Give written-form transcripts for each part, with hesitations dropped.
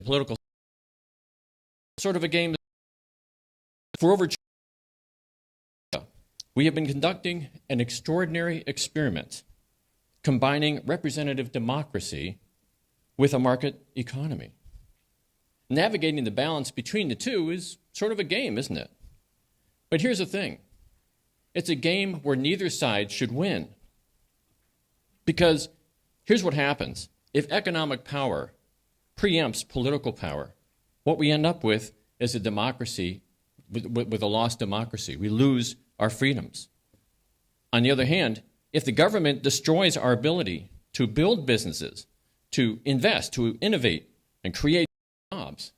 political sort of a game for over. We have been conducting an extraordinary experiment combining representative democracy with a market economy. Navigating the balance between the two is sort of a game, isn't it? But here's the thing. It's a game where neither side should win. Because here's what happens. If economic power preempts political power, what we end up with is a democracy with a lost democracy. We lose our freedoms. On the other hand, if the government destroys our ability to build businesses, to invest, to innovate, and create jobs,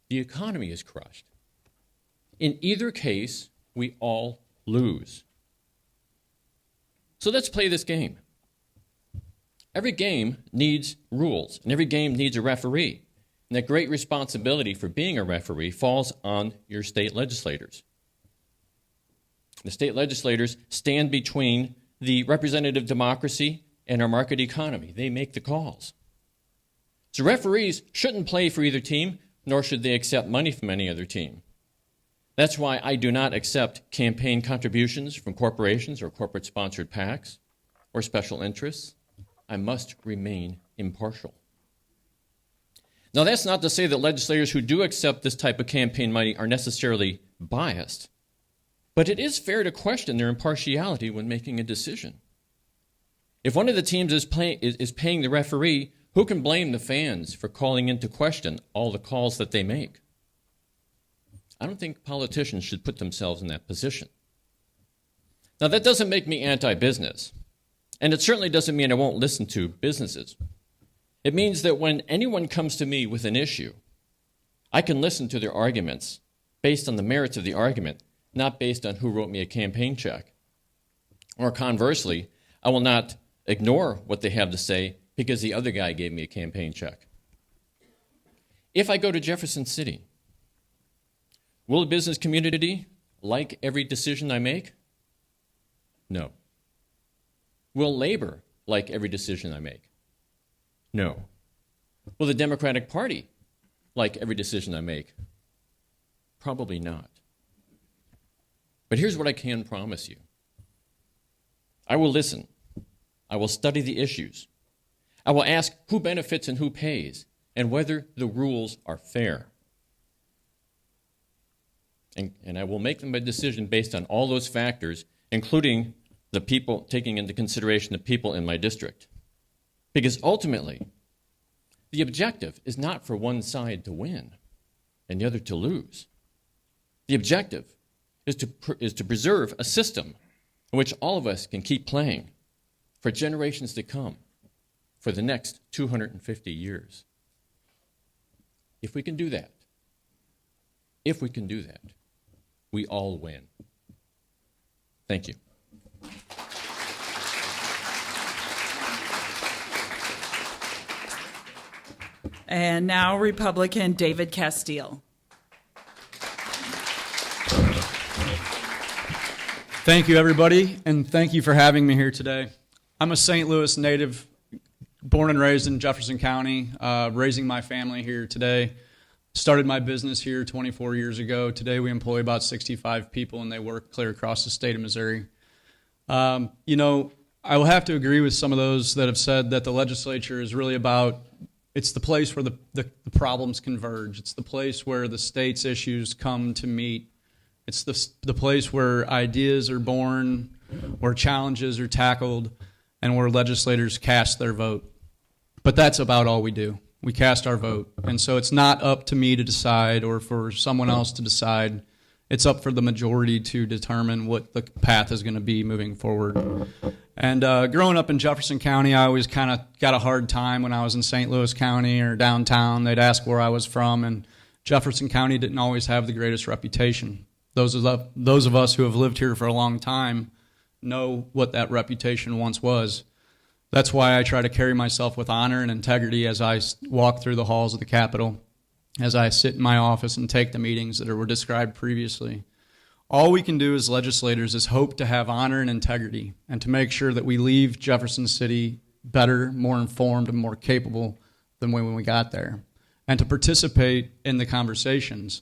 the economy is crushed. In either case, we all lose. So let's play this game. Every game needs rules, and every game needs a referee. And that great responsibility for being a referee falls on your state legislators. The state legislators stand between the representative democracy and our market economy. They make the calls. So referees shouldn't play for either team, nor should they accept money from any other team. That's why I do not accept campaign contributions from corporations or corporate-sponsored PACs or special interests. I must remain impartial. Now, that's not to say that legislators who do accept this type of campaign money are necessarily biased, but it is fair to question their impartiality when making a decision. If one of the teams is paying the referee, who can blame the fans for calling into question all the calls that they make? I don't think politicians should put themselves in that position. Now, that doesn't make me anti-business, and it certainly doesn't mean I won't listen to businesses. It means that when anyone comes to me with an issue, I can listen to their arguments based on the merits of the argument, not based on who wrote me a campaign check. Or conversely, I will not ignore what they have to say because the other guy gave me a campaign check. If I go to Jefferson City, will the business community like every decision I make? No. Will labor like every decision I make? No. Will the Democratic Party like every decision I make? Probably not. But here's what I can promise you. I will listen. I will study the issues. I will ask who benefits and who pays, and whether the rules are fair. And I will make them a decision based on all those factors, including the people, taking into consideration the people in my district. Because ultimately, the objective is not for one side to win and the other to lose. The objective is to preserve a system in which all of us can keep playing for generations to come, for the next 250 years. If we can do that, we all win. Thank you. And now Republican David Castile. Thank you, everybody, and thank you for having me here today. I'm a St. Louis native, born and raised in Jefferson County, raising my family here today. Started my business here 24 years ago. Today we employ about 65 people, and they work clear across the state of Missouri. I will have to agree with some of those that have said that the legislature is really about, it's the place where the problems converge. It's the place where the state's issues come to meet. It's the place where ideas are born, where challenges are tackled, and where legislators cast their vote. But that's about all we do. We cast our vote. And so it's not up to me to decide or for someone else to decide. It's up for the majority to determine what the path is going to be moving forward. And growing up in Jefferson County, I always kind of got a hard time when I was in St. Louis County or downtown. They'd ask where I was from, and Jefferson County didn't always have the greatest reputation. Those of us who have lived here for a long time know what that reputation once was. That's why I try to carry myself with honor and integrity as I walk through the halls of the Capitol, as I sit in my office and take the meetings that were described previously. All we can do as legislators is hope to have honor and integrity and to make sure that we leave Jefferson City better, more informed, and more capable than when we got there. and to participate in the conversations.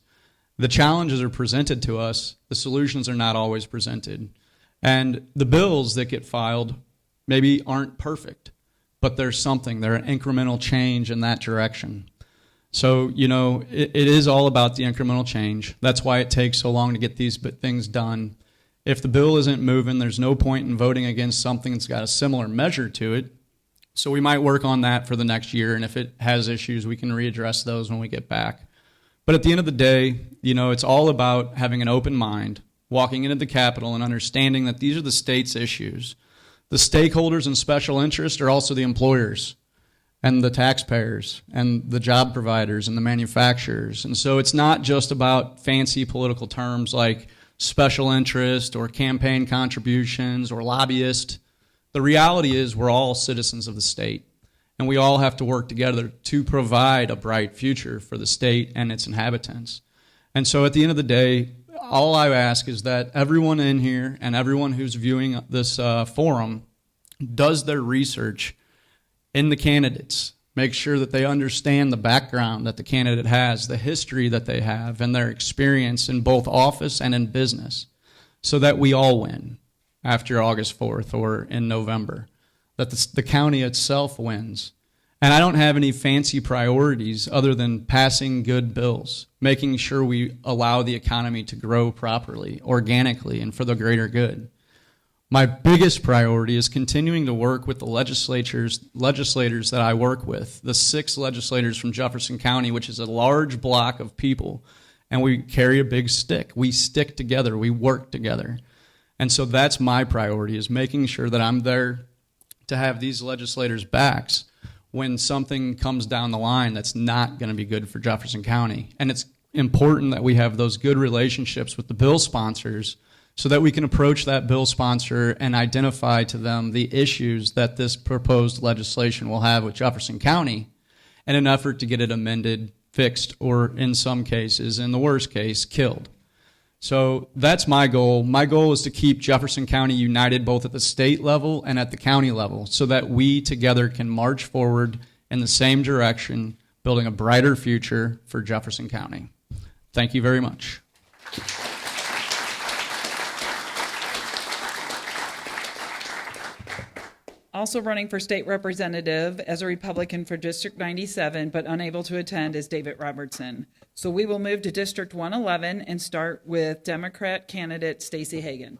The challenges are presented to us. The solutions are not always presented. And the bills that get filed maybe aren't perfect, but there's something. They're an incremental change in that direction. So, it is all about the incremental change. That's why it takes so long to get these things done. If the bill isn't moving, there's no point in voting against something that's got a similar measure to it. So we might work on that for the next year, and if it has issues, we can readdress those when we get back. But at the end of the day, it's all about having an open mind, walking into the Capitol and understanding that these are the state's issues. The stakeholders and special interests are also the employers and the taxpayers and the job providers and the manufacturers. And so it's not just about fancy political terms like special interest or campaign contributions or lobbyist. The reality is we're all citizens of the state, and we all have to work together to provide a bright future for the state and its inhabitants. And so at the end of the day, all I ask is that everyone in here and everyone who's viewing this forum does their research in the candidates. Make sure that they understand the background that the candidate has, the history that they have, and their experience in both office and in business, so that we all win after August 4th or in November, that the county itself wins. And I don't have any fancy priorities other than passing good bills, making sure we allow the economy to grow properly, organically, and for the greater good. My biggest priority is continuing to work with the legislators that I work with, the 6 legislators from Jefferson County, which is a large block of people, and we carry a big stick. We stick together. We work together. And so that's my priority, is making sure that I'm there to have these legislators' backs when something comes down the line that's not going to be good for Jefferson County. And it's important that we have those good relationships with the bill sponsors so that we can approach that bill sponsor and identify to them the issues that this proposed legislation will have with Jefferson County in an effort to get it amended, fixed, or in some cases, in the worst case, killed. So that's my goal. My goal is to keep Jefferson County united both at the state level and at the county level so that we together can march forward in the same direction, building a brighter future for Jefferson County. Thank you very much. Also running for state representative as a Republican for District 97, but unable to attend, is David Robertson. So we will move to District 111 and start with Democrat candidate Stacey Hagan.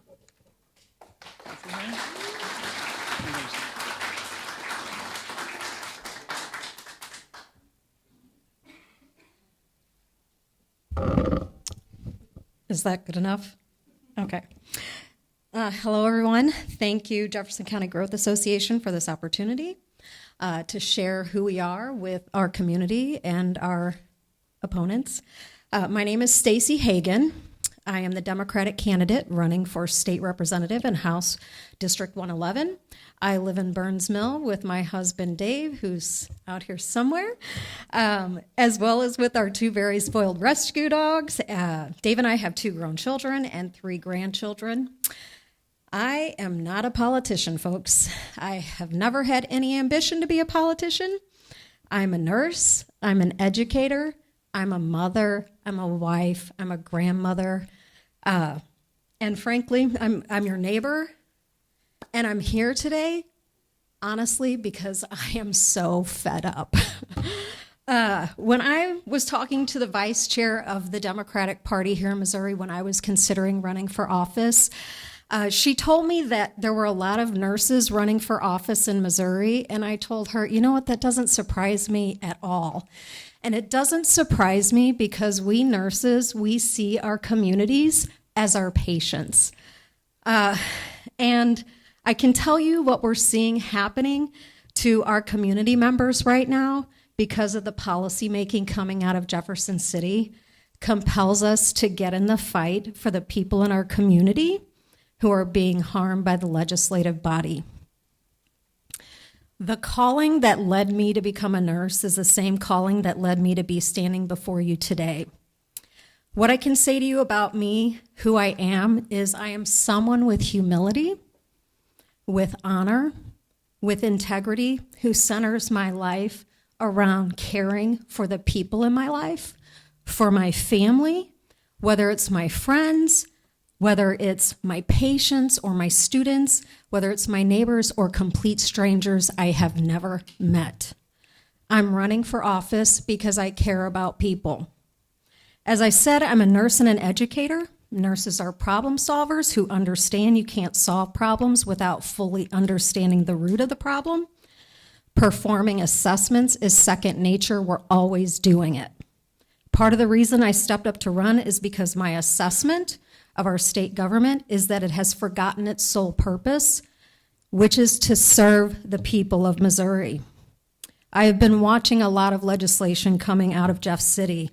Is that good enough? Okay. Hello, everyone. Thank you, Jefferson County Growth Association, for this opportunity to share who we are with our community and our opponents. My name is Stacey Hagan. I am the Democratic candidate running for state representative in House District 111. I live in Burns Mill with my husband, Dave, who's out here somewhere, as well as with our 2 very spoiled rescue dogs. Dave and I have 2 grown children and 3 grandchildren. I am not a politician, folks. I have never had any ambition to be a politician. I'm a nurse. I'm an educator. I'm a mother. I'm a wife. I'm a grandmother. And frankly, I'm your neighbor. And I'm here today, honestly, because I am so fed up. When I was talking to the vice chair of the Democratic Party here in Missouri when I was considering running for office, she told me that there were a lot of nurses running for office in Missouri, and I told her, you know what, that doesn't surprise me at all. And it doesn't surprise me because we nurses, we see our communities as our patients. And I can tell you what we're seeing happening to our community members right now because of the policy making coming out of Jefferson City compels us to get in the fight for the people in our community who are being harmed by the legislative body. The calling that led me to become a nurse is the same calling that led me to be standing before you today. What I can say to you about me, who I am, is I am someone with humility, with honor, with integrity, who centers my life around caring for the people in my life, for my family, whether it's my friends, whether it's my patients or my students, whether it's my neighbors or complete strangers I have never met. I'm running for office because I care about people. As I said, I'm a nurse and an educator. Nurses are problem solvers who understand you can't solve problems without fully understanding the root of the problem. Performing assessments is second nature. We're always doing it. Part of the reason I stepped up to run is because my assessment of our state government is that it has forgotten its sole purpose, which is to serve the people of Missouri. I have been watching a lot of legislation coming out of Jeff City,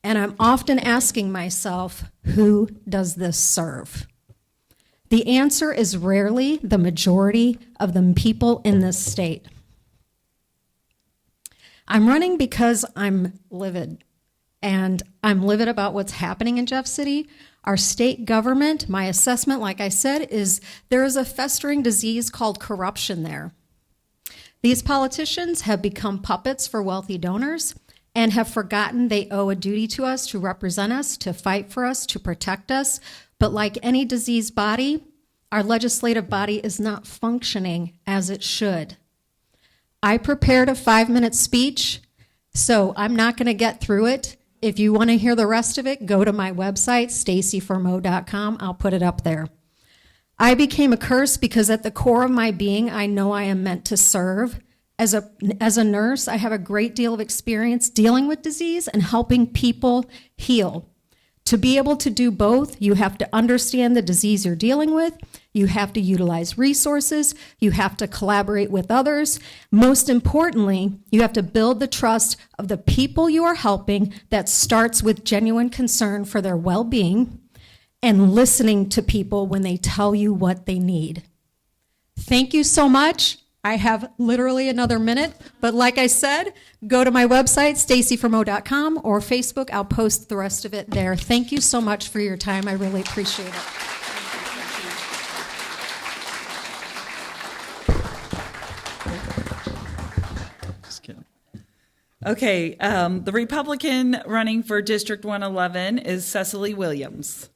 and I'm often asking myself, who does this serve? The answer is rarely the majority of the people in this state. I'm running because I'm livid, and I'm livid about what's happening in Jeff City. Our state government, my assessment, like I said, is there is a festering disease called corruption there. These politicians have become puppets for wealthy donors and have forgotten they owe a duty to us to represent us, to fight for us, to protect us. But like any diseased body, our legislative body is not functioning as it should. I prepared a 5-minute speech, so I'm not going to get through it. If you want to hear the rest of it, go to my website, stacyformo.com. I'll put it up there. I became a curse because at the core of my being, I know I am meant to serve. As a nurse, I have a great deal of experience dealing with disease and helping people heal. To be able to do both, you have to understand the disease you're dealing with, you have to utilize resources, you have to collaborate with others. Most importantly, you have to build the trust of the people you are helping that starts with genuine concern for their well-being and listening to people when they tell you what they need. Thank you so much. I have literally another minute, but like I said, go to my website, stacyformo.com, or Facebook. I'll post the rest of it there. Thank you so much for your time. I really appreciate it. Just kidding. Okay, the Republican running for District 111 is Cecily Williams.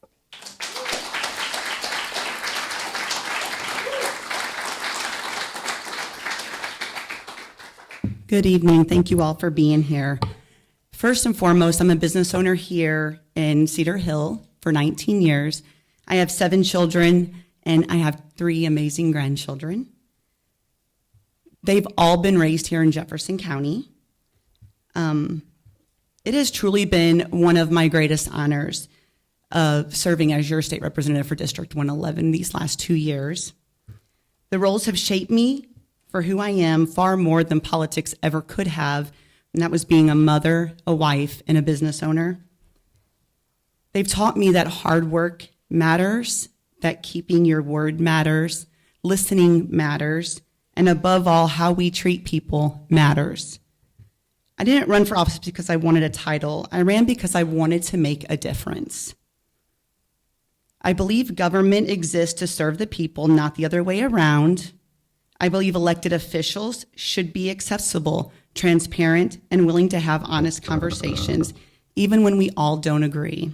Good evening. Thank you all for being here. First and foremost, I'm a business owner here in Cedar Hill for 19 years. I have 7 children, and I have 3 amazing grandchildren. They've all been raised here in Jefferson County. It has truly been one of my greatest honors of serving as your state representative for District 111 these last 2 years. The roles have shaped me for who I am far more than politics ever could have, and that was being a mother, a wife, and a business owner. They've taught me that hard work matters, that keeping your word matters, listening matters, and above all, how we treat people matters. I didn't run for office because I wanted a title. I ran because I wanted to make a difference. I believe government exists to serve the people, not the other way around. I believe elected officials should be accessible, transparent, and willing to have honest conversations, even when we all don't agree.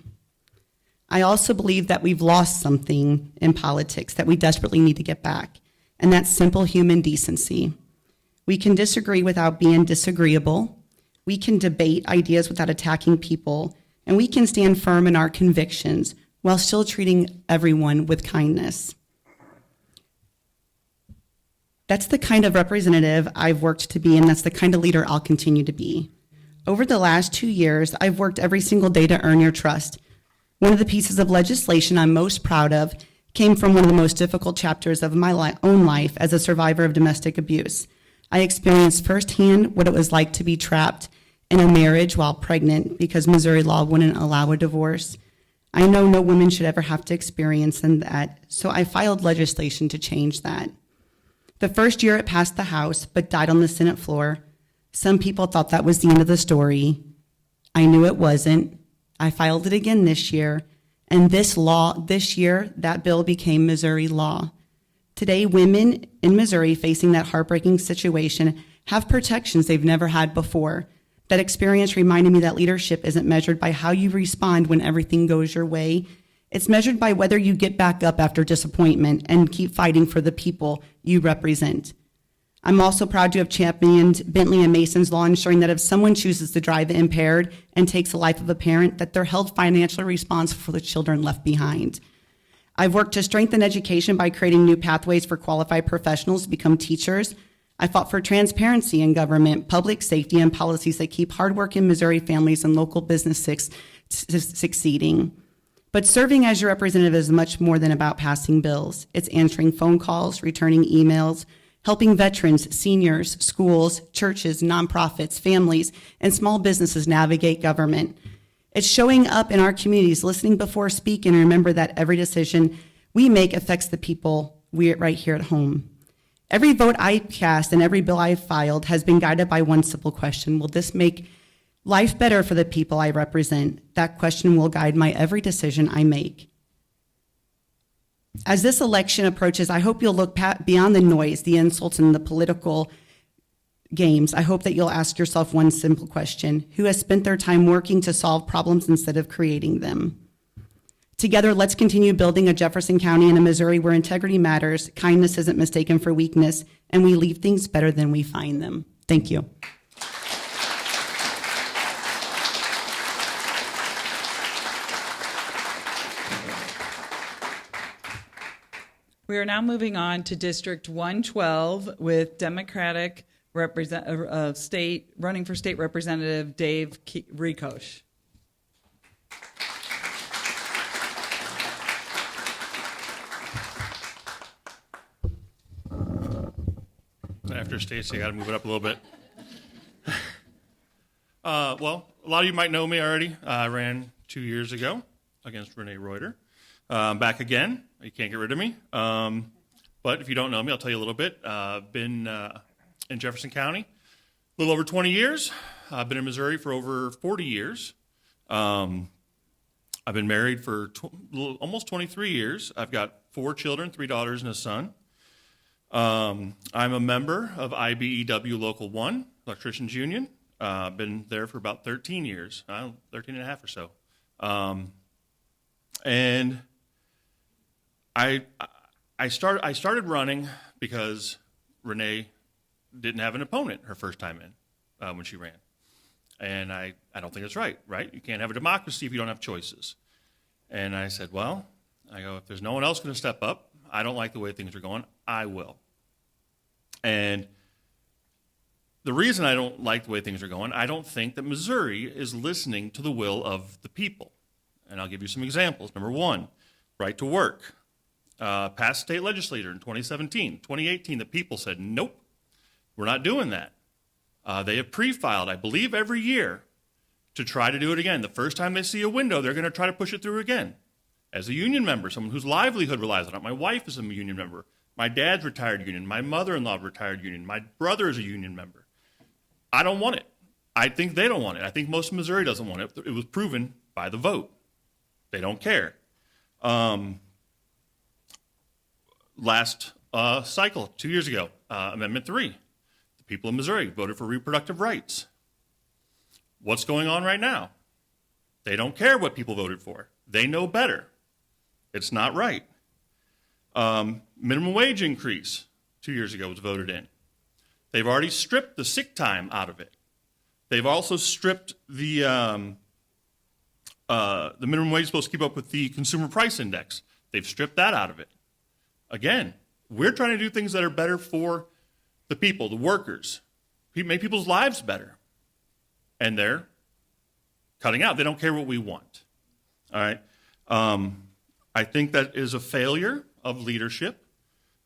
I also believe that we've lost something in politics that we desperately need to get back, and that's simple human decency. We can disagree without being disagreeable. We can debate ideas without attacking people, and we can stand firm in our convictions while still treating everyone with kindness. That's the kind of representative I've worked to be, and that's the kind of leader I'll continue to be. Over the last 2 years, I've worked every single day to earn your trust. One of the pieces of legislation I'm most proud of came from one of the most difficult chapters of my own life as a survivor of domestic abuse. I experienced firsthand what it was like to be trapped in a marriage while pregnant because Missouri law wouldn't allow a divorce. I know no woman should ever have to experience that, so I filed legislation to change that. The first year it passed the House, but died on the Senate floor. Some people thought that was the end of the story. I knew it wasn't. I filed it again this year, and this year, that bill became Missouri law. Today, women in Missouri facing that heartbreaking situation have protections they've never had before. That experience reminded me that leadership isn't measured by how you respond when everything goes your way. It's measured by whether you get back up after disappointment and keep fighting for the people you represent. I'm also proud to have championed Bentley and Mason's law, ensuring that if someone chooses to drive impaired and takes the life of a parent, that they're held financially responsible for the children left behind. I've worked to strengthen education by creating new pathways for qualified professionals to become teachers. I fought for transparency in government, public safety, and policies that keep hardworking Missouri families and local businesses succeeding. But serving as your representative is much more than about passing bills. It's answering phone calls, returning emails, helping veterans, seniors, schools, churches, nonprofits, families, and small businesses navigate government. It's showing up in our communities, listening before speaking, and remember that every decision we make affects the people right here at home. Every vote I cast and every bill I've filed has been guided by one simple question: will this make life better for the people I represent? That question will guide my every decision I make. As this election approaches, I hope you'll look beyond the noise, the insults, and the political games. I hope that you'll ask yourself one simple question: who has spent their time working to solve problems instead of creating them? Together, let's continue building a Jefferson County and a Missouri where integrity matters, kindness isn't mistaken for weakness, and we leave things better than we find them. Thank you. We are now moving on to District 112 with Democratic running for state representative Dave Rikosh. After Stacy, I got to move it up a little bit. Well, a lot of you might know me already. I ran 2 years ago against Renee Reuter. I'm back again. You can't get rid of me. But if you don't know me, I'll tell you a little bit. I've been in Jefferson County a little over 20 years. I've been in Missouri for over 40 years. I've been married for almost 23 years. I've got 4 children, 3 daughters and a son. I'm a member of IBEW Local 1, Electricians Union. I've been there for about 13 years, 13 and a half or so. And I started running because Renee didn't have an opponent her first time in when she ran. And I don't think it's right? You can't have a democracy if you don't have choices. And I said, well, if there's no one else going to step up, I don't like the way things are going, I will. And the reason I don't like the way things are going, I don't think that Missouri is listening to the will of the people. And I'll give you some examples. Number 1, right to work. Passed state legislature in 2017. 2018, the people said, nope, we're not doing that. They have pre-filed, I believe, every year to try to do it again. The first time they see a window, they're going to try to push it through again. As a union member, someone whose livelihood relies on it, my wife is a union member. My dad's retired union. My mother-in-law retired union. My brother is a union member. I don't want it. I think they don't want it. I think most of Missouri doesn't want it. It was proven by the vote. They don't care. Last cycle, 2 years ago, Amendment 3. The people of Missouri voted for reproductive rights. What's going on right now? They don't care what people voted for. They know better. It's not right. Minimum wage increase 2 years ago was voted in. They've already stripped the sick time out of it. They've also stripped the minimum wage is supposed to keep up with the consumer price index. They've stripped that out of it. Again, we're trying to do things that are better for the people, the workers, make people's lives better. And they're cutting out. They don't care what we want. All right. I think that is a failure of leadership.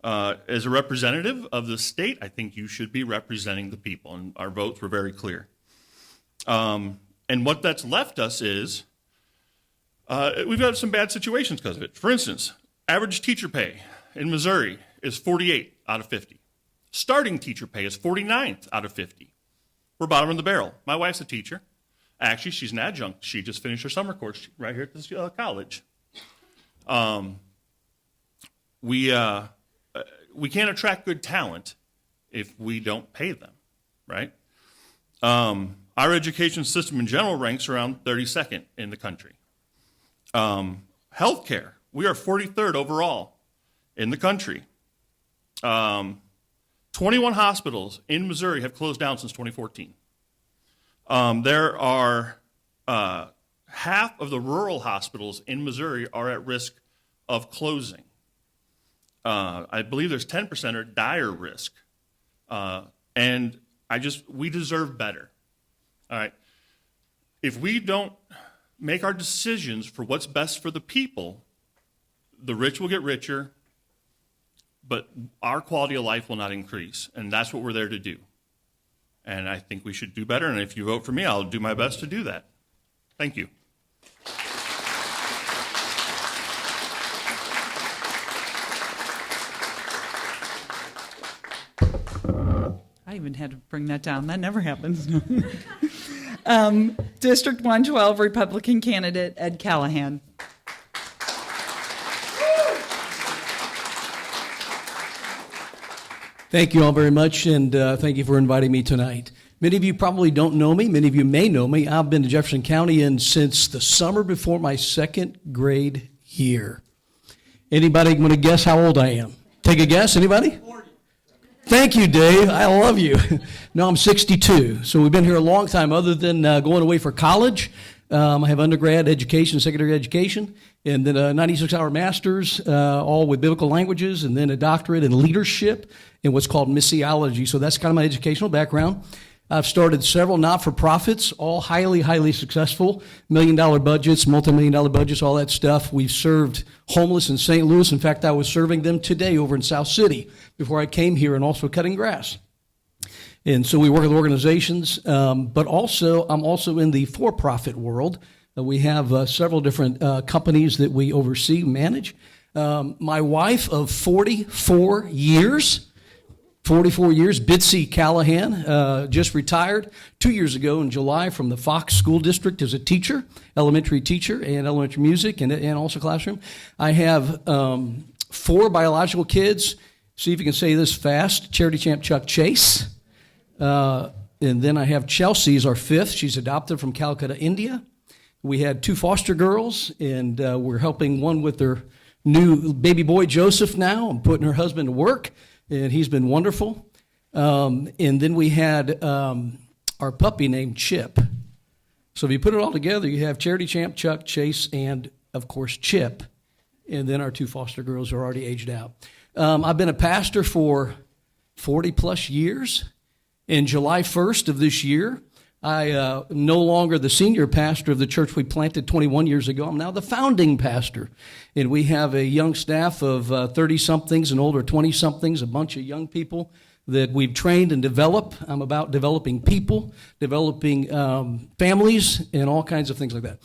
As a representative of the state, I think you should be representing the people, and our votes were very clear. And what that's left us is we've got some bad situations because of it. For instance, average teacher pay in Missouri is 48 out of 50. Starting teacher pay is 49th out of 50. We're bottom of the barrel. My wife's a teacher. Actually, she's an adjunct. She just finished her summer course right here at this college. We can't attract good talent if we don't pay them. right? Our education system in general ranks around 32nd in the country. Healthcare, we are 43rd overall in the country. 21 hospitals in Missouri have closed down since 2014. There are half of the rural hospitals in Missouri are at risk of closing. I believe there's 10% are dire risk. And we deserve better. All right. If we don't make our decisions for what's best for the people, the rich will get richer, but our quality of life will not increase. And that's what we're there to do. And I think we should do better. And if you vote for me, I'll do my best to do that. Thank you. I even had to bring that down. That never happens. District 112 Republican candidate Ed Callahan. Thank you all very much, and thank you for inviting me tonight. Many of you probably don't know me. Many of you may know me. I've been to Jefferson County since the summer before my second grade year. Anybody want to guess how old I am? Take a guess, anybody? 40. Thank you, Dave. I love you. No, I'm 62, so we've been here a long time other than going away for college. I have undergrad education, secondary education, and then a 96-hour master's, all with biblical languages, and then a doctorate in leadership in what's called missiology. So that's kind of my educational background. I've started several not-for-profits, all highly, highly successful, million-dollar budgets, multi-million-dollar budgets, all that stuff. We've served homeless in St. Louis. In fact, I was serving them today over in South City before I came here, and also cutting grass. And so we work with organizations, but also I'm also in the for-profit world. We have several different companies that we oversee, manage. My wife of 44 years, Bitsy Callahan, just retired 2 years ago in July from the Fox School District as a teacher, elementary teacher, and elementary music, and also classroom. I have 4 biological kids. See if you can say this fast. Charity champ Chuck Chase. And then I have Chelsea is our 5th. She's adopted from Calcutta, India. We had 2 foster girls, and we're helping one with their new baby boy, Joseph, now. I'm putting her husband to work, and he's been wonderful. And then we had our puppy named Chip. So if you put it all together, you have Charity Champ, Chuck, Chase, and, of course, Chip. And then our 2 foster girls are already aged out. I've been a pastor for 40-plus years. In July 1st of this year, I am no longer the senior pastor of the church we planted 21 years ago. I'm now the founding pastor. And we have a young staff of 30-somethings and older 20-somethings, a bunch of young people that we've trained and developed. I'm about developing people, developing families, and all kinds of things like that.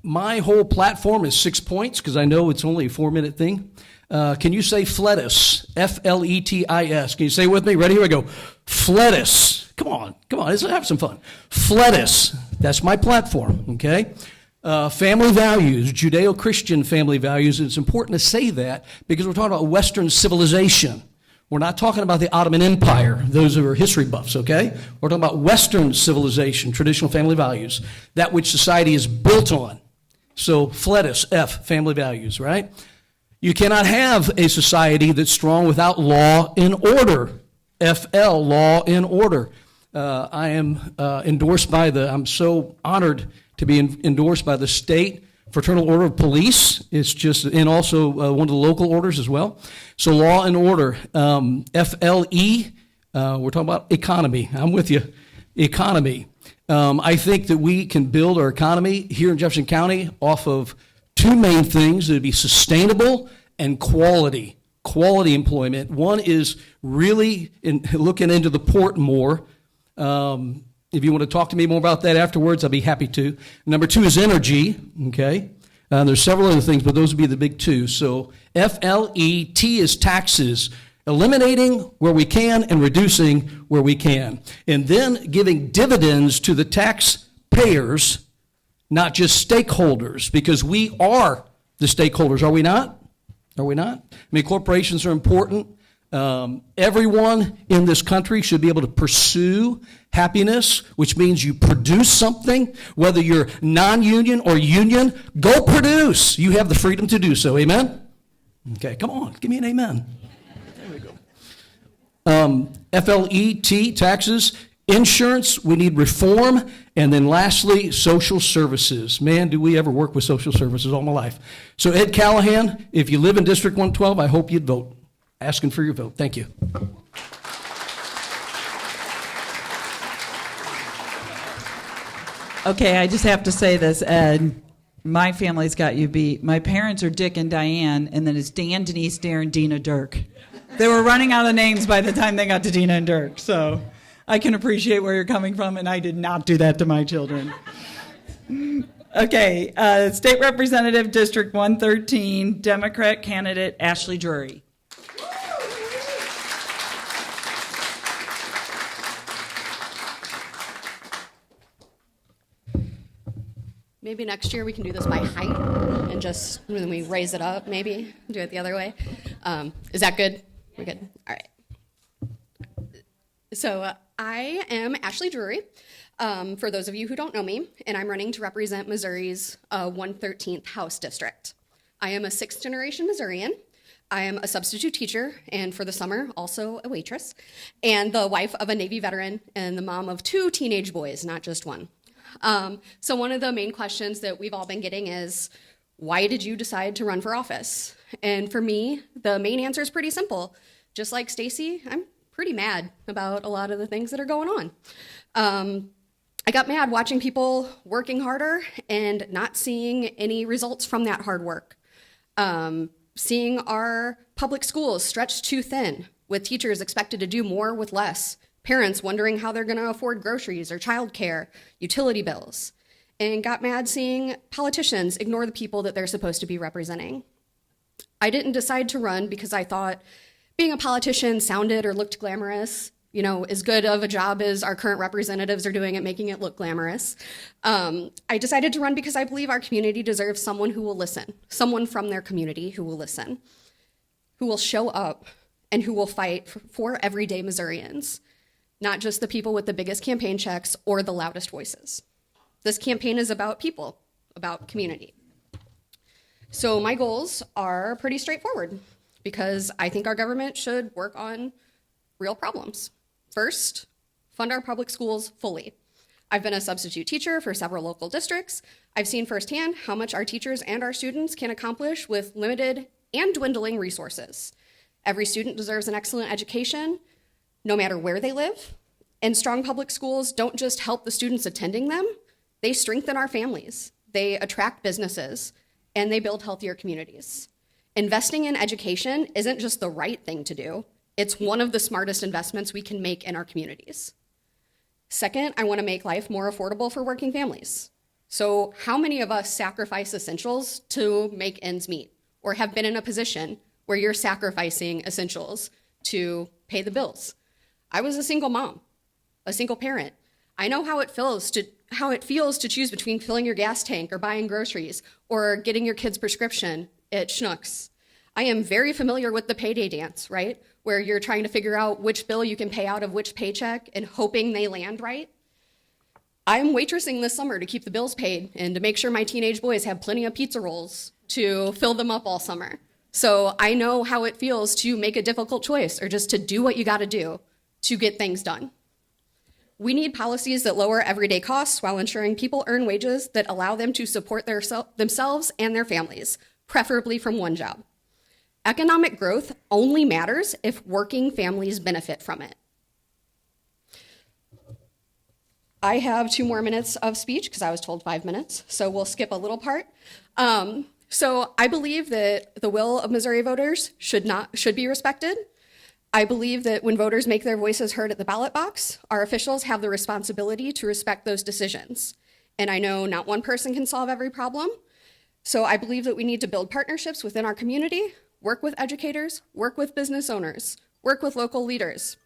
My whole platform is 6 points because I know it's only a 4-minute thing. Can you say Fletis? F-L-E-T-I-S. Can you say it with me? Ready? Here we go. Fletis. Come on. Let's have some fun. Fletis. That's my platform, okay? Family values, Judeo-Christian family values. It's important to say that because we're talking about Western civilization. We're not talking about the Ottoman Empire. Those are history buffs, okay? We're talking about Western civilization, traditional family values, that which society is built on. So Fletis, F, family values, right? You cannot have a society that's strong without law and order. FL, law and order. I am endorsed by I'm so honored to be endorsed by the state Fraternal Order of Police. It's just, and also one of the local orders as well. So law and order. FLE, we're talking about economy. I'm with you. Economy. I think that we can build our economy here in Jefferson County off of 2 main things. That would be sustainable and quality employment. One is really looking into the port more. If you want to talk to me more about that afterwards, I'll be happy to. Number 2 is energy, okay? There's several other things, but those would be the big 2. So FLE, T is taxes, eliminating where we can and reducing where we can. And then giving dividends to the taxpayers, not just stakeholders, because we are the stakeholders, are we not? Are we not? I mean, corporations are important. Everyone in this country should be able to pursue happiness, which means you produce something, whether you're non-union or union. Go produce. You have the freedom to do so. Amen? Okay, come on. Give me an amen. There we go. FLET, taxes. Insurance, we need reform. And then lastly, social services. Man, do we ever work with social services all my life. So Ed Callahan, if you live in District 112, I hope you'd vote. Asking for your vote. Thank you. Okay, I just have to say this, Ed. My family's got you beat. My parents are Dick and Diane, and then it's Dan, Denise, Darren, Dina, Dirk. They were running out of names by the time they got to Dina and Dirk, so I can appreciate where you're coming from, and I did not do that to my children. Okay, State Representative, District 113, Democrat candidate Ashley Drury. Maybe next year we can do this by height and just, when we raise it up, maybe do it the other way. Is that good? We're good? All right. So I am Ashley Drury, for those of you who don't know me, and I'm running to represent Missouri's 113th House District. I am a sixth-generation Missourian. I am a substitute teacher, and for the summer, also a waitress, and the wife of a Navy veteran and the mom of 2 teenage boys, not just one. So one of the main questions that we've all been getting is, why did you decide to run for office? And for me, the main answer is pretty simple. Just like Stacy, I'm pretty mad about a lot of the things that are going on. I got mad watching people working harder and not seeing any results from that hard work. Seeing our public schools stretched too thin, with teachers expected to do more with less, parents wondering how they're going to afford groceries or childcare, utility bills, and got mad seeing politicians ignore the people that they're supposed to be representing. I didn't decide to run because I thought being a politician sounded or looked glamorous, you know, as good of a job as our current representatives are doing at making it look glamorous. I decided to run because I believe our community deserves someone who will listen, someone from their community who will listen, who will show up, and who will fight for everyday Missourians, not just the people with the biggest campaign checks or the loudest voices. This campaign is about people, about community. So my goals are pretty straightforward because I think our government should work on real problems. First, fund our public schools fully. I've been a substitute teacher for several local districts. I've seen firsthand how much our teachers and our students can accomplish with limited and dwindling resources. Every student deserves an excellent education, no matter where they live. And strong public schools don't just help the students attending them, they strengthen our families, they attract businesses, and they build healthier communities. Investing in education isn't just the right thing to do, it's one of the smartest investments we can make in our communities. Second, I want to make life more affordable for working families. So how many of us sacrifice essentials to make ends meet, or have been in a position where you're sacrificing essentials to pay the bills? I was a single mom, a single parent. I know how it feels to choose between filling your gas tank or buying groceries or getting your kid's prescription at Schnucks. I am very familiar with the payday dance, right? Where you're trying to figure out which bill you can pay out of which paycheck and hoping they land right. I'm waitressing this summer to keep the bills paid and to make sure my teenage boys have plenty of pizza rolls to fill them up all summer. So I know how it feels to make a difficult choice or just to do what you gotta do to get things done. We need policies that lower everyday costs while ensuring people earn wages that allow them to support themselves and their families, preferably from one job. Economic growth only matters if working families benefit from it. I have 2 more minutes of speech because I was told 5 minutes, so we'll skip a little part. So I believe that the will of Missouri voters should be respected. I believe that when voters make their voices heard at the ballot box, our officials have the responsibility to respect those decisions. And I know not one person can solve every problem. So I believe that we need to build partnerships within our community, work with educators, work with business owners, work with local leaders.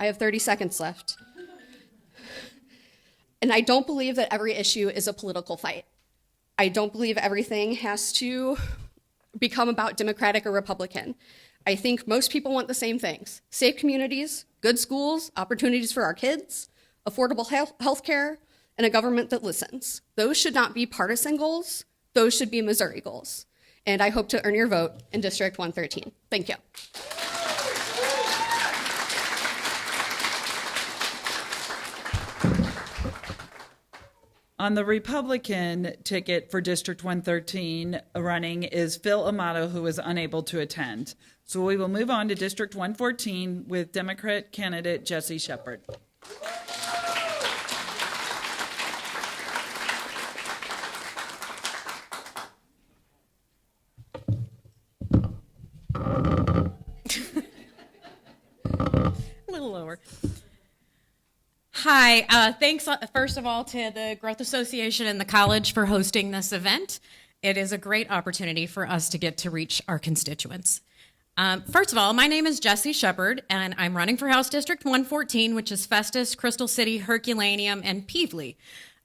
I have 30 seconds left. And I don't believe that every issue is a political fight. I don't believe everything has to become about Democratic or Republican. I think most people want the same things: safe communities, good schools, opportunities for our kids, affordable health care, and a government that listens. Those should not be partisan goals. Those should be Missouri goals. And I hope to earn your vote in District 113. Thank you. On the Republican ticket for District 113 running is Phil Amato, who is unable to attend. So we will move on to District 114 with Democrat candidate Jesse Shepard. A little lower. Hi, thanks first of all to the Growth Association and the college for hosting this event. It is a great opportunity for us to get to reach our constituents. First of all, my name is Jesse Shepard, and I'm running for House District 114, which is Festus, Crystal City, Herculaneum, and Peevely,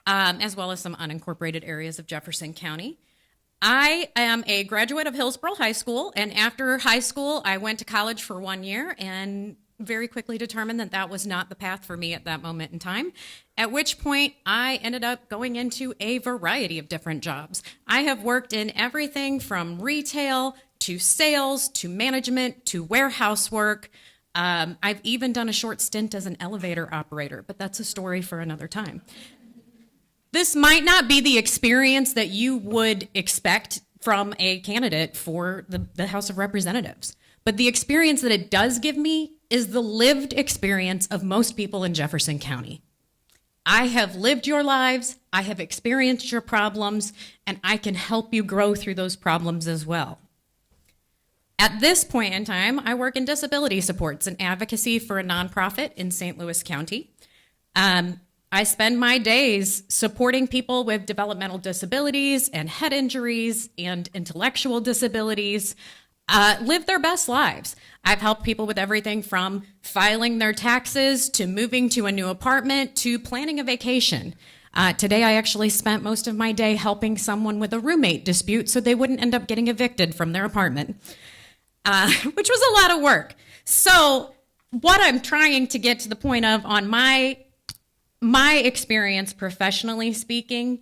as well as some unincorporated areas of Jefferson County. I am a graduate of Hillsborough High School, and after high school, I went to college for 1 year and very quickly determined that that was not the path for me at that moment in time, at which point I ended up going into a variety of different jobs. I have worked in everything from retail to sales to management to warehouse work. I've even done a short stint as an elevator operator, but that's a story for another time. This might not be the experience that you would expect from a candidate for the House of Representatives, but the experience that it does give me is the lived experience of most people in Jefferson County. I have lived your lives, I have experienced your problems, and I can help you grow through those problems as well. At this point in time, I work in disability supports and advocacy for a nonprofit in St. Louis County. I spend my days supporting people with developmental disabilities and head injuries and intellectual disabilities live their best lives. I've helped people with everything from filing their taxes to moving to a new apartment to planning a vacation. Today, I actually spent most of my day helping someone with a roommate dispute so they wouldn't end up getting evicted from their apartment, which was a lot of work. So what I'm trying to get to the point of on my experience professionally speaking,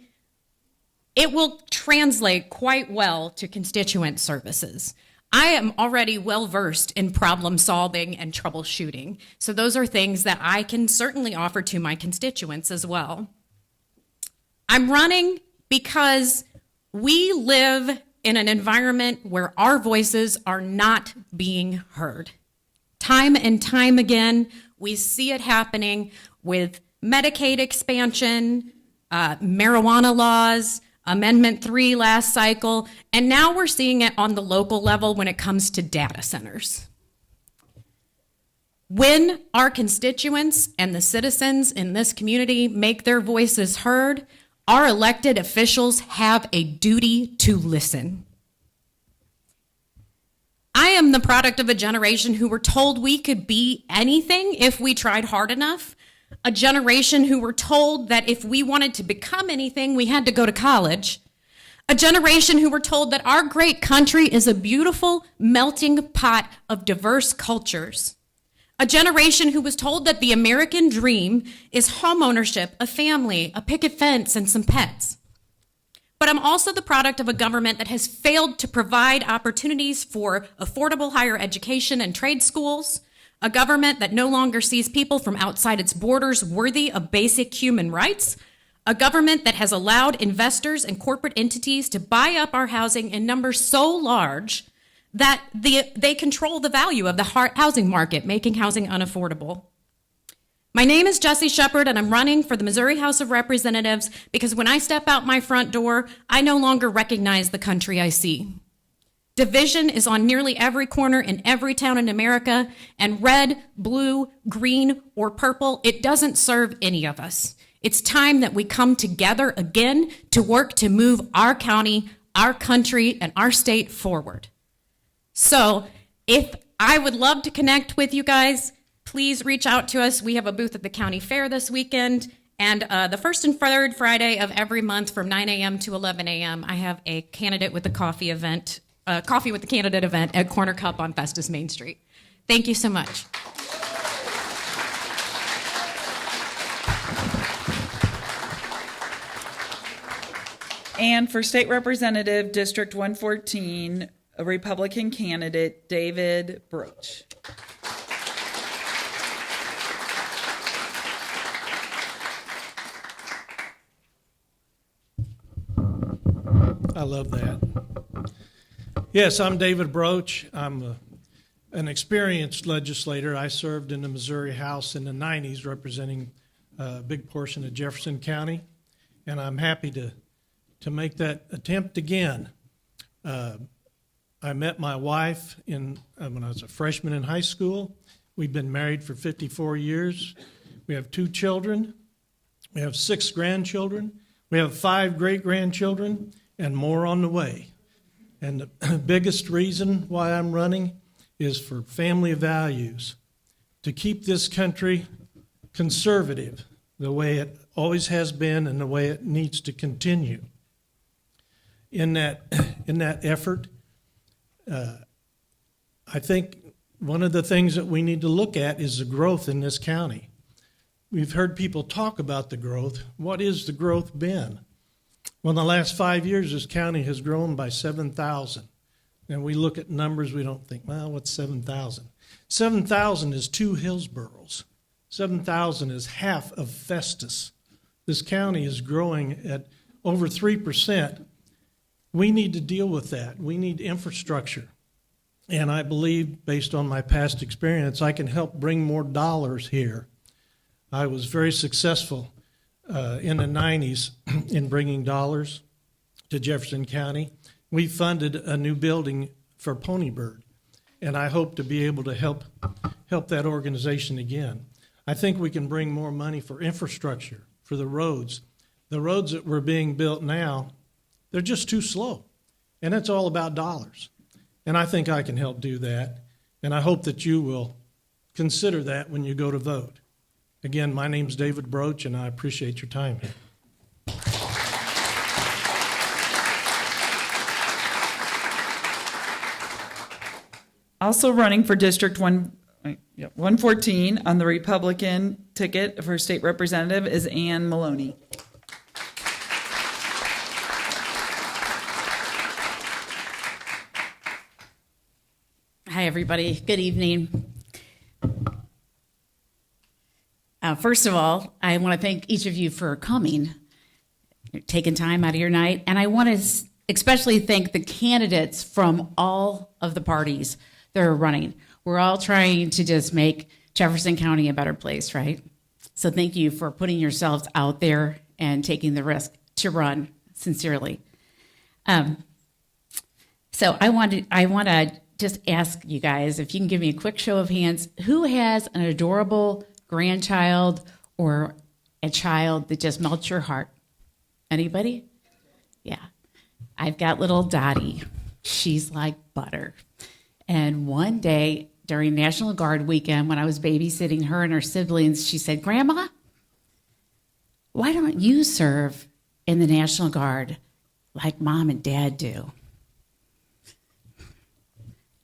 it will translate quite well to constituent services. I am already well versed in problem solving and troubleshooting, so those are things that I can certainly offer to my constituents as well. I'm running because we live in an environment where our voices are not being heard. Time and time again, we see it happening with Medicaid expansion, marijuana laws, Amendment 3 last cycle, and now we're seeing it on the local level when it comes to data centers. When our constituents and the citizens in this community make their voices heard, our elected officials have a duty to listen. I am the product of a generation who were told we could be anything if we tried hard enough. A generation who were told that if we wanted to become anything, we had to go to college. A generation who were told that our great country is a beautiful melting pot of diverse cultures. A generation who was told that the American dream is homeownership, a family, a picket fence, and some pets. But I'm also the product of a government that has failed to provide opportunities for affordable higher education and trade schools, a government that no longer sees people from outside its borders worthy of basic human rights, a government that has allowed investors and corporate entities to buy up our housing in numbers so large that they control the value of the housing market, making housing unaffordable. My name is Jesse Shepard, and I'm running for the Missouri House of Representatives because when I step out my front door, I no longer recognize the country I see. Division is on nearly every corner in every town in America, and red, blue, green, or purple, it doesn't serve any of us. It's time that we come together again to work to move our county, our country, and our state forward. So if I would love to connect with you guys, please reach out to us. We have a booth at the county fair this weekend, and the first and third Friday of every month from 9 a.m. to 11 a.m., I have a candidate with a coffee event Coffee with the Candidate event at Corner Cup on Festus Main Street. Thank you so much. And for State Representative, District 114, a Republican candidate, David Broach. I love that. Yes, I'm David Broach. I'm an experienced legislator. I served in the Missouri House in the 90s representing a big portion of Jefferson County, and I'm happy to make that attempt again. I met my wife when I was a freshman in high school. We've been married for 54 years. We have 2 children. We have 6 grandchildren. We have 5 great-grandchildren and more on the way. And the biggest reason why I'm running is for family values, to keep this country conservative the way it always has been and the way it needs to continue. In that effort, I think one of the things that we need to look at is the growth in this county. We've heard people talk about the growth. What is the growth been? Well, in the last 5 years, this county has grown by 7,000. And we look at numbers, we don't think, well, what's 7,000? 7,000 is 2 Hillsboroughs. 7,000 is half of Festus. This county is growing at over 3%. We need to deal with that. We need infrastructure. And I believe, based on my past experience, I can help bring more dollars here. I was very successful in the 90s in bringing dollars to Jefferson County. We funded a new building for Pony Bird, and I hope to be able to help that organization again. I think we can bring more money for infrastructure, for the roads. The roads that were being built now, they're just too slow, and it's all about dollars. And I think I can help do that, and I hope that you will consider that when you go to vote. Again, my name's David Broach, and I appreciate your time here. Also running for District 114 on the Republican ticket for state representative is Ann Maloney. Hi, everybody. Good evening. First of all, I want to thank each of you for coming, taking time out of your night. And I want to especially thank the candidates from all of the parties that are running. We're all trying to just make Jefferson County a better place, right? So thank you for putting yourselves out there and taking the risk to run sincerely. So I want to just ask you guys if you can give me a quick show of hands. Who has an adorable grandchild or a child that just melts your heart? Anybody? Yeah. I've got little Dottie. She's like butter. And one day during National Guard weekend, when I was babysitting her and her siblings, she said, "Grandma, why don't you serve in the National Guard like Mom and Dad do?"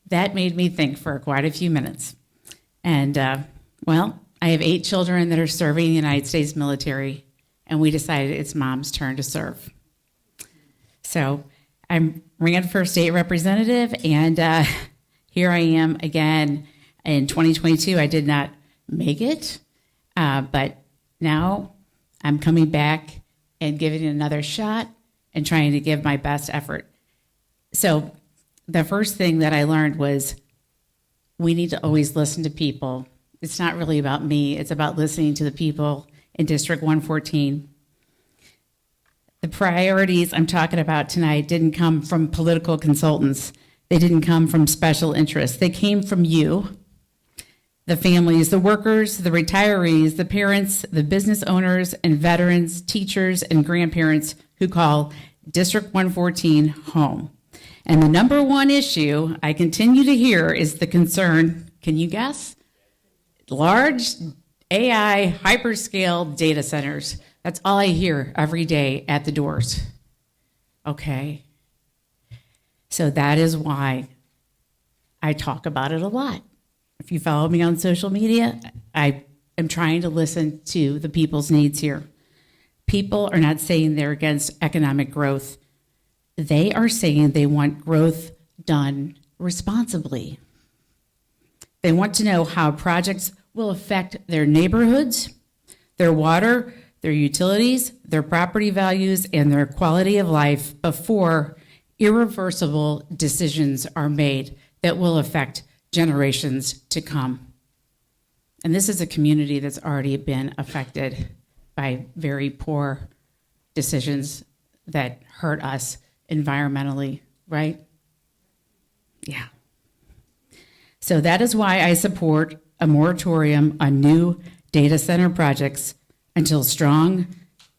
That made me think for quite a few minutes. And, I have 8 children that are serving in the United States military, and we decided it's Mom's turn to serve. So I ran for state representative, and here I am again in 2022. I did not make it, but now I'm coming back and giving it another shot and trying to give my best effort. So the first thing that I learned was we need to always listen to people. It's not really about me. It's about listening to the people in District 114. The priorities I'm talking about tonight didn't come from political consultants. They didn't come from special interests. They came from you, the families, the workers, the retirees, the parents, the business owners and veterans, teachers and grandparents who call District 114 home. And the number one issue I continue to hear is the concern, can you guess? Large AI hyperscale data centers. That's all I hear every day at the doors. Okay. So that is why I talk about it a lot. If you follow me on social media, I am trying to listen to the people's needs here. People are not saying they're against economic growth. They are saying they want growth done responsibly. They want to know how projects will affect their neighborhoods, their water, their utilities, their property values, and their quality of life before irreversible decisions are made that will affect generations to come. And this is a community that's already been affected by very poor decisions that hurt us environmentally, right? Yeah. So that is why I support a moratorium on new data center projects until strong,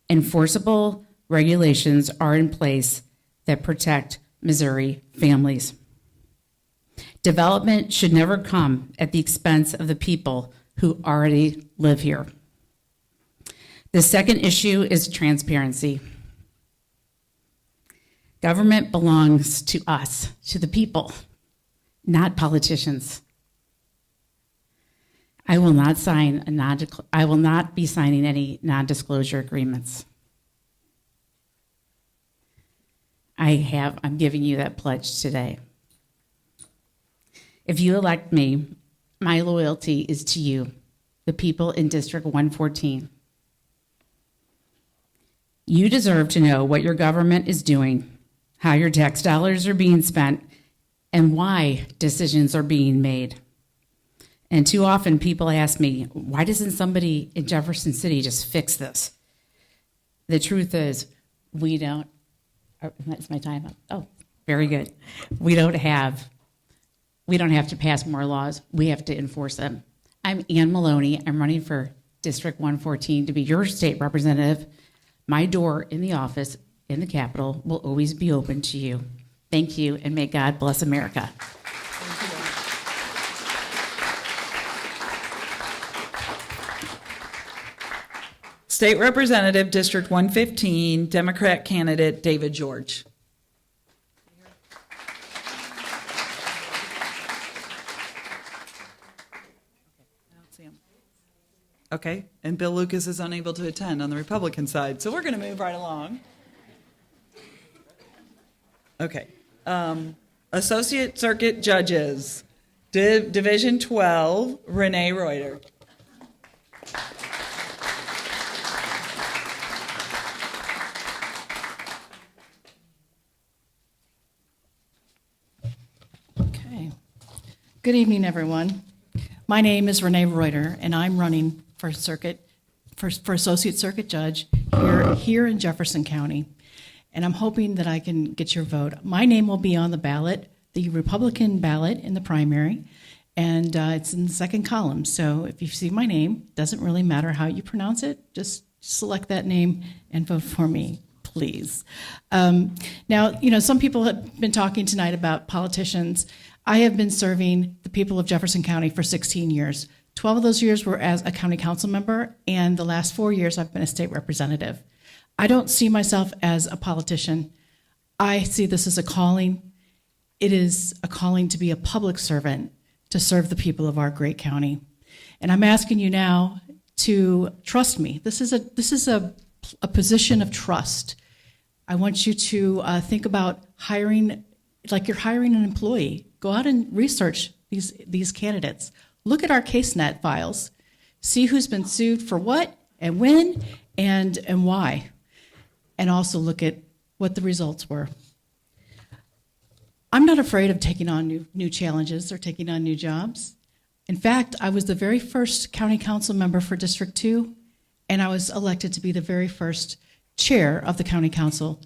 enforceable regulations are in place that protect Missouri families. Development should never come at the expense of the people who already live here. The second issue is transparency. Government belongs to us, to the people, not politicians. I will not be signing any non-disclosure agreements. I'm giving you that pledge today. If you elect me, my loyalty is to you, the people in District 114. You deserve to know what your government is doing, how your tax dollars are being spent, and why decisions are being made. And too often people ask me, why doesn't somebody in Jefferson City just fix this? The truth is, we don't. That's my time up. Oh, very good. We don't have to pass more laws. We have to enforce them. I'm Ann Maloney. I'm running for District 114 to be your state representative. My door in the office in the Capitol will always be open to you. Thank you, and may God bless America. State Representative, District 115, Democrat candidate David George. Okay, and Bill Lucas is unable to attend on the Republican side, so we're going to move right along. Okay. Associate Circuit Judges, Division 12, Renee Reuter. Okay. Good evening, everyone. My name is Renee Reuter, and I'm running for Associate Circuit Judge here in Jefferson County. And I'm hoping that I can get your vote. My name will be on the ballot, the Republican ballot in the primary, and it's in the second column. So if you see my name, doesn't really matter how you pronounce it, just select that name and vote for me, please. Now, some people have been talking tonight about politicians. I have been serving the people of Jefferson County for 16 years. 12 of those years were as a county council member, and the last 4 years I've been a state representative. I don't see myself as a politician. I see this as a calling. It is a calling to be a public servant, to serve the people of our great county. And I'm asking you now to trust me. This is a position of trust. I want you to think about hiring, like you're hiring an employee. Go out and research these candidates. Look at our CaseNet files. See who's been sued for what and when and why. And also look at what the results were. I'm not afraid of taking on new challenges or taking on new jobs. In fact, I was the very first county council member for District 2, and I was elected to be the very first chair of the county council.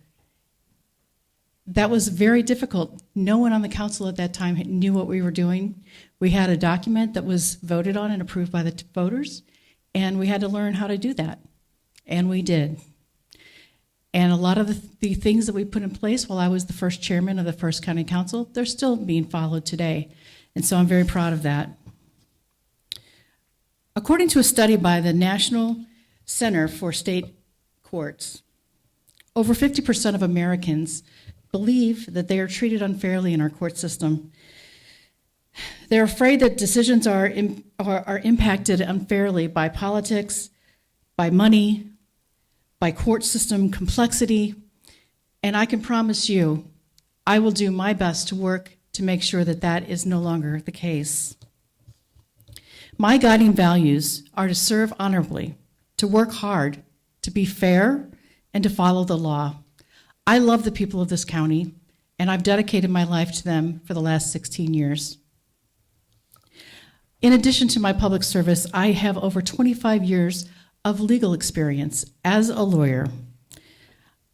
That was very difficult. No one on the council at that time knew what we were doing. We had a document that was voted on and approved by the voters, and we had to learn how to do that, and we did. And a lot of the things that we put in place while I was the first chairman of the first county council, they're still being followed today. And so I'm very proud of that. According to a study by the National Center for State Courts, over 50% of Americans believe that they are treated unfairly in our court system. They're afraid that decisions are impacted unfairly by politics, by money, by court system complexity, and I can promise you, I will do my best to work to make sure that that is no longer the case. My guiding values are to serve honorably, to work hard, to be fair, and to follow the law. I love the people of this county, and I've dedicated my life to them for the last 16 years. In addition to my public service, I have over 25 years of legal experience as a lawyer.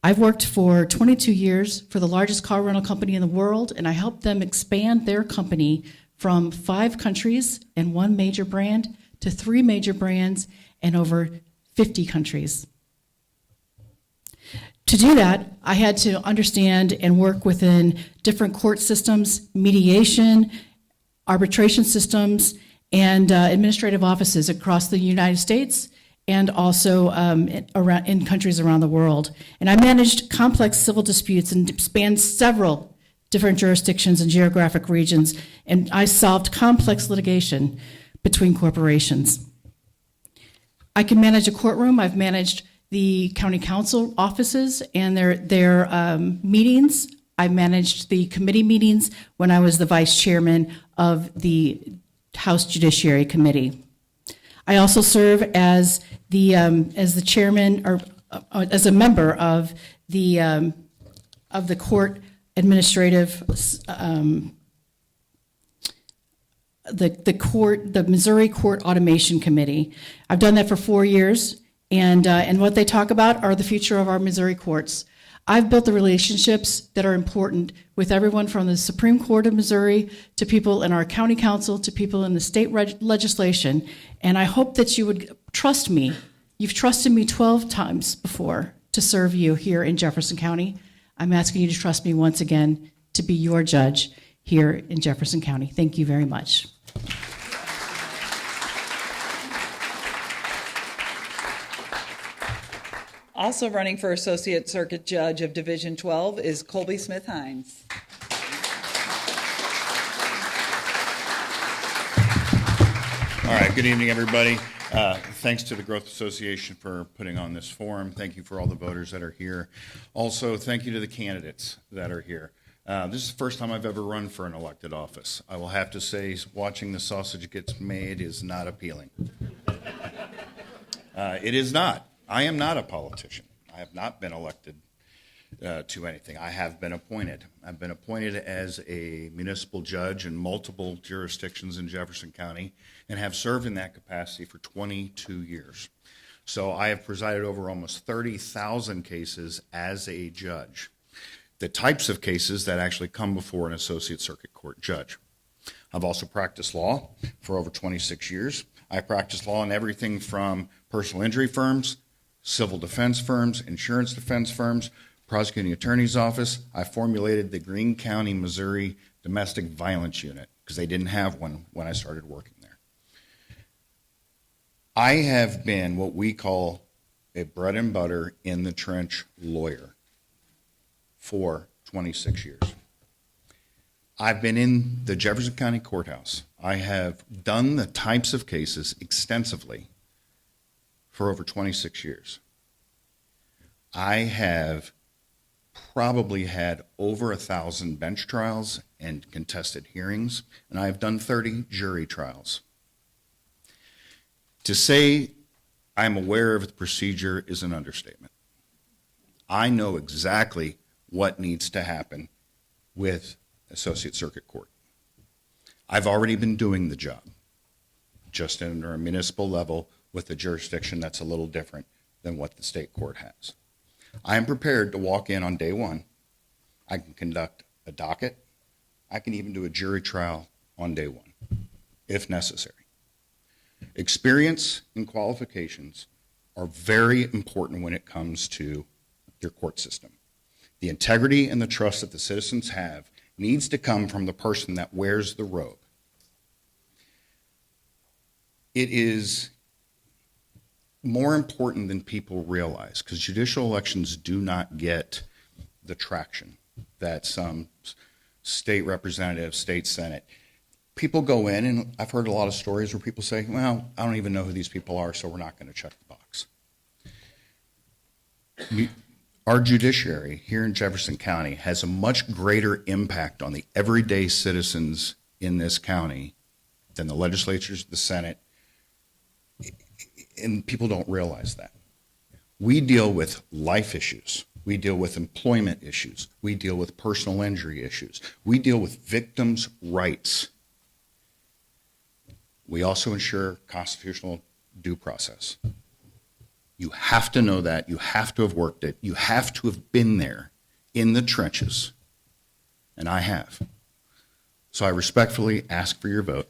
I've worked for 22 years for the largest car rental company in the world, and I helped them expand their company from 5 countries and 1 major brand to 3 major brands and over 50 countries. To do that, I had to understand and work within different court systems, mediation, arbitration systems, and administrative offices across the United States and also in countries around the world. And I managed complex civil disputes and spanned several different jurisdictions and geographic regions, and I solved complex litigation between corporations. I can manage a courtroom. I've managed the county council offices and their meetings. I managed the committee meetings when I was the vice chairman of the House Judiciary Committee. I also serve as the chairman or as a member of the court administrative the Missouri Court Automation Committee. I've done that for 4 years, and what they talk about are the future of our Missouri courts. I've built the relationships that are important with everyone from the Supreme Court of Missouri to people in our county council to people in the state legislation, and I hope that you would trust me. You've trusted me 12 times before to serve you here in Jefferson County. I'm asking you to trust me once again to be your judge here in Jefferson County. Thank you very much. Also running for Associate Circuit Judge of Division 12 is Colby Smith-Hines. All right, good evening, everybody. Thanks to the Growth Association for putting on this forum. Thank you for all the voters that are here. Also, thank you to the candidates that are here. This is the first time I've ever run for an elected office. I will have to say, watching the sausage gets made is not appealing. It is not. I am not a politician. I have not been elected to anything. I have been appointed. I've been appointed as a municipal judge in multiple jurisdictions in Jefferson County and have served in that capacity for 22 years. So I have presided over almost 30,000 cases as a judge, the types of cases that actually come before an associate circuit court judge. I've also practiced law for over 26 years. I practiced law in everything from personal injury firms, civil defense firms, insurance defense firms, prosecuting attorney's office. I formulated the Greene County, Missouri Domestic Violence Unit because they didn't have one when I started working there. I have been what we call a bread and butter in the trench lawyer for 26 years. I've been in the Jefferson County Courthouse. I have done the types of cases extensively for over 26 years. I have probably had over 1,000 bench trials and contested hearings, and I have done 30 jury trials. To say I'm aware of the procedure is an understatement. I know exactly what needs to happen with Associate Circuit Court. I've already been doing the job, just under a municipal level with a jurisdiction that's a little different than what the state court has. I am prepared to walk in on day one. I can conduct a docket. I can even do a jury trial on day one, if necessary. Experience and qualifications are very important when it comes to your court system. The integrity and the trust that the citizens have needs to come from the person that wears the robe. It is more important than people realize because judicial elections do not get the traction that some state representative, state senate, people go in, and I've heard a lot of stories where people say, well, I don't even know who these people are, so we're not going to check the box. Our judiciary here in Jefferson County has a much greater impact on the everyday citizens in this county than the legislatures, the Senate, and people don't realize that. We deal with life issues. We deal with employment issues. We deal with personal injury issues. We deal with victims' rights. We also ensure constitutional due process. You have to know that. You have to have worked it. You have to have been there in the trenches. And I have. So I respectfully ask for your vote.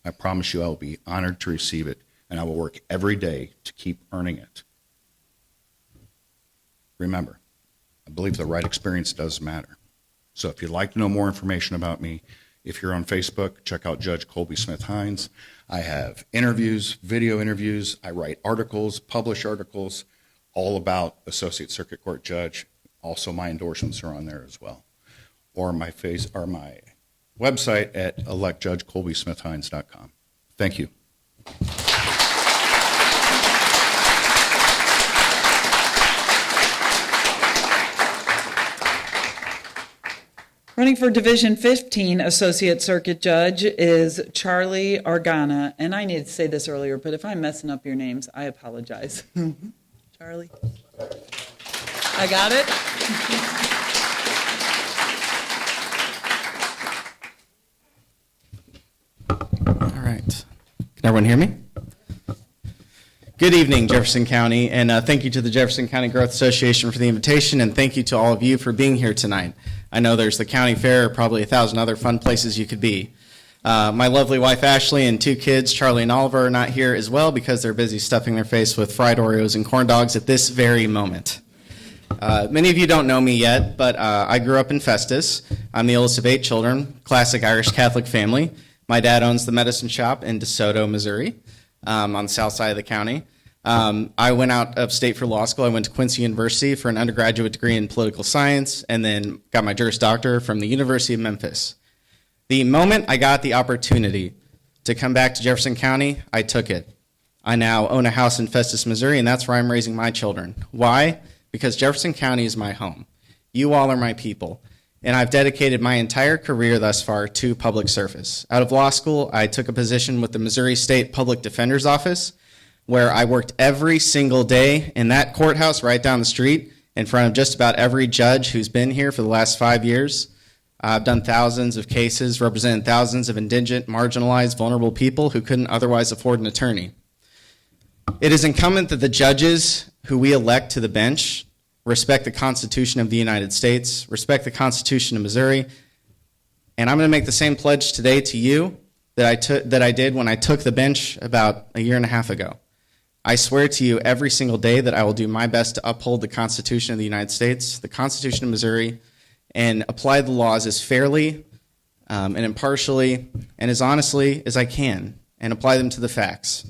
I promise you I will be honored to receive it, and I will work every day to keep earning it. Remember, I believe the right experience does matter. So if you'd like to know more information about me, if you're on Facebook, check out Judge Colby Smith Hines. I have interviews, video interviews. I write articles, publish articles, all about Associate Circuit Court Judge. Also, my endorsements are on there as well. Or my website at electjudgecolbysmithhines.com. Thank you. Running for Division 15 Associate Circuit Judge is Charlie Argana. And I needed to say this earlier, but if I'm messing up your names, I apologize. Charlie? I got it? All right. Can everyone hear me? Good evening, Jefferson County, and thank you to the Jefferson County Growth Association for the invitation, and thank you to all of you for being here tonight. I know there's the county fair, probably 1,000 other fun places you could be. My lovely wife, Ashley, and 2 kids, Charlie and Oliver, are not here as well because they're busy stuffing their face with fried Oreos and corn dogs at this very moment. Many of you don't know me yet, but I grew up in Festus. I'm the oldest of 8 children, classic Irish Catholic family. My dad owns the medicine shop in DeSoto, Missouri, on the south side of the county. I went out of state for law school. I went to Quincy University for an undergraduate degree in political science, and then got my Juris Doctor from the University of Memphis. The moment I got the opportunity to come back to Jefferson County, I took it. I now own a house in Festus, Missouri, and that's where I'm raising my children. Why? Because Jefferson County is my home. You all are my people. And I've dedicated my entire career thus far to public service. Out of law school, I took a position with the Missouri State Public Defender's Office, where I worked every single day in that courthouse right down the street in front of just about every judge who's been here for the last 5 years. I've done thousands of cases, represented thousands of indigent, marginalized, vulnerable people who couldn't otherwise afford an attorney. It is incumbent that the judges who we elect to the bench respect the Constitution of the United States, respect the Constitution of Missouri, and I'm going to make the same pledge today to you that I did when I took the bench about 1.5 years ago. I swear to you every single day that I will do my best to uphold the Constitution of the United States, the Constitution of Missouri, and apply the laws as fairly and impartially and as honestly as I can, and apply them to the facts.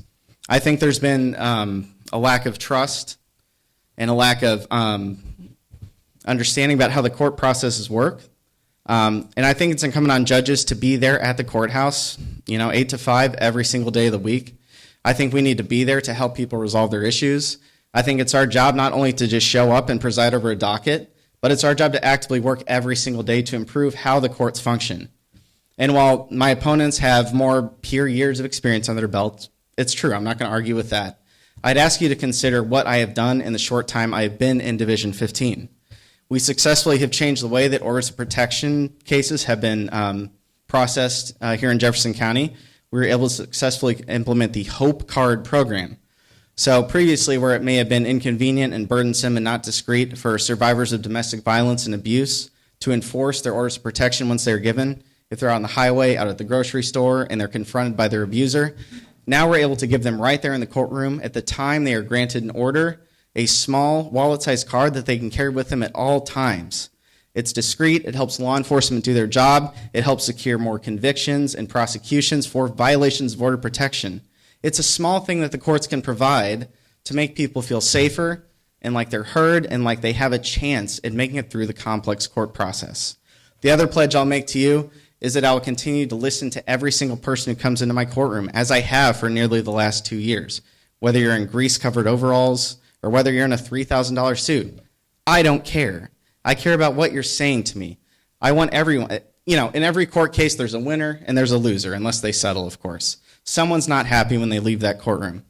I think there's been a lack of trust and a lack of understanding about how the court processes work. And I think it's incumbent on judges to be there at the courthouse, 8 to 5 every single day of the week. I think we need to be there to help people resolve their issues. I think it's our job not only to just show up and preside over a docket, but it's our job to actively work every single day to improve how the courts function. And while my opponents have more peer years of experience on their belt, it's true. I'm not going to argue with that. I'd ask you to consider what I have done in the short time I have been in Division 15. We successfully have changed the way that orders of protection cases have been processed here in Jefferson County. We were able to successfully implement the Hope Card program. So previously, where it may have been inconvenient and burdensome and not discreet for survivors of domestic violence and abuse to enforce their orders of protection once they're given, if they're on the highway, out at the grocery store, and they're confronted by their abuser, now we're able to give them right there in the courtroom at the time they are granted an order, a small wallet-sized card that they can carry with them at all times. It's discreet, it helps law enforcement do their job, it helps secure more convictions and prosecutions for violations of order protection. It's a small thing that the courts can provide to make people feel safer, and like they're heard and like they have a chance at making it through the complex court process. The other pledge I'll make to you is that I will continue to listen to every single person who comes into my courtroom, as I have for nearly the last 2 years. Whether you're in grease-covered overalls or whether you're in a $3,000 suit, I don't care. I care about what you're saying to me. I want everyone, in every court case, there's a winner and there's a loser, unless they settle, of course. Someone's not happy when they leave that courtroom.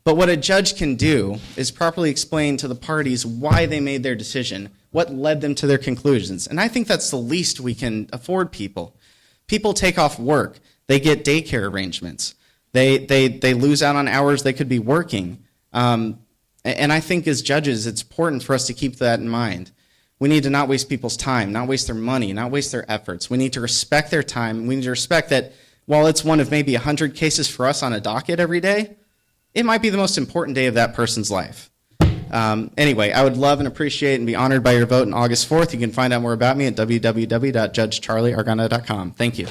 But what a judge can do is properly explain to the parties why they made their decision, what led them to their conclusions. And I think that's the least we can afford people. People take off work. They get daycare arrangements. They lose out on hours they could be working. And I think as judges, it's important for us to keep that in mind. We need to not waste people's time, not waste their money, not waste their efforts. We need to respect their time. We need to respect that while it's one of maybe 100 cases for us on a docket every day, it might be the most important day of that person's life. Anyway, I would love and appreciate and be honored by your vote on August 4th. You can find out more about me at www.judgecharlieargana.com. Thank you.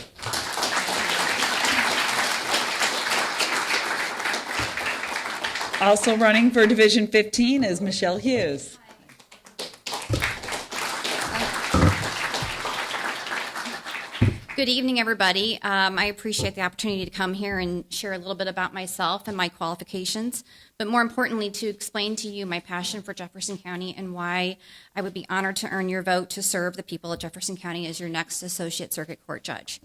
Also running for Division 15 is Michelle Hughes. Good evening, everybody. I appreciate the opportunity to come here and share a little bit about myself and my qualifications, but more importantly, to explain to you my passion for Jefferson County and why I would be honored to earn your vote to serve the people of Jefferson County as your next Associate Circuit Court Judge.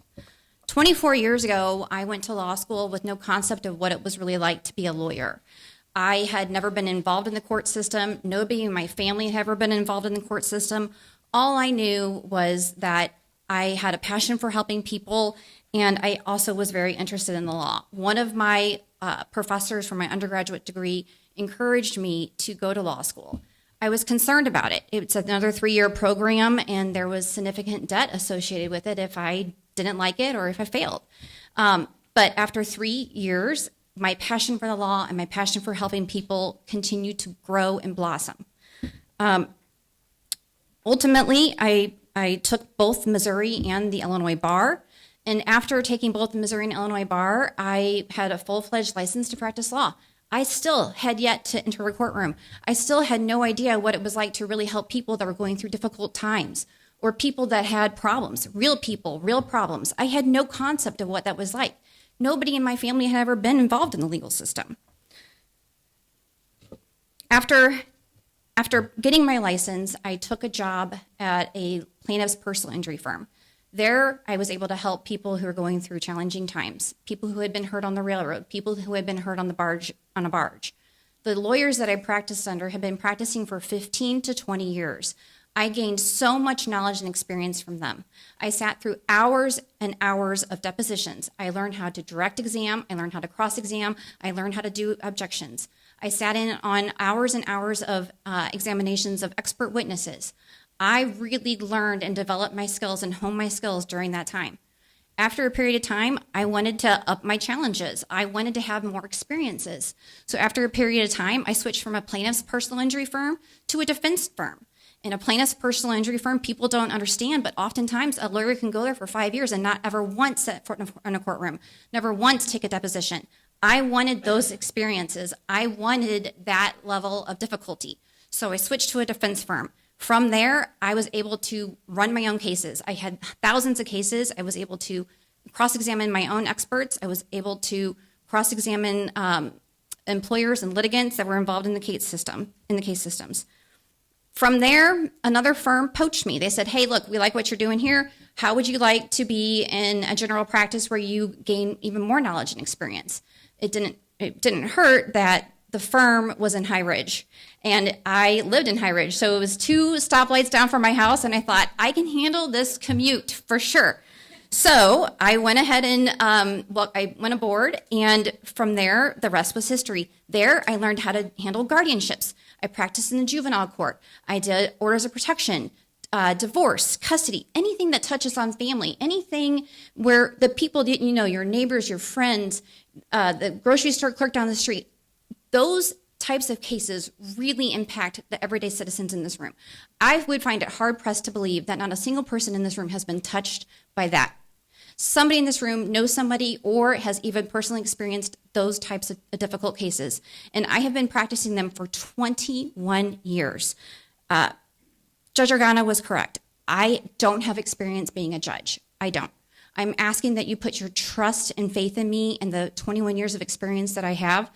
24 years ago, I went to law school with no concept of what it was really like to be a lawyer. I had never been involved in the court system. Nobody in my family had ever been involved in the court system. All I knew was that I had a passion for helping people, and I also was very interested in the law. One of my professors from my undergraduate degree encouraged me to go to law school. I was concerned about it. It's another 3-year program, and there was significant debt associated with it if I didn't like it or if I failed. But after 3 years, my passion for the law and my passion for helping people continued to grow and blossom. Ultimately, I took both Missouri and the Illinois bar. And after taking both the Missouri and Illinois bar, I had a full-fledged license to practice law. I still had yet to enter a courtroom. I still had no idea what it was like to really help people that were going through difficult times or people that had problems, real people, real problems. I had no concept of what that was like. Nobody in my family had ever been involved in the legal system. After getting my license, I took a job at a plaintiff's personal injury firm. There, I was able to help people who were going through challenging times, people who had been hurt on the railroad, people who had been hurt on a barge. The lawyers that I practiced under had been practicing for 15 to 20 years. I gained so much knowledge and experience from them. I sat through hours and hours of depositions. I learned how to direct exam. I learned how to cross-exam. I learned how to do objections. I sat in on hours and hours of examinations of expert witnesses. I really learned and developed my skills and honed my skills during that time. After a period of time, I wanted to up my challenges. I wanted to have more experiences. So after a period of time, I switched from a plaintiff's personal injury firm to a defense firm. In a plaintiff's personal injury firm, people don't understand, but oftentimes a lawyer can go there for 5 years and not ever once sit in a courtroom, never once take a deposition. I wanted those experiences. I wanted that level of difficulty. So I switched to a defense firm. From there, I was able to run my own cases. I had thousands of cases. I was able to cross-examine my own experts. I was able to cross-examine employers and litigants that were involved in the case systems. From there, another firm poached me. They said, hey, look, we like what you're doing here. How would you like to be in a general practice where you gain even more knowledge and experience? It didn't hurt that the firm was in High Ridge, and I lived in High Ridge. So it was 2 stoplights down from my house, and I thought, I can handle this commute for sure. So I went ahead and I went aboard, and from there, the rest was history. There, I learned how to handle guardianships. I practiced in the juvenile court. I did orders of protection, divorce, custody, anything that touches on family, anything where the people that you know, your neighbors, your friends, the grocery store clerk down the street, those types of cases really impact the everyday citizens in this room. I would find it hard-pressed to believe that not a single person in this room has been touched by that. Somebody in this room knows somebody or has even personally experienced those types of difficult cases. And I have been practicing them for 21 years. Judge Organa was correct. I don't have experience being a judge. I don't. I'm asking that you put your trust and faith in me and the 21 years of experience that I have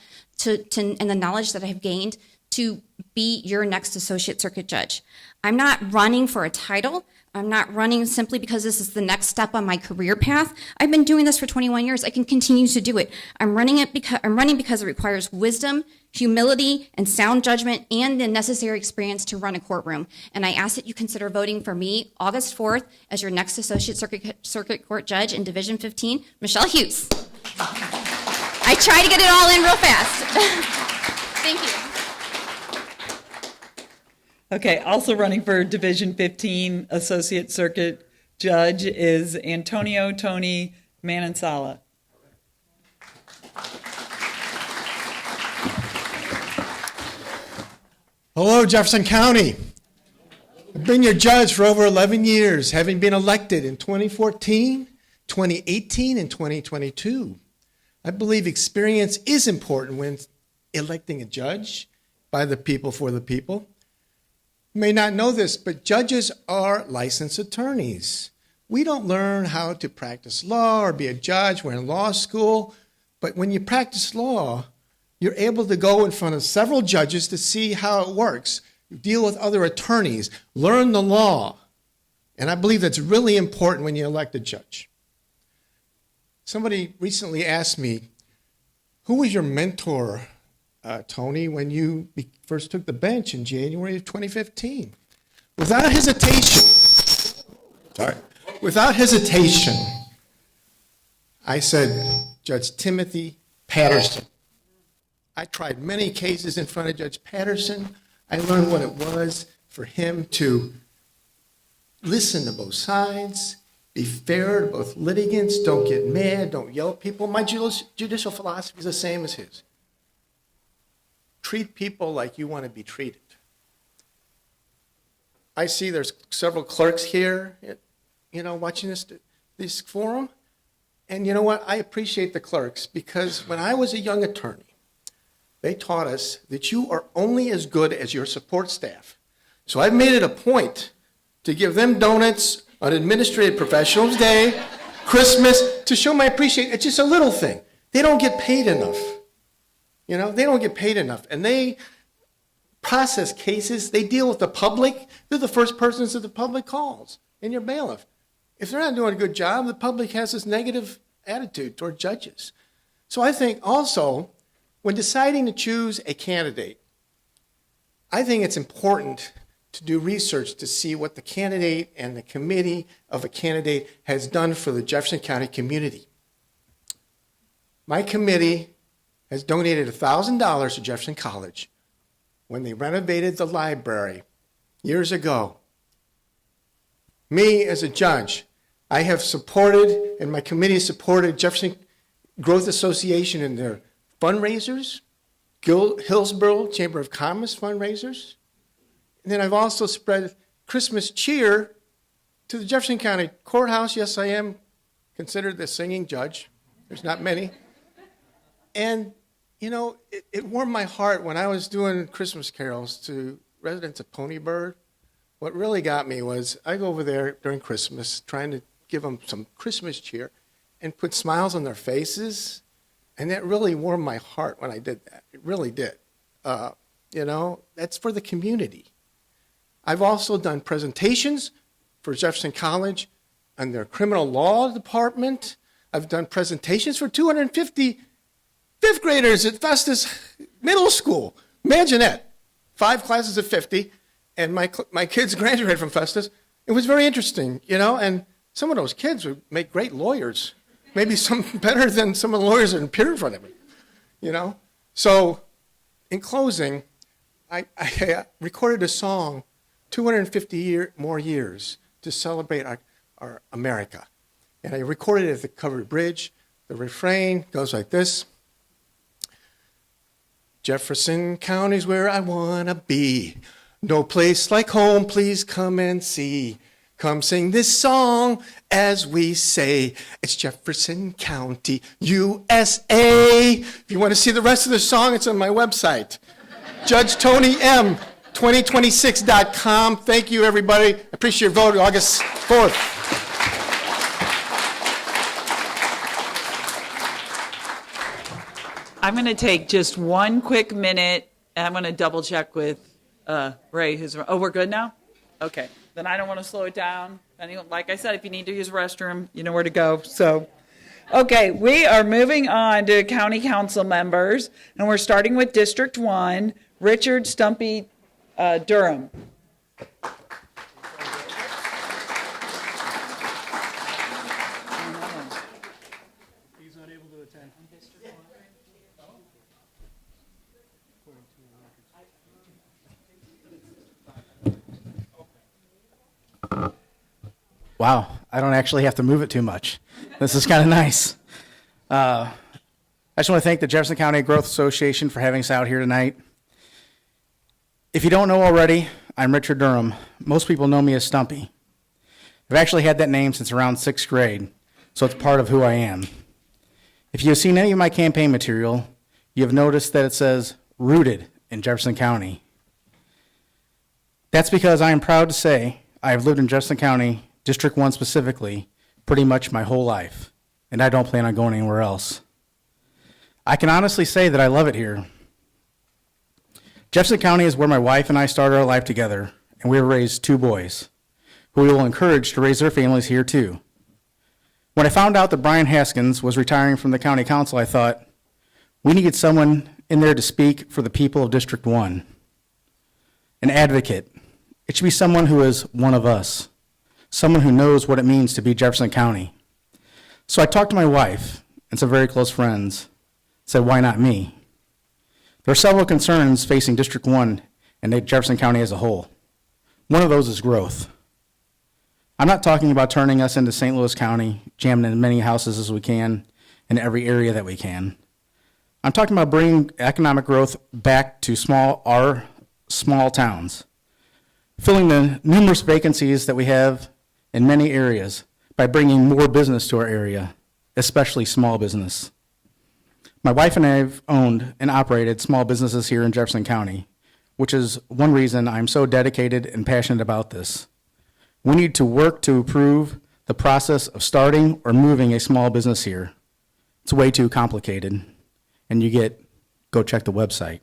and the knowledge that I have gained to be your next associate circuit judge. I'm not running for a title. I'm not running simply because this is the next step on my career path. I've been doing this for 21 years. I can continue to do it. I'm running because it requires wisdom, humility, and sound judgment, and the necessary experience to run a courtroom. And I ask that you consider voting for me August 4th as your next associate circuit court judge in Division 15, Michelle Hughes. I try to get it all in real fast. Thank you. Okay, also running for Division 15 Associate Circuit Judge is Antonio Tony Manansala. Hello, Jefferson County. I've been your judge for over 11 years, having been elected in 2014, 2018, and 2022. I believe experience is important when electing a judge by the people for the people. You may not know this, but judges are licensed attorneys. We don't learn how to practice law or be a judge. We're in law school. But when you practice law, you're able to go in front of several judges to see how it works. You deal with other attorneys, learn the law. And I believe that's really important when you elect a judge. Somebody recently asked me, who was your mentor, Tony, when you first took the bench in January of 2015? Without hesitation, I said, Judge Timothy Patterson. I tried many cases in front of Judge Patterson. I learned what it was for him to listen to both sides, be fair to both litigants, don't get mad, don't yell at people. My judicial philosophy is the same as his. Treat people like you want to be treated. I see there's several clerks here, watching this forum. And you know what? I appreciate the clerks because when I was a young attorney, they taught us that you are only as good as your support staff. So I've made it a point to give them donuts on Administrative Professionals Day, Christmas, to show my appreciation. It's just a little thing. They don't get paid enough. They don't get paid enough. And they process cases. They deal with the public. They're the first persons that the public calls in your bailiff. If they're not doing a good job, the public has this negative attitude toward judges. So I think also, when deciding to choose a candidate, I think it's important to do research to see what the candidate and the committee of a candidate has done for the Jefferson County community. My committee has donated $1,000 to Jefferson College when they renovated the library years ago. Me, as a judge, I have supported, and my committee has supported Jefferson Growth Association in their fundraisers, Hillsborough Chamber of Commerce fundraisers. And then I've also spread Christmas cheer to the Jefferson County Courthouse. Yes, I am considered the singing judge. There's not many. And, it warmed my heart when I was doing Christmas carols to residents of Pony Bird. What really got me was I go over there during Christmas trying to give them some Christmas cheer and put smiles on their faces. And that really warmed my heart when I did that. It really did. That's for the community. I've also done presentations for Jefferson College and their criminal law department. I've done presentations for 250 fifth graders at Festus Middle School. Imagine that. 5 classes of 50, and my kids graduated from Festus. It was very interesting, and some of those kids would make great lawyers. Maybe some better than some of the lawyers that appear in front of me, So, in closing, I recorded a song, 250 more years to celebrate our America. And I recorded it at the Covered Bridge. The refrain goes like this. Jefferson County's where I want to be. No place like home, please come and see. Come sing this song as we say, it's Jefferson County, USA. If you want to see the rest of the song, it's on my website. Judge Tony M, 2026.com. Thank you, everybody. I appreciate your vote August 4th. I'm going to take just one quick minute, and I'm going to double check with Ray. We're good now? Okay. Then I don't want to slow it down. Like I said, if you need to use a restroom, you know where to go. So, okay, we are moving on to county council members, and we're starting with District 1, Richard Stumpy Durham. He's not able to attend. Wow, I don't actually have to move it too much. This is kind of nice. I just want to thank the Jefferson County Growth Association for having us out here tonight. If you don't know already, I'm Richard Durham. Most people know me as Stumpy. I've actually had that name since around 6th grade, so it's part of who I am. If you've seen any of my campaign material, you've noticed that it says rooted in Jefferson County. That's because I am proud to say I have lived in Jefferson County, District 1 specifically, pretty much my whole life, and I don't plan on going anywhere else. I can honestly say that I love it here. Jefferson County is where my wife and I started our life together, and we raised 2 boys, who we will encourage to raise their families here too. When I found out that Brian Haskins was retiring from the county council, I thought, we need someone in there to speak for the people of District 1. An advocate. It should be someone who is one of us, someone who knows what it means to be Jefferson County. So I talked to my wife and some very close friends, said, why not me? There are several concerns facing District 1 and Jefferson County as a whole. One of those is growth. I'm not talking about turning us into St. Louis County, jamming in as many houses as we can in every area that we can. I'm talking about bringing economic growth back to our small towns, filling the numerous vacancies that we have in many areas by bringing more business to our area, especially small business. My wife and I have owned and operated small businesses here in Jefferson County, which is one reason I'm so dedicated and passionate about this. We need to work to improve the process of starting or moving a small business here. It's way too complicated, and go check the website.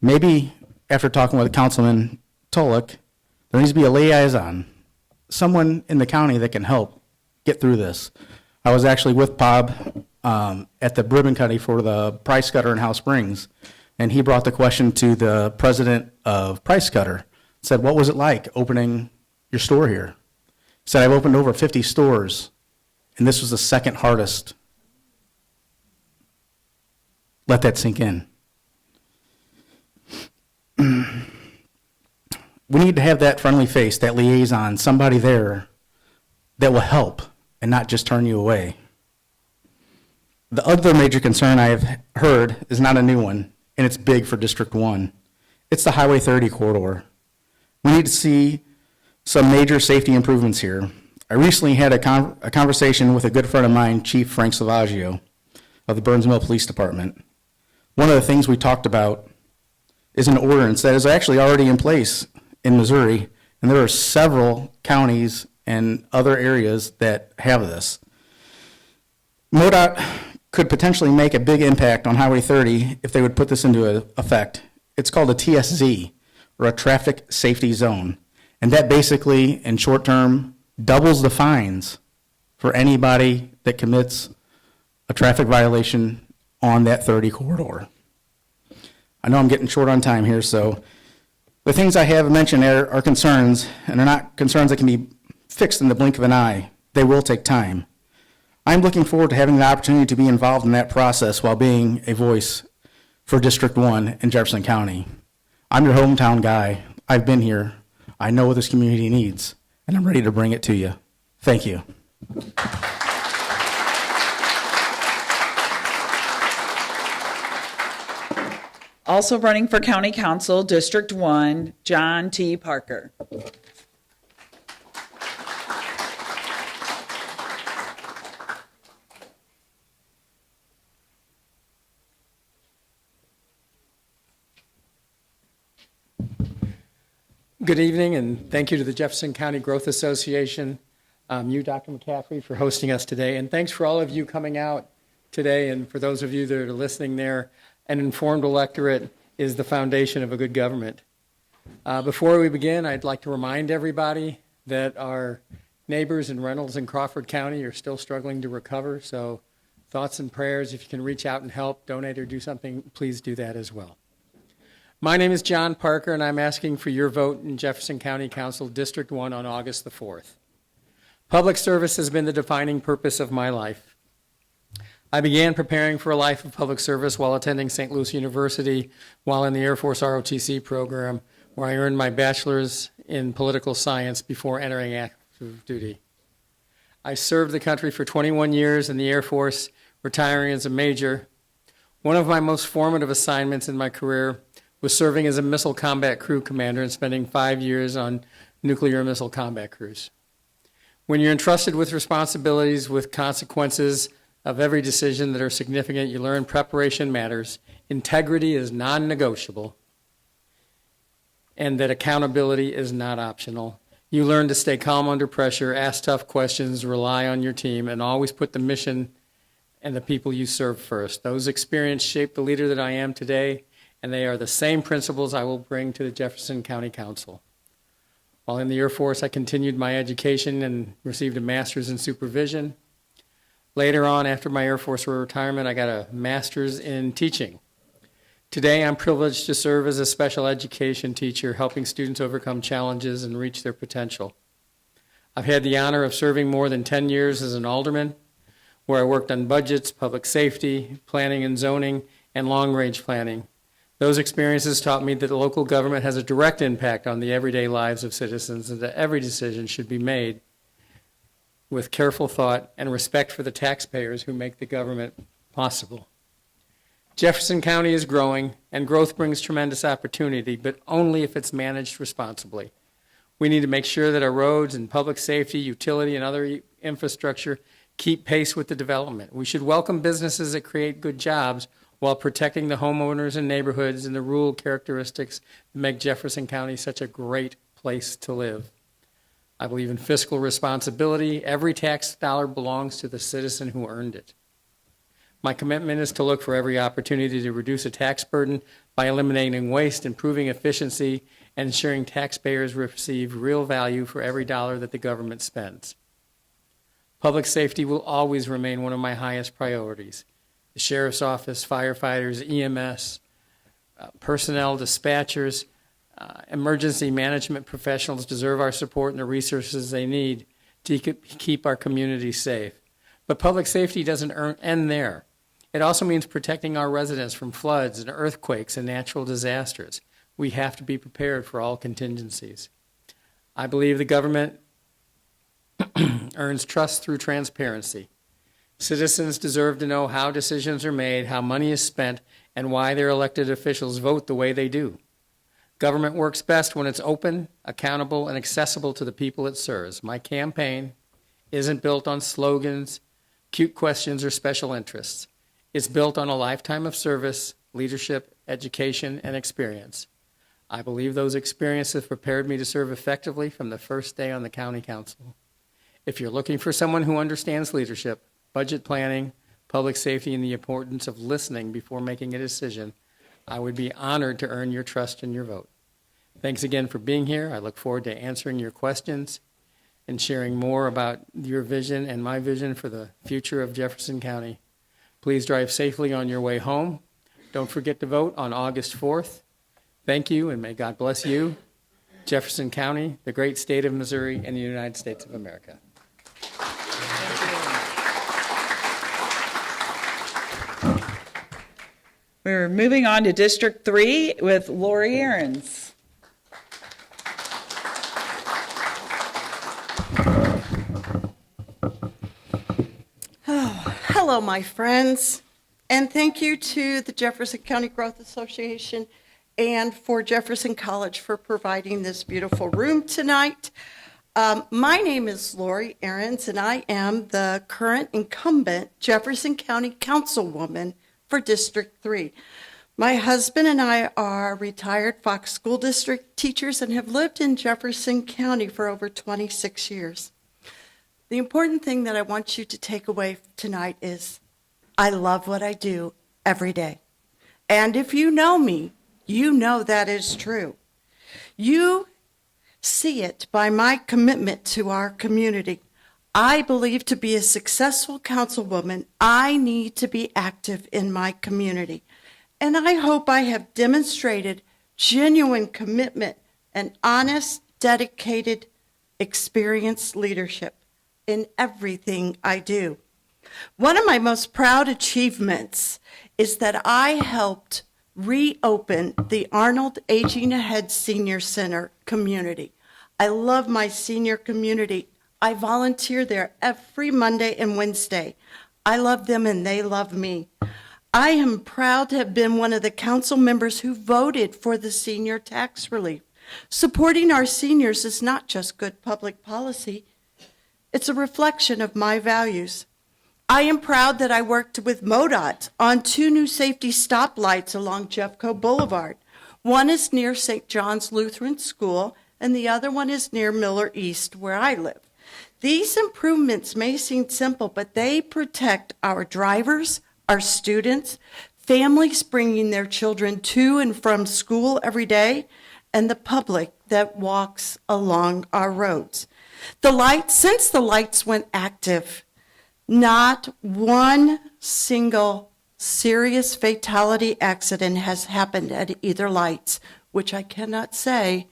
Maybe after talking with Councilman Tulloch, there needs to be a liaison, someone in the county that can help get through this. I was actually with Bob at the ribbon cutting for the Price Cutter in House Springs, and he brought the question to the president of Price Cutter, said, what was it like opening your store here? He said, I've opened over 50 stores, and this was the second hardest. Let that sink in. We need to have that friendly face, that liaison, somebody there that will help and not just turn you away. The other major concern I've heard is not a new one, and it's big for District 1. It's the Highway 30 corridor. We need to see some major safety improvements here. I recently had a conversation with a good friend of mine, Chief Frank Salvaggio of the Burns Mill Police Department. One of the things we talked about is an ordinance that is actually already in place in Missouri, and there are several counties and other areas that have this. MoDOT could potentially make a big impact on Highway 30 if they would put this into effect. It's called a TSZ, or a traffic safety zone, and that basically, in short term, doubles the fines for anybody that commits a traffic violation on that 30 corridor. I know I'm getting short on time here, so the things I have mentioned are concerns, and they're not concerns that can be fixed in the blink of an eye. They will take time. I'm looking forward to having the opportunity to be involved in that process while being a voice for District 1 in Jefferson County. I'm your hometown guy. I've been here. I know what this community needs, and I'm ready to bring it to you. Thank you. Also running for County Council, District 1, John T. Parker. Good evening, and thank you to the Jefferson County Growth Association, you, Dr. McCaffrey, for hosting us today. And thanks for all of you coming out today, and for those of you that are listening there. An informed electorate is the foundation of a good government. Before we begin, I'd like to remind everybody that our neighbors in Reynolds and Crawford County are still struggling to recover, so thoughts and prayers. If you can reach out and help, donate, or do something, please do that as well. My name is John Parker, and I'm asking for your vote in Jefferson County Council District 1 on August the 4th. Public service has been the defining purpose of my life. I began preparing for a life of public service while attending St. Louis University while in the Air Force ROTC program, where I earned my bachelor's in political science before entering active duty. I served the country for 21 years in the Air Force, retiring as a major. One of my most formative assignments in my career was serving as a missile combat crew commander and spending 5 years on nuclear missile combat crews. When you're entrusted with responsibilities with consequences of every decision that are significant, you learn preparation matters, integrity is non-negotiable, and that accountability is not optional. You learn to stay calm under pressure, ask tough questions, rely on your team, and always put the mission and the people you serve first. Those experiences shaped the leader that I am today, and they are the same principles I will bring to the Jefferson County Council. While in the Air Force, I continued my education and received a master's in supervision. Later on, after my Air Force retirement, I got a master's in teaching. Today, I'm privileged to serve as a special education teacher, helping students overcome challenges and reach their potential. I've had the honor of serving more than 10 years as an alderman, where I worked on budgets, public safety, planning and zoning, and long-range planning. Those experiences taught me that the local government has a direct impact on the everyday lives of citizens and that every decision should be made with careful thought and respect for the taxpayers who make the government possible. Jefferson County is growing, and growth brings tremendous opportunity, but only if it's managed responsibly. We need to make sure that our roads and public safety, utility, and other infrastructure keep pace with the development. We should welcome businesses that create good jobs while protecting the homeowners and neighborhoods and the rural characteristics that make Jefferson County such a great place to live. I believe in fiscal responsibility. Every tax dollar belongs to the citizen who earned it. My commitment is to look for every opportunity to reduce a tax burden by eliminating waste, improving efficiency, and ensuring taxpayers receive real value for every dollar that the government spends. Public safety will always remain one of my highest priorities. The Sheriff's Office, firefighters, EMS, personnel, dispatchers, emergency management professionals deserve our support and the resources they need to keep our community safe. But public safety doesn't end there. It also means protecting our residents from floods and earthquakes and natural disasters. We have to be prepared for all contingencies. I believe the government earns trust through transparency. Citizens deserve to know how decisions are made, how money is spent, and why their elected officials vote the way they do. Government works best when it's open, accountable, and accessible to the people it serves. My campaign isn't built on slogans, cute questions, or special interests. It's built on a lifetime of service, leadership, education, and experience. I believe those experiences have prepared me to serve effectively from the first day on the county council. If you're looking for someone who understands leadership, budget planning, public safety, and the importance of listening before making a decision, I would be honored to earn your trust and your vote. Thanks again for being here. I look forward to answering your questions and sharing more about your vision and my vision for the future of Jefferson County. Please drive safely on your way home. Don't forget to vote on August 4th. Thank you, and may God bless you, Jefferson County, the great state of Missouri, and the United States of America. We're moving on to District 3 with Lori Ahrens. Oh, hello, my friends, and thank you to the Jefferson County Growth Association and for Jefferson College for providing this beautiful room tonight. My name is Lori Ahrens, and I am the current incumbent Jefferson County Councilwoman for District 3. My husband and I are retired Fox School District teachers and have lived in Jefferson County for over 26 years. The important thing that I want you to take away tonight is I love what I do every day. And if you know me, you know that is true. You see it by my commitment to our community. I believe to be a successful councilwoman, I need to be active in my community. And I hope I have demonstrated genuine commitment and honest, dedicated, experienced leadership in everything I do. One of my most proud achievements is that I helped reopen the Arnold Aging Ahead Senior Center community. I love my senior community. I volunteer there every Monday and Wednesday. I love them and they love me. I am proud to have been one of the council members who voted for the senior tax relief. Supporting our seniors is not just good public policy. It's a reflection of my values. I am proud that I worked with MoDOT on 2 new safety stoplights along Jeffco Boulevard. One is near St. John's Lutheran School, and the other one is near Miller East, where I live. These improvements may seem simple, but they protect our drivers, our students, families bringing their children to and from school every day, and the public that walks along our roads. Since the lights went active, not one single serious fatality accident has happened at either lights, which I cannot say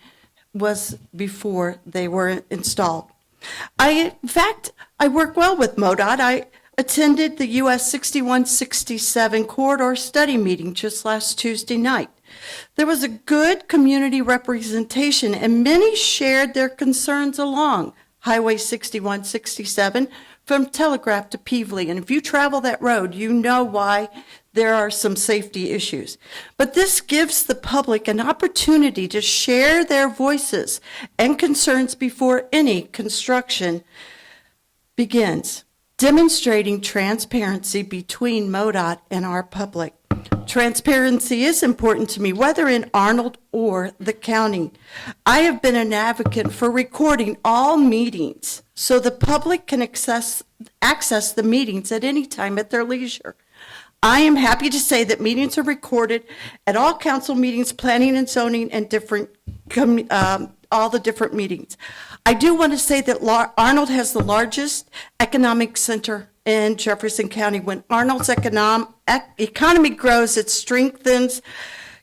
was before they were installed. In fact, I work well with MoDOT. I attended the US 6167 corridor study meeting just last Tuesday night. There was a good community representation, and many shared their concerns along Highway 6167 from Telegraph to Peevely. And if you travel that road, you know why there are some safety issues. But this gives the public an opportunity to share their voices and concerns before any construction begins, demonstrating transparency between MoDOT and our public. Transparency is important to me, whether in Arnold or the county. I have been an advocate for recording all meetings so the public can access the meetings at any time at their leisure. I am happy to say that meetings are recorded at all council meetings, planning and zoning, and all the different meetings. I do want to say that Arnold has the largest economic center in Jefferson County. When Arnold's economy grows, it strengthens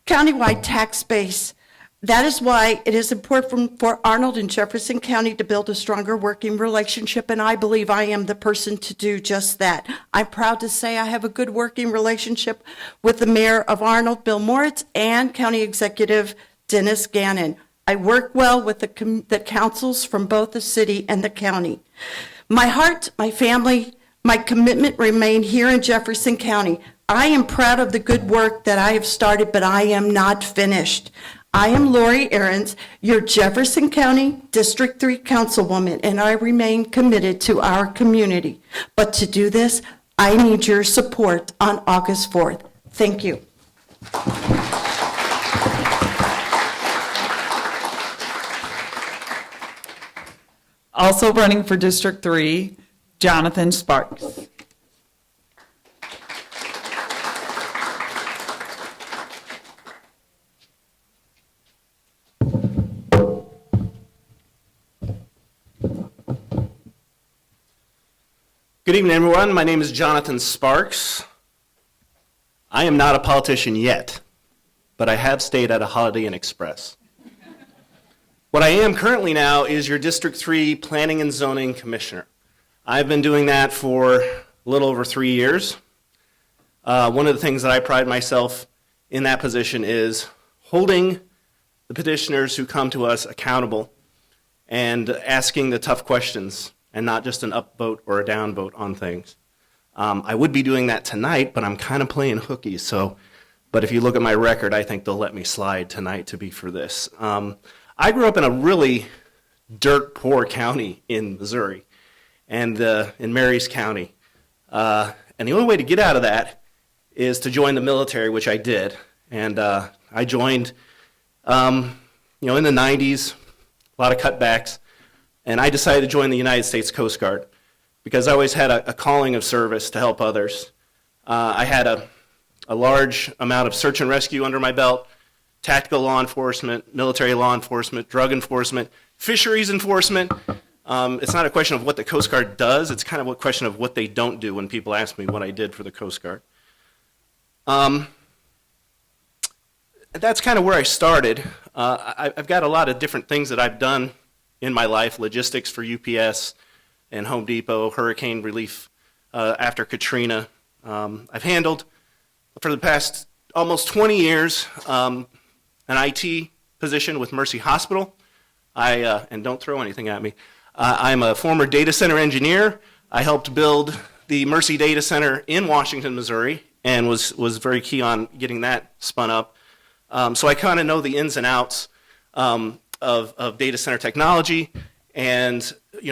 countywide tax base. That is why it is important for Arnold and Jefferson County to build a stronger working relationship, and I believe I am the person to do just that. I'm proud to say I have a good working relationship with the mayor of Arnold, Bill Moritz, and County Executive Dennis Gannon. I work well with the councils from both the city and the county. My heart, my family, my commitment remain here in Jefferson County. I am proud of the good work that I have started, but I am not finished. I am Lori Ahrens, your Jefferson County District 3 Councilwoman, and I remain committed to our community. But to do this, I need your support on August 4th. Thank you. Also running for District 3, Jonathan Sparks. Good evening, everyone. My name is Jonathan Sparks. I am not a politician yet, but I have stayed at a Holiday Inn Express. What I am currently now is your District 3 Planning and Zoning Commissioner. I've been doing that for a little over 3 years. One of the things that I pride myself in that position is holding the petitioners who come to us accountable and asking the tough questions and not just an upvote or a downvote on things. I would be doing that tonight, but I'm kind of playing hooky. But if you look at my record, I think they'll let me slide tonight to be for this. I grew up in a really dirt poor county in Missouri, and in Marys County. And the only way to get out of that is to join the military, which I did. And I joined, in the 90s, a lot of cutbacks, and I decided to join the United States Coast Guard because I always had a calling of service to help others. I had a large amount of search and rescue under my belt, tactical law enforcement, military law enforcement, drug enforcement, fisheries enforcement. It's not a question of what the Coast Guard does, it's kind of a question of what they don't do when people ask me what I did for the Coast Guard. That's kind of where I started. I've got a lot of different things that I've done in my life, logistics for UPS and Home Depot, hurricane relief after Katrina. I've handled, for the past almost 20 years, an IT position with Mercy Hospital. And don't throw anything at me. I'm a former data center engineer. I helped build the Mercy Data Center in Washington, Missouri, and was very key on getting that spun up. So I kind of know the ins and outs of data center technology, and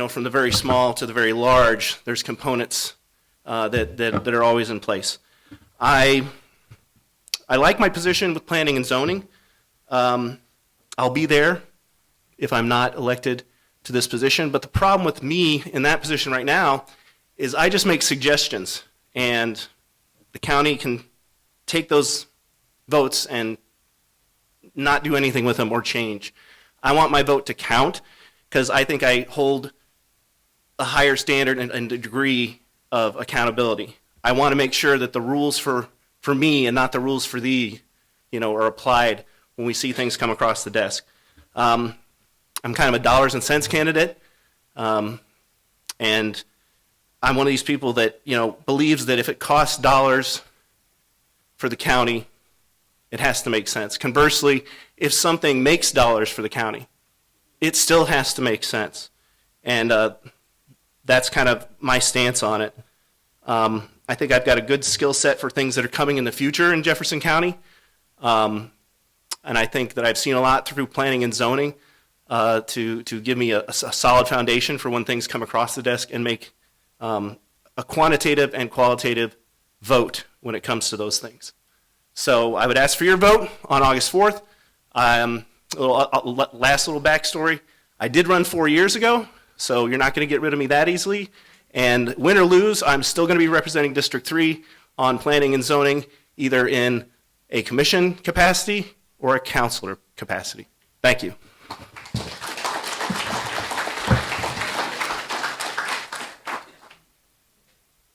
from the very small to the very large, there's components that are always in place. I like my position with planning and zoning. I'll be there if I'm not elected to this position, but the problem with me in that position right now is I just make suggestions, and the county can take those votes and not do anything with them or change. I want my vote to count because I think I hold a higher standard and a degree of accountability. I want to make sure that the rules for me and not the rules for thee, are applied when we see things come across the desk. I'm kind of a dollars and cents candidate, and I'm one of these people that believes that if it costs dollars for the county, it has to make sense. Conversely, if something makes dollars for the county, it still has to make sense. And that's kind of my stance on it. I think I've got a good skill set for things that are coming in the future in Jefferson County. And I think that I've seen a lot through planning and zoning to give me a solid foundation for when things come across the desk and make a quantitative and qualitative vote when it comes to those things. So I would ask for your vote on August 4th. Last little backstory. I did run 4 years ago, so you're not going to get rid of me that easily. And win or lose, I'm still going to be representing District 3 on planning and zoning, either in a commission capacity or a counselor capacity. Thank you.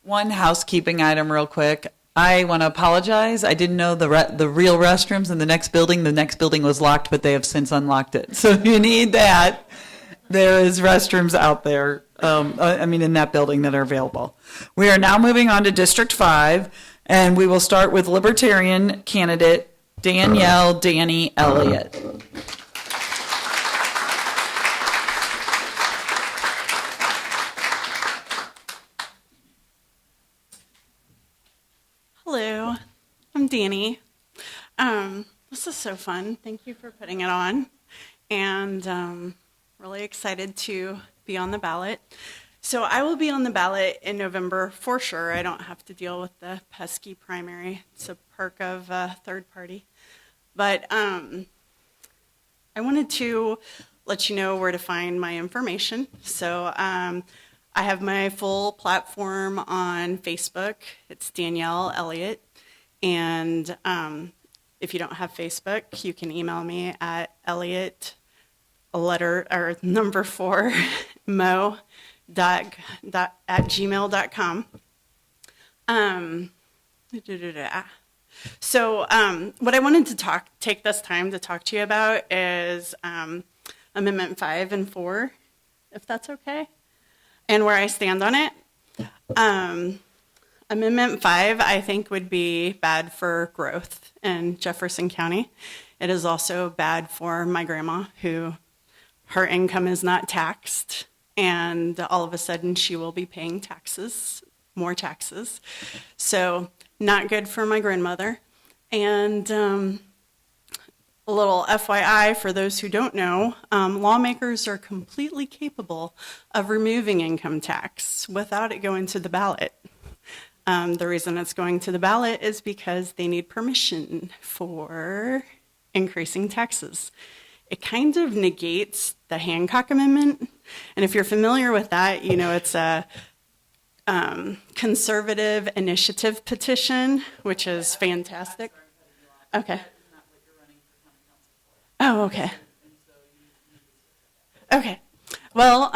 One housekeeping item real quick. I want to apologize. I didn't know the real restrooms in the next building. The next building was locked, but they have since unlocked it. So if you need that, there is restrooms out there, in that building that are available. We are now moving on to District 5, and we will start with Libertarian candidate Danielle Danny Elliott. Hello, I'm Danny. This is so fun. Thank you for putting it on. And really excited to be on the ballot. So I will be on the ballot in November for sure. I don't have to deal with the pesky primary. It's a perk of third party. But I wanted to let you know where to find my information. So I have my full platform on Facebook. It's Danielle Elliott. And if you don't have Facebook, you can email me at Elliott, number 4, mo.at@gmail.com. So what I wanted to take this time to talk to you about is Amendment 5 and 4, if that's okay, and where I stand on it. Amendment 5, I think, would be bad for growth in Jefferson County. It is also bad for my grandma, who her income is not taxed, and all of a sudden she will be paying taxes, more taxes. So not good for my grandmother. And a little FYI for those who don't know, lawmakers are completely capable of removing income tax without it going to the ballot. The reason it's going to the ballot is because they need permission for increasing taxes. It kind of negates the Hancock Amendment. And if you're familiar with that, you know it's a conservative initiative petition, which is fantastic. Okay. Oh, okay. Okay. Well,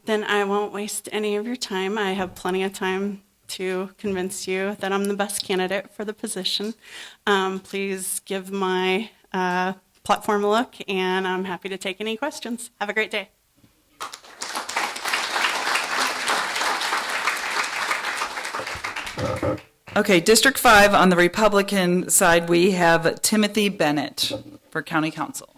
then I won't waste any of your time. I have plenty of time to convince you that I'm the best candidate for the position. Please give my platform a look, and I'm happy to take any questions. Have a great day. Okay, District 5, on the Republican side, we have Timothy Bennett for County Council.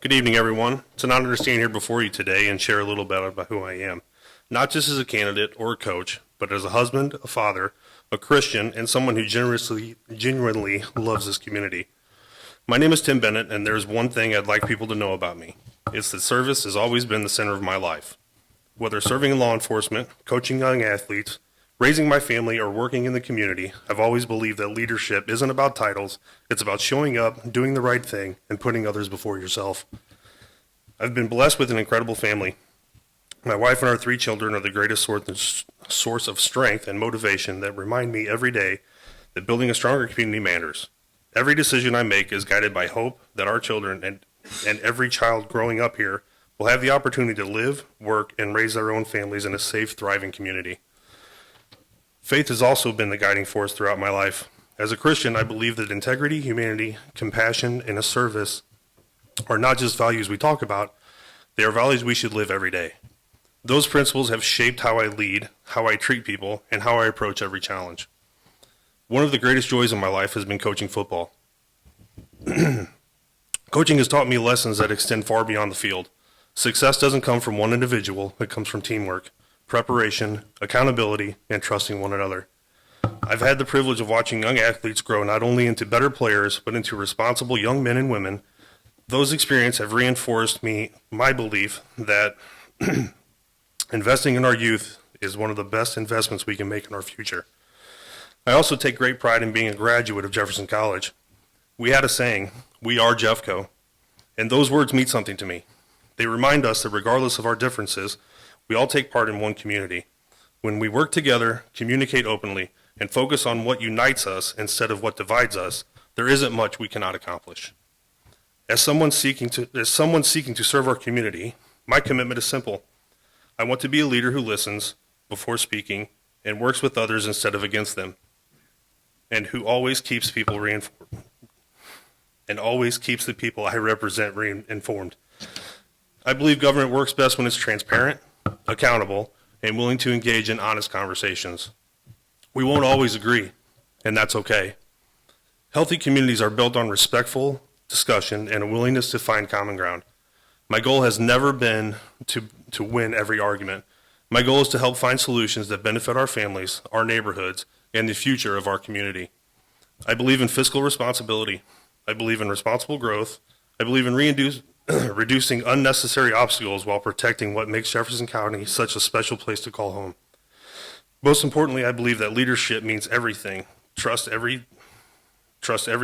Good evening, everyone. It's an honor to stand here before you today and share a little bit about who I am, not just as a candidate or a coach, but as a husband, a father, a Christian, and someone who genuinely loves this community. My name is Tim Bennett, and there's one thing I'd like people to know about me. It's that service has always been the center of my life. Whether serving in law enforcement, coaching young athletes, raising my family, or working in the community, I've always believed that leadership isn't about titles, it's about showing up, doing the right thing, and putting others before yourself. I've been blessed with an incredible family. My wife and our 3 children are the greatest source of strength and motivation that remind me every day that building a stronger community matters. Every decision I make is guided by hope that our children and every child growing up here will have the opportunity to live, work, and raise their own families in a safe, thriving community. Faith has also been the guiding force throughout my life. As a Christian, I believe that integrity, humanity, compassion, and a service are not just values we talk about, they are values we should live every day. Those principles have shaped how I lead, how I treat people, and how I approach every challenge. One of the greatest joys in my life has been coaching football. Coaching has taught me lessons that extend far beyond the field. Success doesn't come from one individual, it comes from teamwork, preparation, accountability, and trusting one another. I've had the privilege of watching young athletes grow not only into better players, but into responsible young men and women. Those experiences have reinforced my belief that investing in our youth is one of the best investments we can make in our future. I also take great pride in being a graduate of Jefferson College. We had a saying, "We are Jeffco," and those words mean something to me. They remind us that regardless of our differences, we all take part in one community. When we work together, communicate openly, and focus on what unites us instead of what divides us, there isn't much we cannot accomplish. As someone seeking to serve our community, my commitment is simple. I want to be a leader who listens before speaking and works with others instead of against them, and who always keeps people the people I represent informed. I believe government works best when it's transparent, accountable, and willing to engage in honest conversations. We won't always agree, and that's okay. Healthy communities are built on respectful discussion and a willingness to find common ground. My goal has never been to win every argument. My goal is to help find solutions that benefit our families, our neighborhoods, and the future of our community. I believe in fiscal responsibility. I believe in responsible growth. I believe in reducing unnecessary obstacles while protecting what makes Jefferson County such a special place to call home. Most importantly, I believe that leadership means everything. Trust every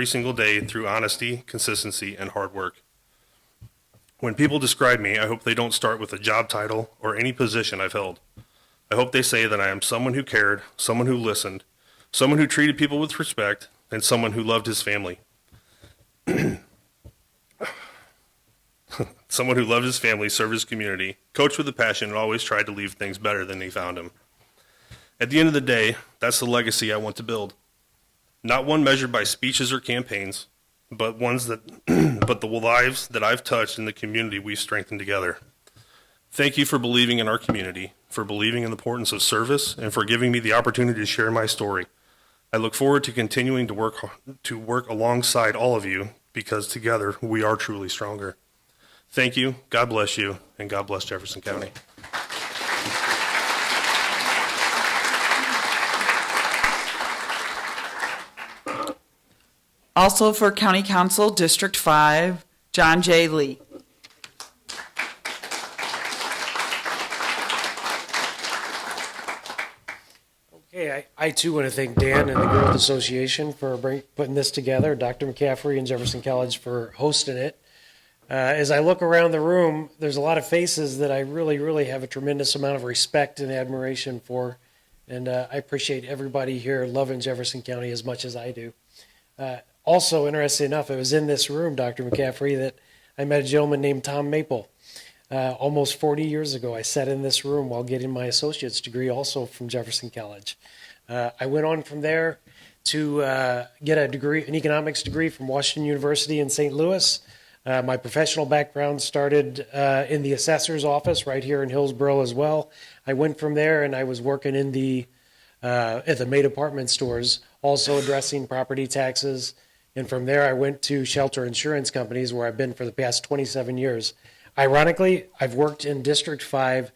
single day through honesty, consistency, and hard work. When people describe me, I hope they don't start with a job title or any position I've held. I hope they say that I am someone who cared, someone who listened, someone who treated people with respect, and someone who loved his family. Someone who loved his family, served his community, coached with a passion, and always tried to leave things better than he found them. At the end of the day, that's the legacy I want to build. Not one measured by speeches or campaigns, but the lives that I've touched in the community we've strengthened together. Thank you for believing in our community, for believing in the importance of service, and for giving me the opportunity to share my story. I look forward to continuing to work alongside all of you, because together we are truly stronger. Thank you, God bless you, and God bless Jefferson County. Also for County Council, District 5, John J. Lee. Okay, I too want to thank Dan and the Growth Association for putting this together, Dr. McCaffrey and Jefferson College for hosting it. As I look around the room, there's a lot of faces that I really, really have a tremendous amount of respect and admiration for. And I appreciate everybody here loving Jefferson County as much as I do. Also, interesting enough, it was in this room, Dr. McCaffrey, that I met a gentleman named Tom Maple. Almost 40 years ago, I sat in this room while getting my associate's degree, also from Jefferson College. I went on from there to get a degree, an economics degree from Washington University in St. Louis. My professional background started in the assessor's office right here in Hillsborough as well. I went from there and I was working in at the May department stores, also addressing property taxes. And from there, I went to Shelter Insurance Companies, where I've been for the past 27 years. Ironically, I've worked in District 5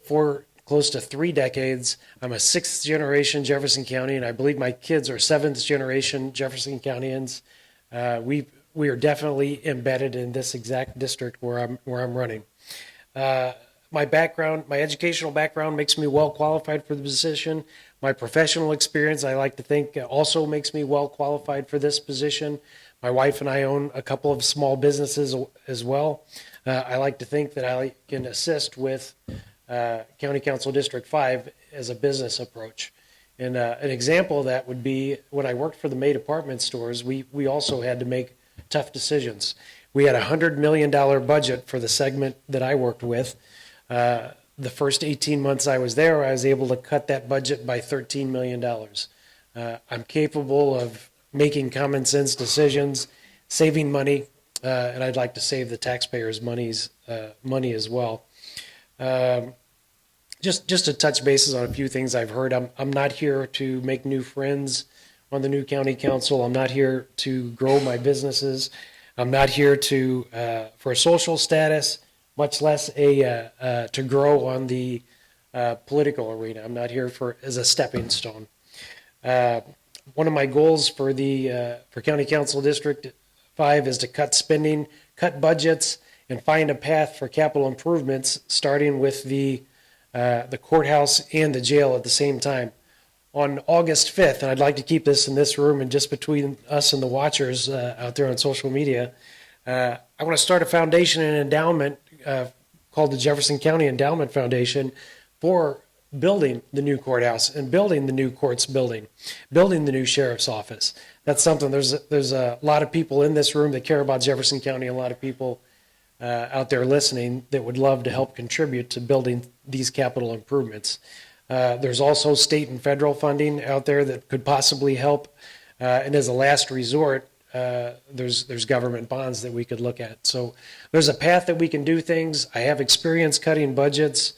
for close to 3 decades. I'm a 6th generation Jefferson County, and I believe my kids are 7th generation Jefferson Countyans. We are definitely embedded in this exact district where I'm running. My background, my educational background makes me well qualified for the position. My professional experience, I like to think, also makes me well qualified for this position. My wife and I own a couple of small businesses as well. I like to think that I can assist with County Council District 5 as a business approach. And an example of that would be when I worked for the May department stores, we also had to make tough decisions. We had a $100 million budget for the segment that I worked with. The first 18 months I was there, I was able to cut that budget by $13 million. I'm capable of making common sense decisions, saving money, and I'd like to save the taxpayers' money as well. Just to touch bases on a few things I've heard, I'm not here to make new friends on the new county council. I'm not here to grow my businesses. I'm not here for a social status, much less to grow on the political arena. I'm not here as a stepping stone. One of my goals for County Council District 5 is to cut spending, cut budgets, and find a path for capital improvements, starting with the courthouse and the jail at the same time. On August 5th, and I'd like to keep this in this room and just between us and the watchers out there on social media, I want to start a foundation and endowment called the Jefferson County Endowment Foundation for building the new courthouse and building the new courts building the new sheriff's office. That's something, there's a lot of people in this room that care about Jefferson County, a lot of people out there listening that would love to help contribute to building these capital improvements. There's also state and federal funding out there that could possibly help. And as a last resort, there's government bonds that we could look at. So there's a path that we can do things. I have experience cutting budgets.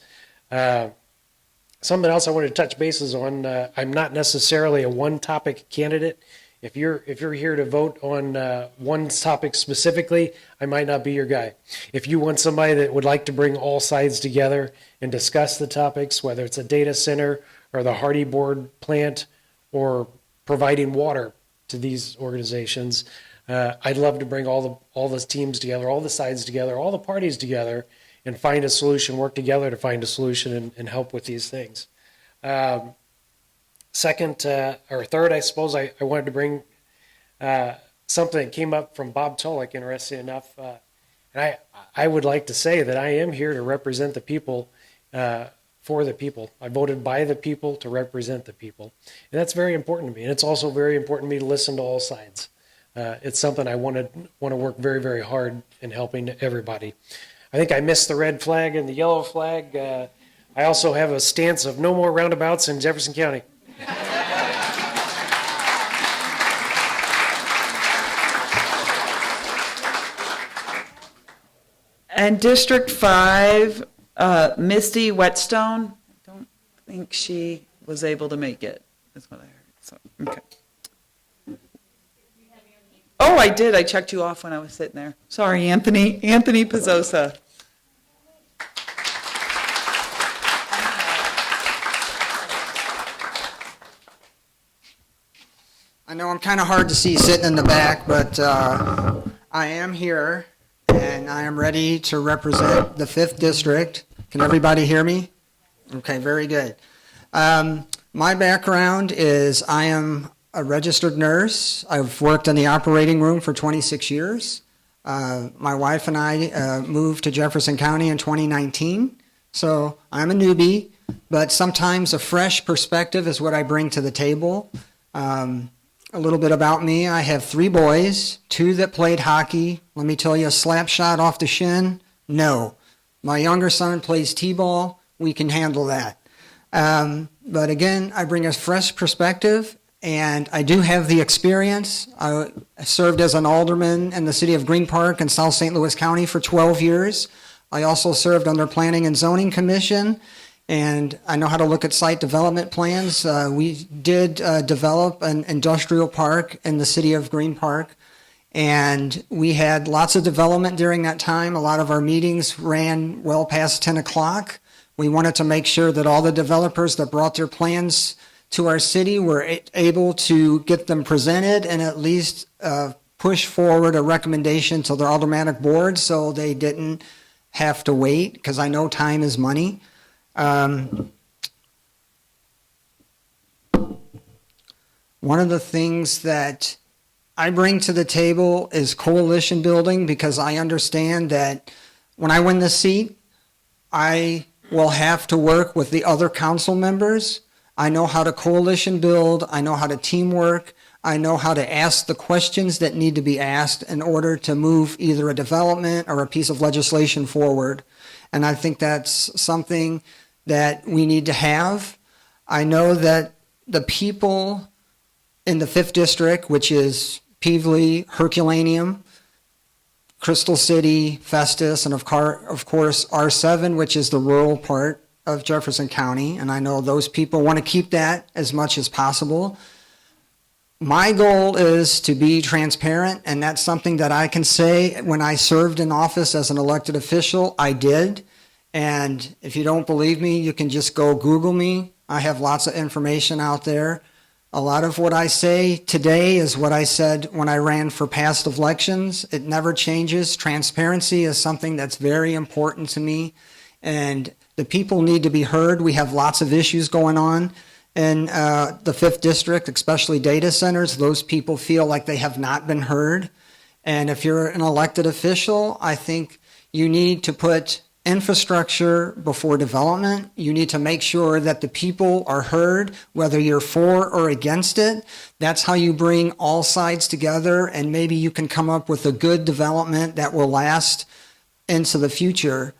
Something else I wanted to touch bases on, I'm not necessarily a one-topic candidate. If you're here to vote on one topic specifically, I might not be your guy. If you want somebody that would like to bring all sides together and discuss the topics, whether it's a data center or the Hardy Board plant or providing water to these organizations, I'd love to bring all the teams together, all the sides together, all the parties together, and find a solution, work together to find a solution and help with these things. Second, or third, I suppose, I wanted to bring something that came up from Bob Tullock, interesting enough. And I would like to say that I am here to represent the people for the people. I voted by the people to represent the people. And that's very important to me. And it's also very important to me to listen to all sides. It's something I want to work very, very hard in helping everybody. I think I missed the red flag and the yellow flag. I also have a stance of no more roundabouts in Jefferson County. And District 5, Misty Whetstone. I don't think she was able to make it, is what I heard. So, okay. Oh, I did. I checked you off when I was sitting there. Sorry, Anthony. Anthony Pizzosa. I know I'm kind of hard to see sitting in the back, but I am here, and I am ready to represent the 5th District. Can everybody hear me? Okay, very good. My background is I am a registered nurse. I've worked in the operating room for 26 years. My wife and I moved to Jefferson County in 2019, so I'm a newbie, but sometimes a fresh perspective is what I bring to the table. A little bit about me. I have 3 boys, 2 that played hockey. Let me tell you, a slap shot off the shin, no. My younger son plays t-ball. We can handle that. But again, I bring a fresh perspective, and I do have the experience. I served as an alderman in the city of Green Park in South St. Louis County for 12 years. I also served on their Planning and Zoning Commission, and I know how to look at site development plans. We did develop an industrial park in the city of Green Park, and we had lots of development during that time. A lot of our meetings ran well past 10 o'clock. We wanted to make sure that all the developers that brought their plans to our city were able to get them presented and at least push forward a recommendation to their aldermanic board so they didn't have to wait, because I know time is money. One of the things that I bring to the table is coalition building, because I understand that when I win this seat, I will have to work with the other council members. I know how to coalition build. I know how to teamwork. I know how to ask the questions that need to be asked in order to move either a development or a piece of legislation forward. And I think that's something that we need to have. I know that the people in the 5th District, which is Peevely, Herculaneum, Crystal City, Festus, and of course R7, which is the rural part of Jefferson County, and I know those people want to keep that as much as possible. My goal is to be transparent, and that's something that I can say when I served in office as an elected official, I did. And if you don't believe me, you can just go Google me. I have lots of information out there. A lot of what I say today is what I said when I ran for past elections. It never changes. Transparency is something that's very important to me, and the people need to be heard. We have lots of issues going on in the 5th District, especially data centers. Those people feel like they have not been heard. And if you're an elected official, I think you need to put infrastructure before development. You need to make sure that the people are heard, whether you're for or against it. That's how you bring all sides together, and maybe you can come up with a good development that will last into the future.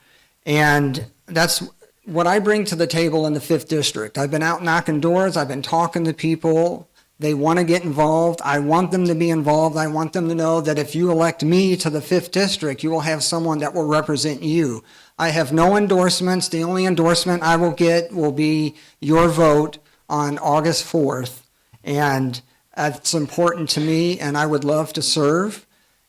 And that's what I bring to the table in the 5th District. I've been out knocking doors. I've been talking to people. They want to get involved. I want them to be involved. I want them to know that if you elect me to the 5th District, you will have someone that will represent you. I have no endorsements. The only endorsement I will get will be your vote on August 4th. And it's important to me, and I would love to serve.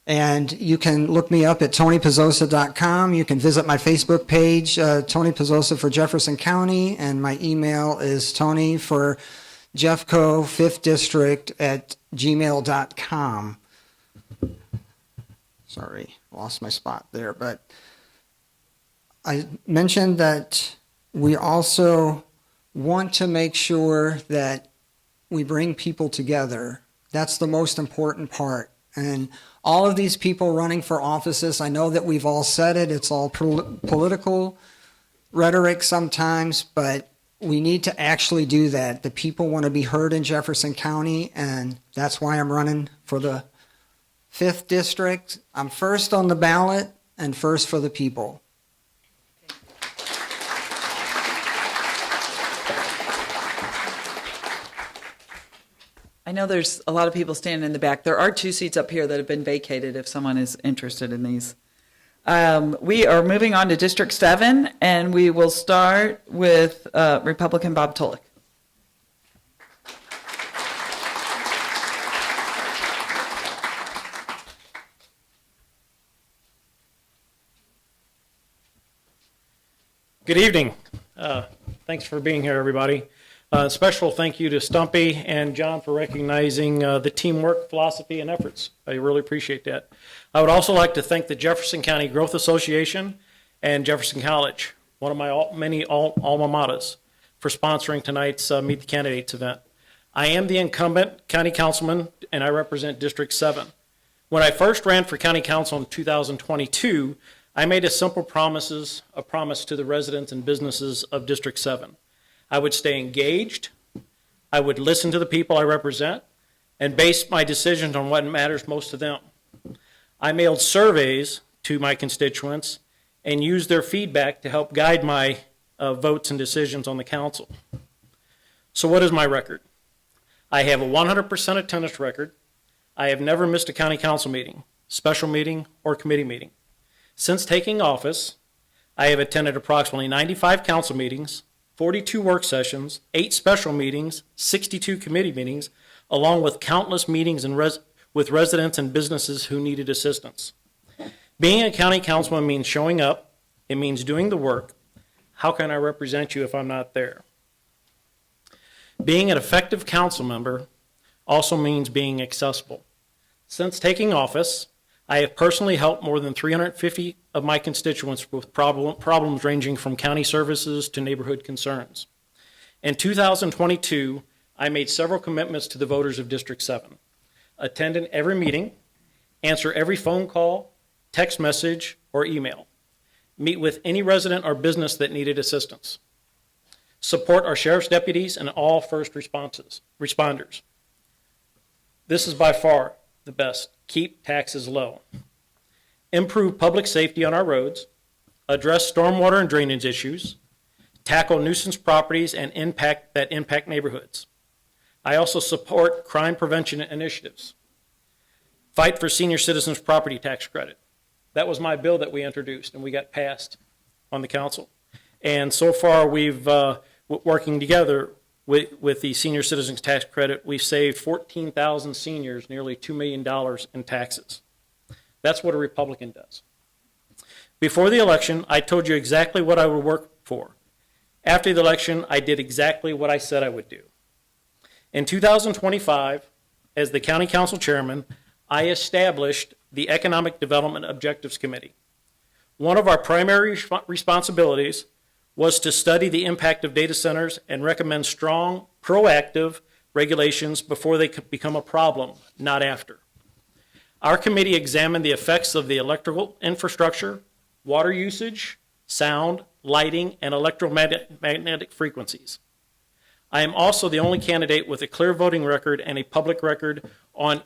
And you can look me up at tonypizzosa.com. You can visit my Facebook page, Tony Pizzosa for Jefferson County, and my email is Tony for Jeffco 5th District at gmail.com. Sorry, lost my spot there, but I mentioned that we also want to make sure that we bring people together. That's the most important part. And all of these people running for offices, I know that we've all said it, it's all political rhetoric sometimes, but we need to actually do that. The people want to be heard in Jefferson County, and that's why I'm running for the 5th District. I'm first on the ballot and first for the people. I know there's a lot of people standing in the back. There are 2 seats up here that have been vacated if someone is interested in these. We are moving on to District 7, and we will start with Republican Bob Tulloch. Good evening. Thanks for being here, everybody. Special thank you to Stumpy and John for recognizing the teamwork, philosophy, and efforts. I really appreciate that. I would also like to thank the Jefferson County Growth Association and Jefferson College, one of my many alma maters, for sponsoring tonight's Meet the Candidates event. I am the incumbent county councilman, and I represent District 7. When I first ran for county council in 2022, I made a promise to the residents and businesses of District 7. I would stay engaged, I would listen to the people I represent, and base my decisions on what matters most to them. I mailed surveys to my constituents and used their feedback to help guide my votes and decisions on the council. So what is my record? I have a 100% attendance record. I have never missed a county council meeting, special meeting, or committee meeting. Since taking office, I have attended approximately 95 council meetings, 42 work sessions, 8 special meetings, 62 committee meetings, along with countless meetings with residents and businesses who needed assistance. Being a county councilman means showing up. It means doing the work. How can I represent you if I'm not there? Being an effective council member also means being accessible. Since taking office, I have personally helped more than 350 of my constituents with problems ranging from county services to neighborhood concerns. In 2022, I made several commitments to the voters of District 7. Attend every meeting, answer every phone call, text message, or email. Meet with any resident or business that needed assistance. Support our sheriff's deputies and all first responders. This is by far the best. Keep taxes low. Improve public safety on our roads. Address stormwater and drainage issues. Tackle nuisance properties and impact neighborhoods. I also support crime prevention initiatives. Fight for senior citizens property tax credit. That was my bill that we introduced and we got passed on the council. And so far we've, working together with the senior citizens tax credit, we've saved 14,000 seniors nearly $2 million in taxes. That's what a Republican does. Before the election, I told you exactly what I would work for. After the election, I did exactly what I said I would do. In 2025, as the county council chairman, I established the Economic Development Objectives Committee. One of our primary responsibilities was to study the impact of data centers and recommend strong, proactive regulations before they could become a problem, not after. Our committee examined the effects of the electrical infrastructure, water usage, sound, lighting, and electromagnetic frequencies. I am also the only candidate with a clear voting record and a public record on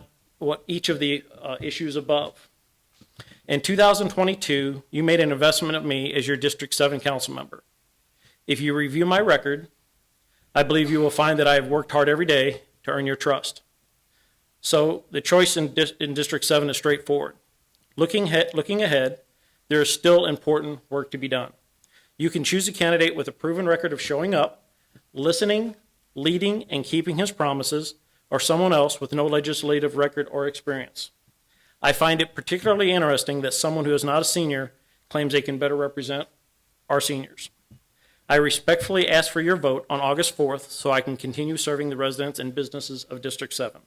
each of the issues above. In 2022, you made an investment of me as your District 7 council member. If you review my record, I believe you will find that I have worked hard every day to earn your trust. So the choice in District 7 is straightforward. Looking ahead, there is still important work to be done. You can choose a candidate with a proven record of showing up, listening, leading, and keeping his promises, or someone else with no legislative record or experience. I find it particularly interesting that someone who is not a senior claims they can better represent our seniors. I respectfully ask for your vote on August 4th so I can continue serving the residents and businesses of District 7.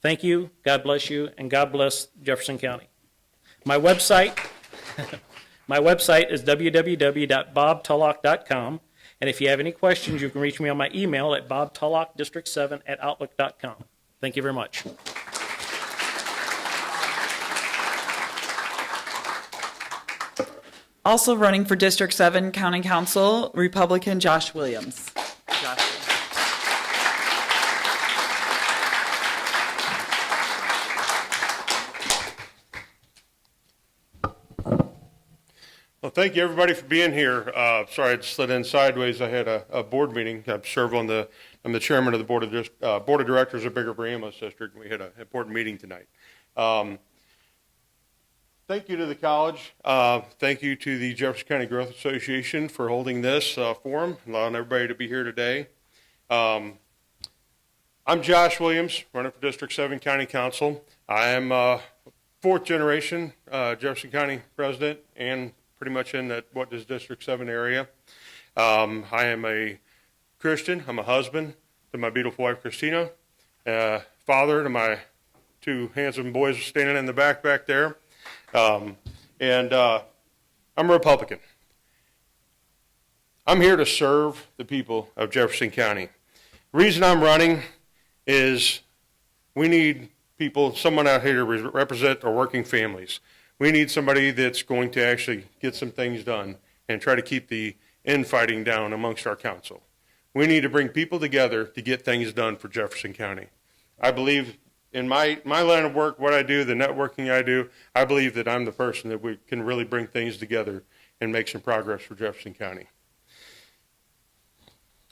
Thank you, God bless you, and God bless Jefferson County. My website is www.bobtulloch.com, and if you have any questions, you can reach me on my email at bobtullochdistrict7@outlook.com. Thank you very much. Also running for District 7 County Council, Republican Josh Williams. Well, thank you everybody for being here. Sorry I slid in sideways. I had a board meeting. I'm the chairman of the board of directors of Bigger Bramos District. And we had an important meeting tonight. Thank you to the college. Thank you to the Jefferson County Growth Association for holding this forum, allowing everybody to be here today. I'm Josh Williams, running for District 7 County Council. I am fourth generation Jefferson County resident and pretty much in that District 7 area. I am a Christian. I'm a husband to my beautiful wife, Christina. Father to my two handsome boys standing in the back there. I'm a Republican. I'm here to serve the people of Jefferson County. The reason I'm running is we need people, someone out here to represent our working families. We need somebody that's going to actually get some things done and try to keep the infighting down amongst our council. We need to bring people together to get things done for Jefferson County. I believe in my line of work, what I do, the networking I do, I believe that I'm the person that we can really bring things together and make some progress for Jefferson County.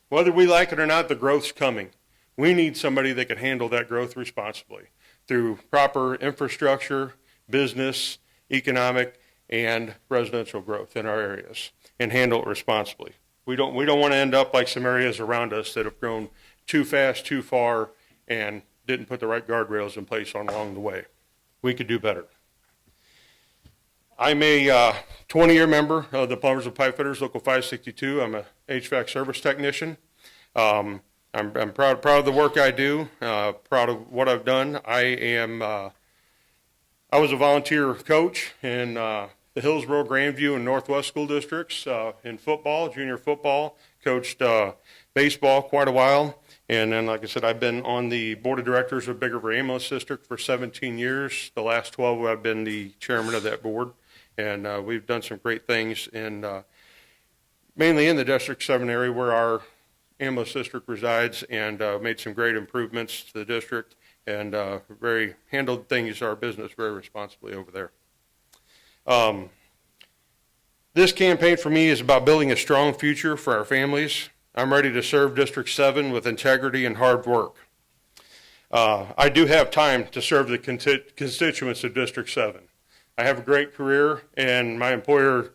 Whether we like it or not, the growth's coming. We need somebody that can handle that growth responsibly through proper infrastructure, business, economic, and residential growth in our areas, and handle it responsibly. We don't want to end up like some areas around us that have grown too fast, too far, and didn't put the right guardrails in place along the way. We could do better. I'm a 20-year member of the Plumbers and Pipefitters, Local 562. I'm a HVAC service technician. I'm proud of the work I do, proud of what I've done. I was a volunteer coach in the Hillsborough, Grandview, and Northwest school districts in football, junior football, coached baseball quite a while. And then, like I said, I've been on the board of directors of Big River Ambulance District for 17 years. The last 12, I've been the chairman of that board. And we've done some great things mainly in the District 7 area where our ambulance district resides, and made some great improvements to the district, and handled things, our business, very responsibly over there. This campaign for me is about building a strong future for our families. I'm ready to serve District 7 with integrity and hard work. I do have time to serve the constituents of District 7. I have a great career, and my employer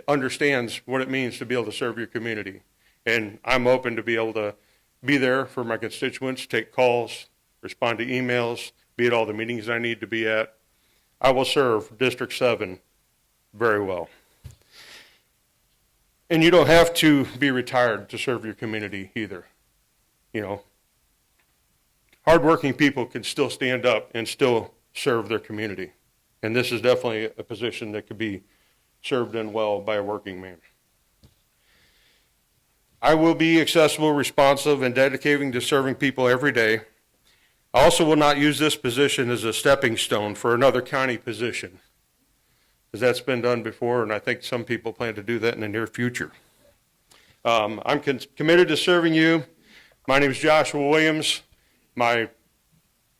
understands what it means to be able to serve your community. And I'm open to be able to be there for my constituents, take calls, respond to emails, be at all the meetings I need to be at. I will serve District 7 very well. And you don't have to be retired to serve your community either. You know, hardworking people can still stand up and still serve their community. And this is definitely a position that could be served in well by a working man. I will be accessible, responsive, and dedicated to serving people every day. I also will not use this position as a stepping stone for another county position, because that's been done before, and I think some people plan to do that in the near future. I'm committed to serving you. My name is Joshua Williams. My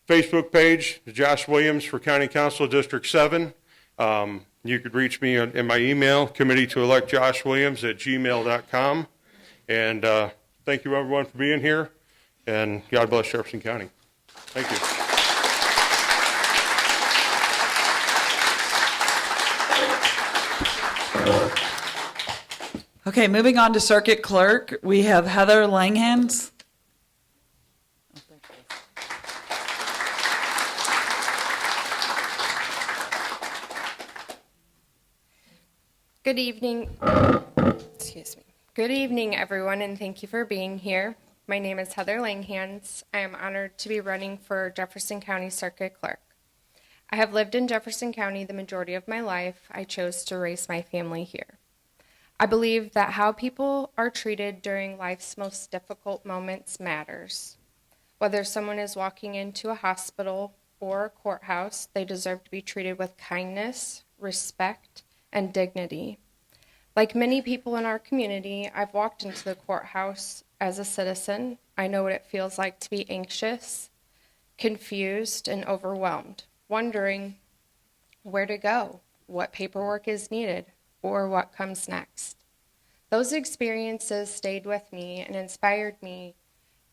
Facebook page is Josh Williams for County Council District 7. You could reach me in my email, committee-to-elect-joshwilliams@gmail.com. And thank you, everyone, for being here. And God bless Jefferson County. Thank you. Okay, moving on to Circuit Clerk, we have Heather Langhans. Good evening. Excuse me. Good evening, everyone, and thank you for being here. My name is Heather Langhans. I am honored to be running for Jefferson County Circuit Clerk. I have lived in Jefferson County the majority of my life. I chose to raise my family here. I believe that how people are treated during life's most difficult moments matters. Whether someone is walking into a hospital or a courthouse, they deserve to be treated with kindness, respect, and dignity. Like many people in our community, I've walked into the courthouse as a citizen. I know what it feels like to be anxious, confused, and overwhelmed, wondering where to go, what paperwork is needed, or what comes next. Those experiences stayed with me and inspired me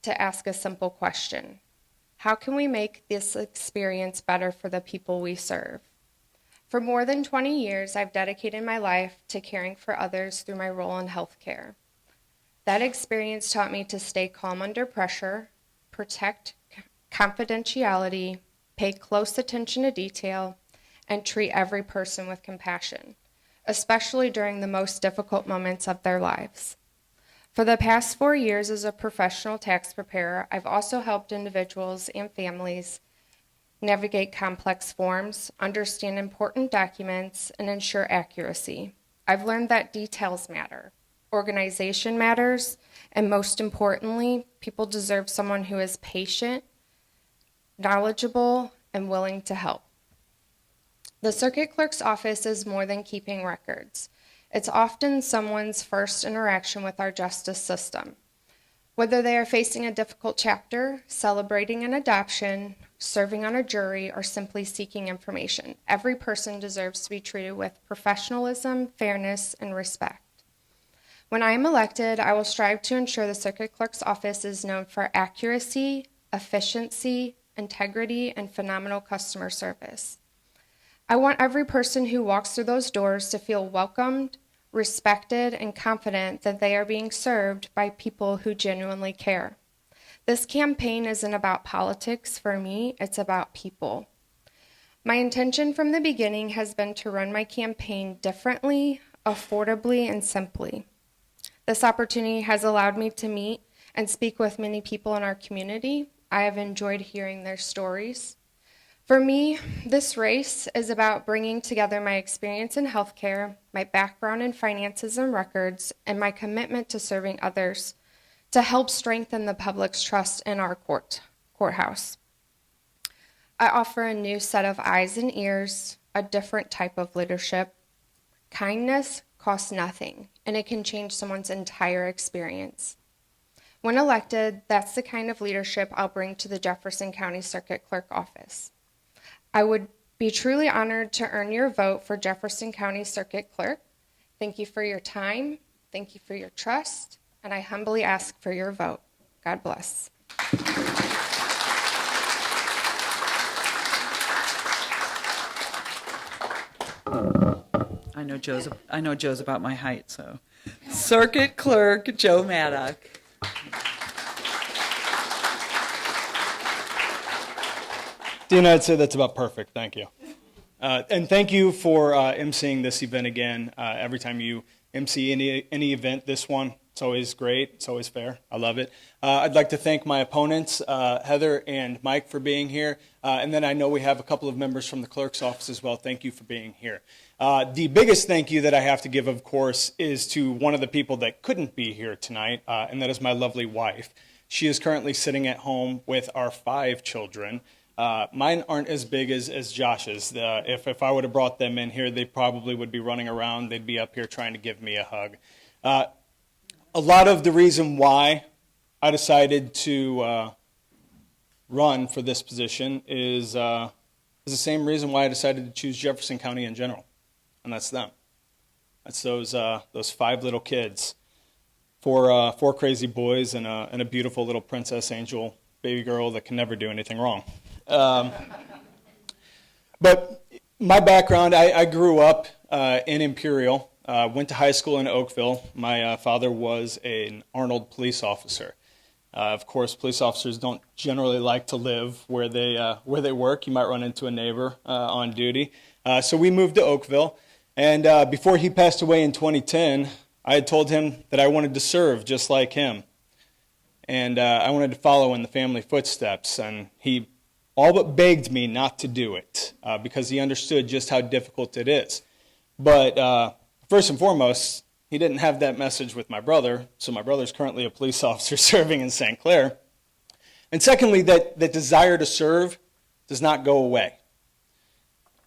to ask a simple question. How can we make this experience better for the people we serve? For more than 20 years, I've dedicated my life to caring for others through my role in healthcare. That experience taught me to stay calm under pressure, protect confidentiality, pay close attention to detail, and treat every person with compassion, especially during the most difficult moments of their lives. For the past 4 years as a professional tax preparer, I've also helped individuals and families navigate complex forms, understand important documents, and ensure accuracy. I've learned that details matter, organization matters, and most importantly, people deserve someone who is patient, knowledgeable, and willing to help. The circuit clerk's office is more than keeping records. It's often someone's first interaction with our justice system. Whether they are facing a difficult chapter, celebrating an adoption, serving on a jury, or simply seeking information, every person deserves to be treated with professionalism, fairness, and respect. When I am elected, I will strive to ensure the circuit clerk's office is known for accuracy, efficiency, integrity, and phenomenal customer service. I want every person who walks through those doors to feel welcomed, respected, and confident that they are being served by people who genuinely care. This campaign isn't about politics for me, it's about people. My intention from the beginning has been to run my campaign differently, affordably, and simply. This opportunity has allowed me to meet and speak with many people in our community. I have enjoyed hearing their stories. For me, this race is about bringing together my experience in healthcare, my background in finances and records, and my commitment to serving others to help strengthen the public's trust in our courthouse. I offer a new set of eyes and ears, a different type of leadership. Kindness costs nothing, and it can change someone's entire experience. When elected, that's the kind of leadership I'll bring to the Jefferson County Circuit Clerk office. I would be truly honored to earn your vote for Jefferson County Circuit Clerk. Thank you for your time, thank you for your trust, and I humbly ask for your vote. God bless. I know Joe's about my height, so. Circuit Clerk Joe Maddock. Dina, I'd say that's about perfect. Thank you. And thank you for emceeing this event again. Every time you MC any event, this one, it's always great. It's always fair. I love it. I'd like to thank my opponents, Heather and Mike, for being here. And then I know we have a couple of members from the clerk's office as well. Thank you for being here. The biggest thank you that I have to give, of course, is to one of the people that couldn't be here tonight, and that is my lovely wife. She is currently sitting at home with our 5 children. Mine aren't as big as Josh's. If I would have brought them in here, they probably would be running around. They'd be up here trying to give me a hug. A lot of the reason why I decided to run for this position is the same reason why I decided to choose Jefferson County in general, and that's them. That's those 5 little kids, 4 crazy boys and a beautiful little princess angel baby girl that can never do anything wrong. But my background, I grew up in Imperial, went to high school in Oakville. My father was an Arnold police officer. Of course, police officers don't generally like to live where they work. You might run into a neighbor on duty. So we moved to Oakville, and before he passed away in 2010, I had told him that I wanted to serve just like him. And I wanted to follow in the family footsteps, and he all but begged me not to do it because he understood just how difficult it is. But first and foremost, he didn't have that message with my brother, so my brother's currently a police officer serving in St. Clair. And secondly, that desire to serve does not go away.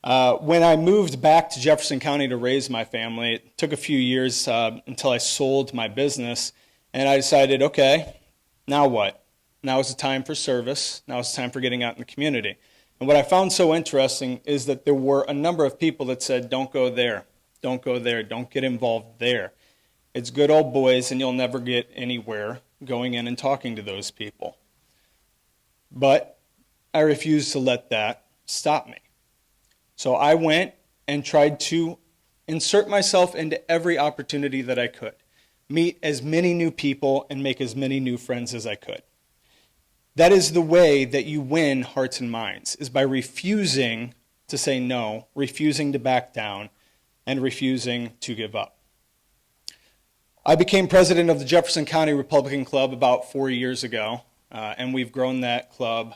When I moved back to Jefferson County to raise my family, it took a few years until I sold my business, and I decided, okay, now what? Now is the time for service. Now is the time for getting out in the community. And what I found so interesting is that there were a number of people that said, don't go there, don't go there, don't get involved there. It's good old boys, and you'll never get anywhere going in and talking to those people. But I refused to let that stop me. So I went and tried to insert myself into every opportunity that I could, meet as many new people and make as many new friends as I could. That is the way that you win hearts and minds, is by refusing to say no, refusing to back down, and refusing to give up. I became president of the Jefferson County Republican Club about 4 years ago, and we've grown that club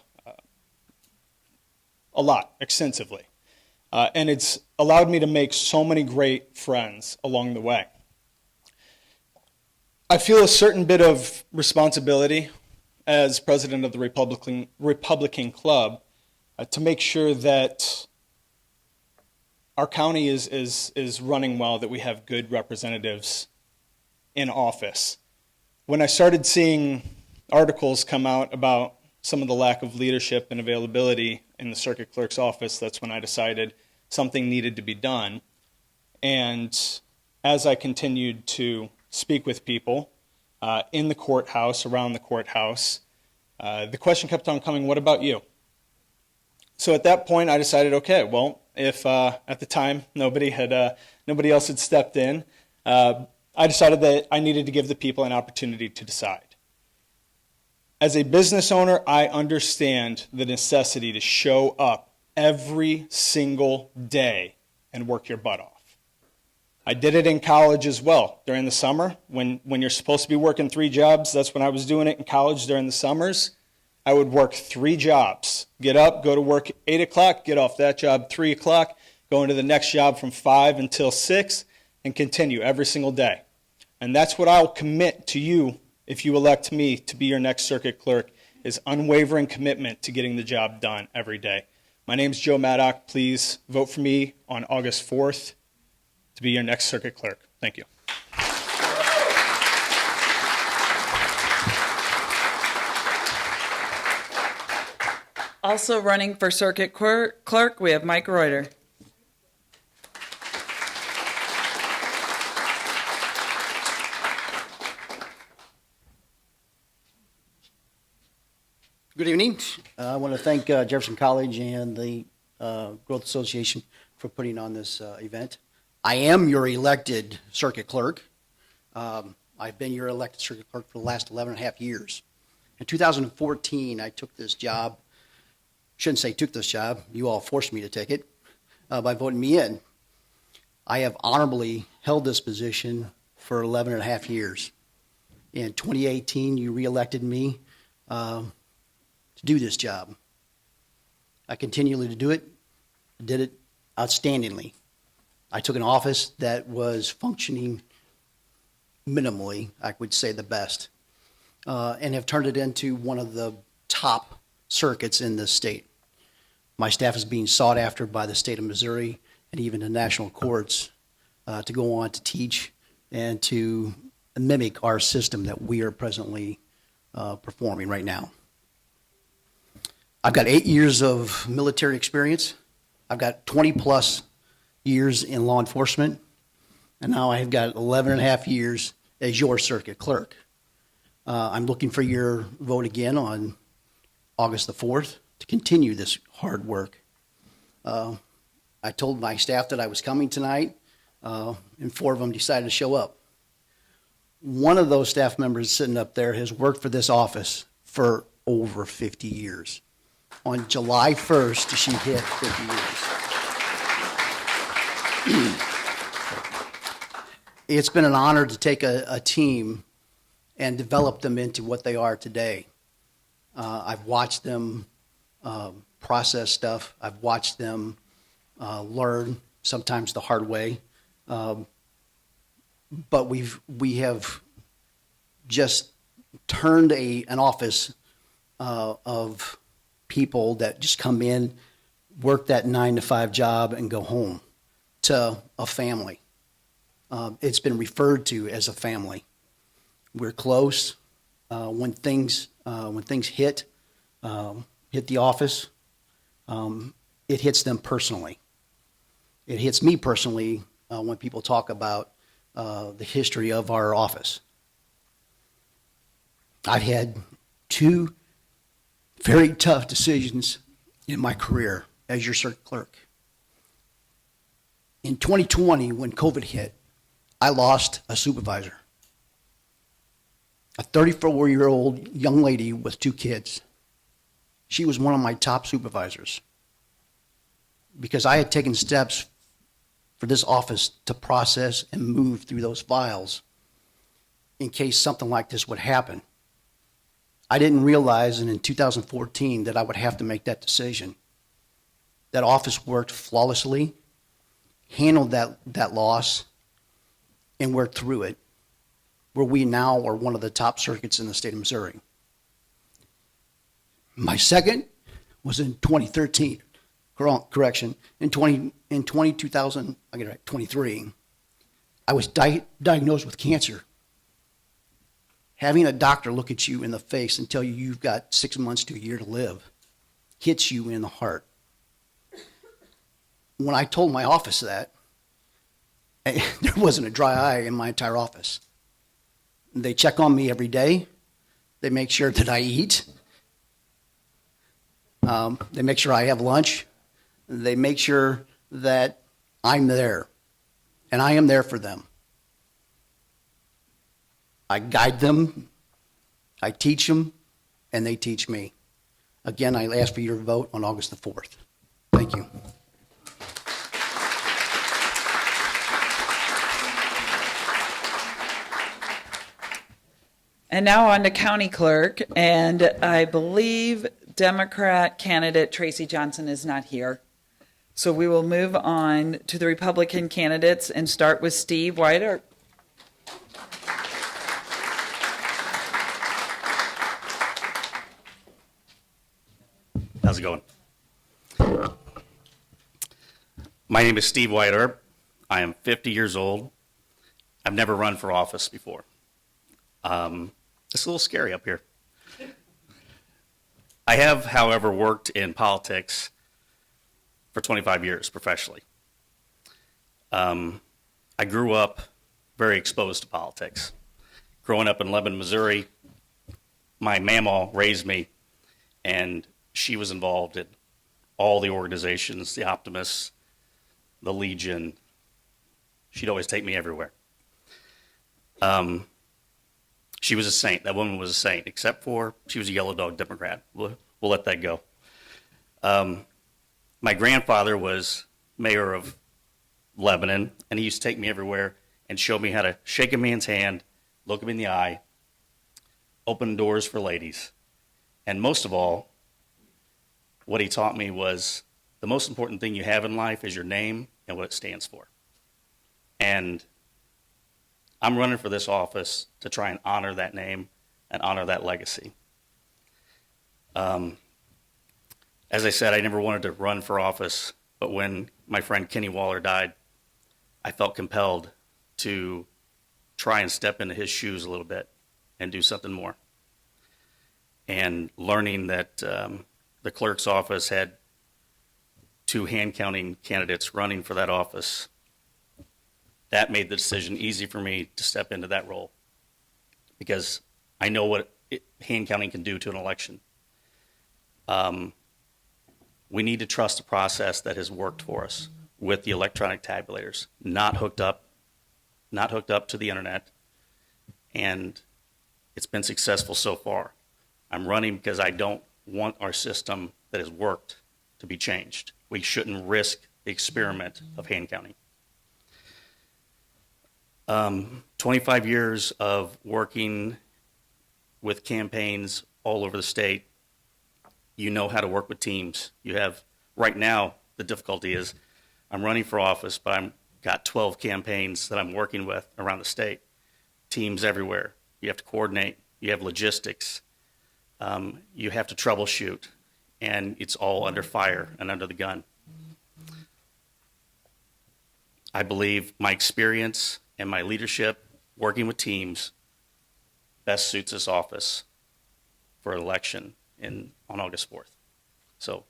a lot, extensively. And it's allowed me to make so many great friends along the way. I feel a certain bit of responsibility as president of the Republican Club to make sure that our county is running well, that we have good representatives in office. When I started seeing articles come out about some of the lack of leadership and availability in the circuit clerk's office, that's when I decided something needed to be done. And as I continued to speak with people in the courthouse, around the courthouse, the question kept on coming, what about you? So at that point, I decided, okay, well, if at the time nobody else had stepped in, I decided that I needed to give the people an opportunity to decide. As a business owner, I understand the necessity to show up every single day and work your butt off. I did it in college as well. During the summer, when you're supposed to be working 3 jobs, that's when I was doing it in college during the summers. I would work 3 jobs. Get up, go to work at 8 o'clock, get off that job 3 o'clock, go into the next job from 5 until 6, and continue every single day. And that's what I'll commit to you if you elect me to be your next circuit clerk, is unwavering commitment to getting the job done every day. My name's Joe Maddock. Please vote for me on August 4th to be your next circuit clerk. Thank you. Also running for circuit clerk, we have Mike Reuter. Good evening. I want to thank Jefferson College and the Growth Association for putting on this event. I am your elected circuit clerk. I've been your elected circuit clerk for the last 11 and a half years. In 2014, I took this job. Shouldn't say took this job. You all forced me to take it by voting me in. I have honorably held this position for 11 and a half years. In 2018, you reelected me to do this job. I continually to do it, did it outstandingly. I took an office that was functioning minimally, I would say the best, and have turned it into one of the top circuits in the state. My staff is being sought after by the state of Missouri and even the national courts to go on to teach and to mimic our system that we are presently performing right now. I've got 8 years of military experience. I've got 20 plus years in law enforcement. And now I've got 11 and a half years as your circuit clerk. I'm looking for your vote again on August the 4th to continue this hard work. I told my staff that I was coming tonight, and 4 of them decided to show up. One of those staff members sitting up there has worked for this office for over 50 years. On July 1st, she hit 50 years. It's been an honor to take a team and develop them into what they are today. I've watched them process stuff. I've watched them learn, sometimes the hard way. But we have just turned an office of people that just come in, work that 9-to-5 job, and go home to a family. It's been referred to as a family. We're close. When things hit the office, it hits them personally. It hits me personally when people talk about the history of our office. I've had 2 very tough decisions in my career as your circuit clerk. In 2020, when COVID hit, I lost a supervisor, a 34-year-old young lady with 2 kids. She was one of my top supervisors because I had taken steps for this office to process and move through those files in case something like this would happen. I didn't realize, and in 2014, that I would have to make that decision. That office worked flawlessly, handled that loss, and worked through it, where we now are one of the top circuits in the state of Missouri. My second was in 2013. Correction. In 2000, I get it right, 23, I was diagnosed with cancer. Having a doctor look at you in the face and tell you you've got 6 months to a year to live hits you in the heart. When I told my office that, there wasn't a dry eye in my entire office. They check on me every day. They make sure that I eat. They make sure I have lunch. They make sure that I'm there, and I am there for them. I guide them, I teach them, and they teach me. Again, I ask for your vote on August the 4th. Thank you. And now on to county clerk, and I believe Democrat candidate Tracy Johnson is not here. So we will move on to the Republican candidates and start with Steve White. How's it going? My name is Steve White. I am 50 years old. I've never run for office before. It's a little scary up here. I have, however, worked in politics for 25 years professionally. I grew up very exposed to politics. Growing up in Lebanon, Missouri, my mamaw raised me, and she was involved in all the organizations, the Optimists, the Legion. She'd always take me everywhere. She was a saint. That woman was a saint, except for she was a yellow dog Democrat. We'll let that go. My grandfather was mayor of Lebanon, and he used to take me everywhere and show me how to shake a man's hand, look him in the eye, open doors for ladies. And most of all, what he taught me was the most important thing you have in life is your name and what it stands for. And I'm running for this office to try and honor that name and honor that legacy. As I said, I never wanted to run for office, but when my friend Kenny Waller died, I felt compelled to try and step into his shoes a little bit and do something more. And learning that the clerk's office had 2 hand-counting candidates running for that office, that made the decision easy for me to step into that role, because I know what hand counting can do to an election. We need to trust the process that has worked for us with the electronic tabulators, not hooked up to the internet, and it's been successful so far. I'm running because I don't want our system that has worked to be changed. We shouldn't risk the experiment of hand counting. 25 years of working with campaigns all over the state. You know how to work with teams. You have, right now, the difficulty is I'm running for office, but I've got 12 campaigns that I'm working with around the state. Teams everywhere. You have to coordinate. You have logistics. You have to troubleshoot. And it's all under fire and under the gun. I believe my experience and my leadership working with teams best suits this office for an election on August 4th. So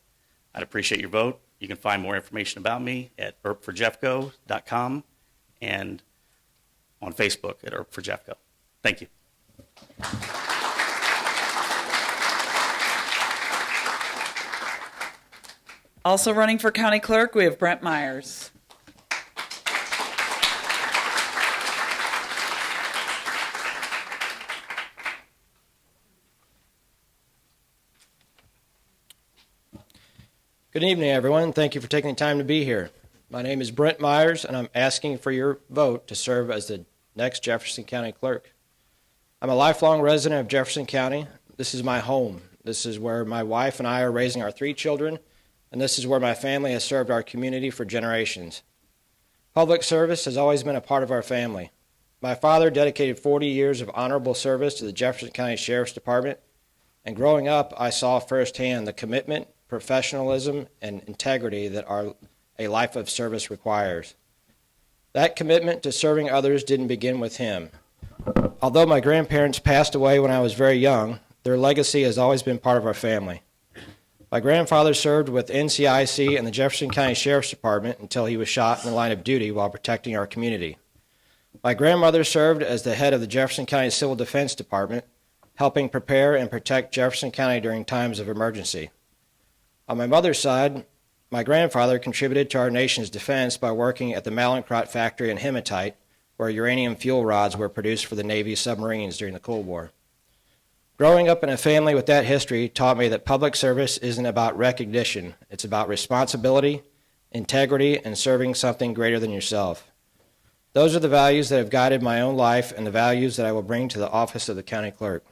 I'd appreciate your vote. You can find more information about me at erpforjeffco.com and on Facebook at erpforjeffco. Thank you. Also running for county clerk, we have Brent Myers. Good evening, everyone. Thank you for taking the time to be here. My name is Brent Myers, and I'm asking for your vote to serve as the next Jefferson County Clerk. I'm a lifelong resident of Jefferson County. This is my home. This is where my wife and I are raising our 3 children, and this is where my family has served our community for generations. Public service has always been a part of our family. My father dedicated 40 years of honorable service to the Jefferson County Sheriff's Department, and growing up, I saw firsthand the commitment, professionalism, and integrity that a life of service requires. That commitment to serving others didn't begin with him. Although my grandparents passed away when I was very young, their legacy has always been part of our family. My grandfather served with NCIC and the Jefferson County Sheriff's Department until he was shot in the line of duty while protecting our community. My grandmother served as the head of the Jefferson County Civil Defense Department, helping prepare and protect Jefferson County during times of emergency. On my mother's side, my grandfather contributed to our nation's defense by working at the Mallinckrodt factory in Hematite, where uranium fuel rods were produced for the Navy's submarines during the Cold War. Growing up in a family with that history taught me that public service isn't about recognition. It's about responsibility, integrity, and serving something greater than yourself. Those are the values that have guided my own life and the values that I will bring to the office of the county clerk.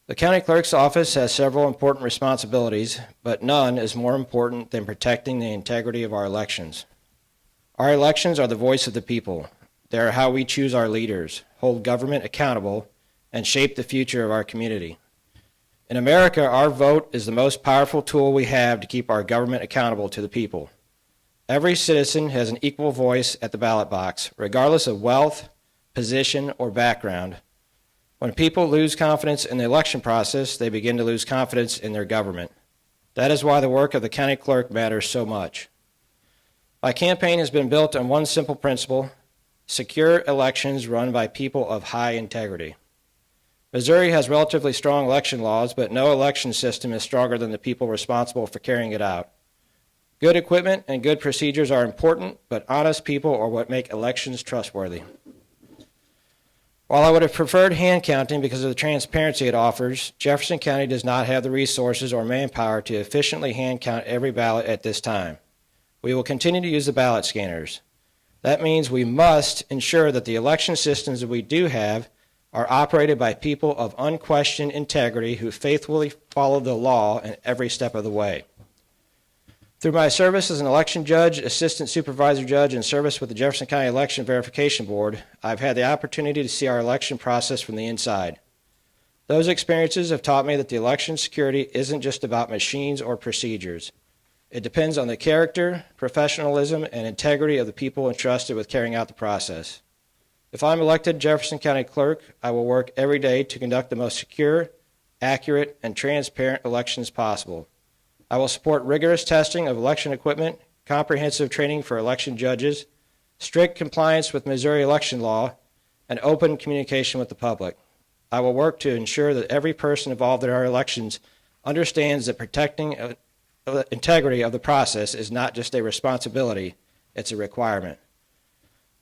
The county clerk's office has several important responsibilities, but none is more important than protecting the integrity of our elections. Our elections are the voice of the people. They are how we choose our leaders, hold government accountable, and shape the future of our community. In America, our vote is the most powerful tool we have to keep our government accountable to the people. Every citizen has an equal voice at the ballot box, regardless of wealth, position, or background. When people lose confidence in the election process, they begin to lose confidence in their government. That is why the work of the county clerk matters so much. My campaign has been built on one simple principle: secure elections run by people of high integrity. Missouri has relatively strong election laws, but no election system is stronger than the people responsible for carrying it out. Good equipment and good procedures are important, but honest people are what make elections trustworthy. While I would have preferred hand counting because of the transparency it offers, Jefferson County does not have the resources or manpower to efficiently hand count every ballot at this time. We will continue to use the ballot scanners. That means we must ensure that the election systems that we do have are operated by people of unquestioned integrity who faithfully follow the law in every step of the way. Through my service as an election judge, assistant supervisor judge, and service with the Jefferson County Election Verification Board, I've had the opportunity to see our election process from the inside. Those experiences have taught me that the election security isn't just about machines or procedures. It depends on the character, professionalism, and integrity of the people entrusted with carrying out the process. If I'm elected Jefferson County Clerk, I will work every day to conduct the most secure, accurate, and transparent elections possible. I will support rigorous testing of election equipment, comprehensive training for election judges, strict compliance with Missouri election law, and open communication with the public. I will work to ensure that every person involved in our elections understands that protecting the integrity of the process is not just a responsibility, it's a requirement.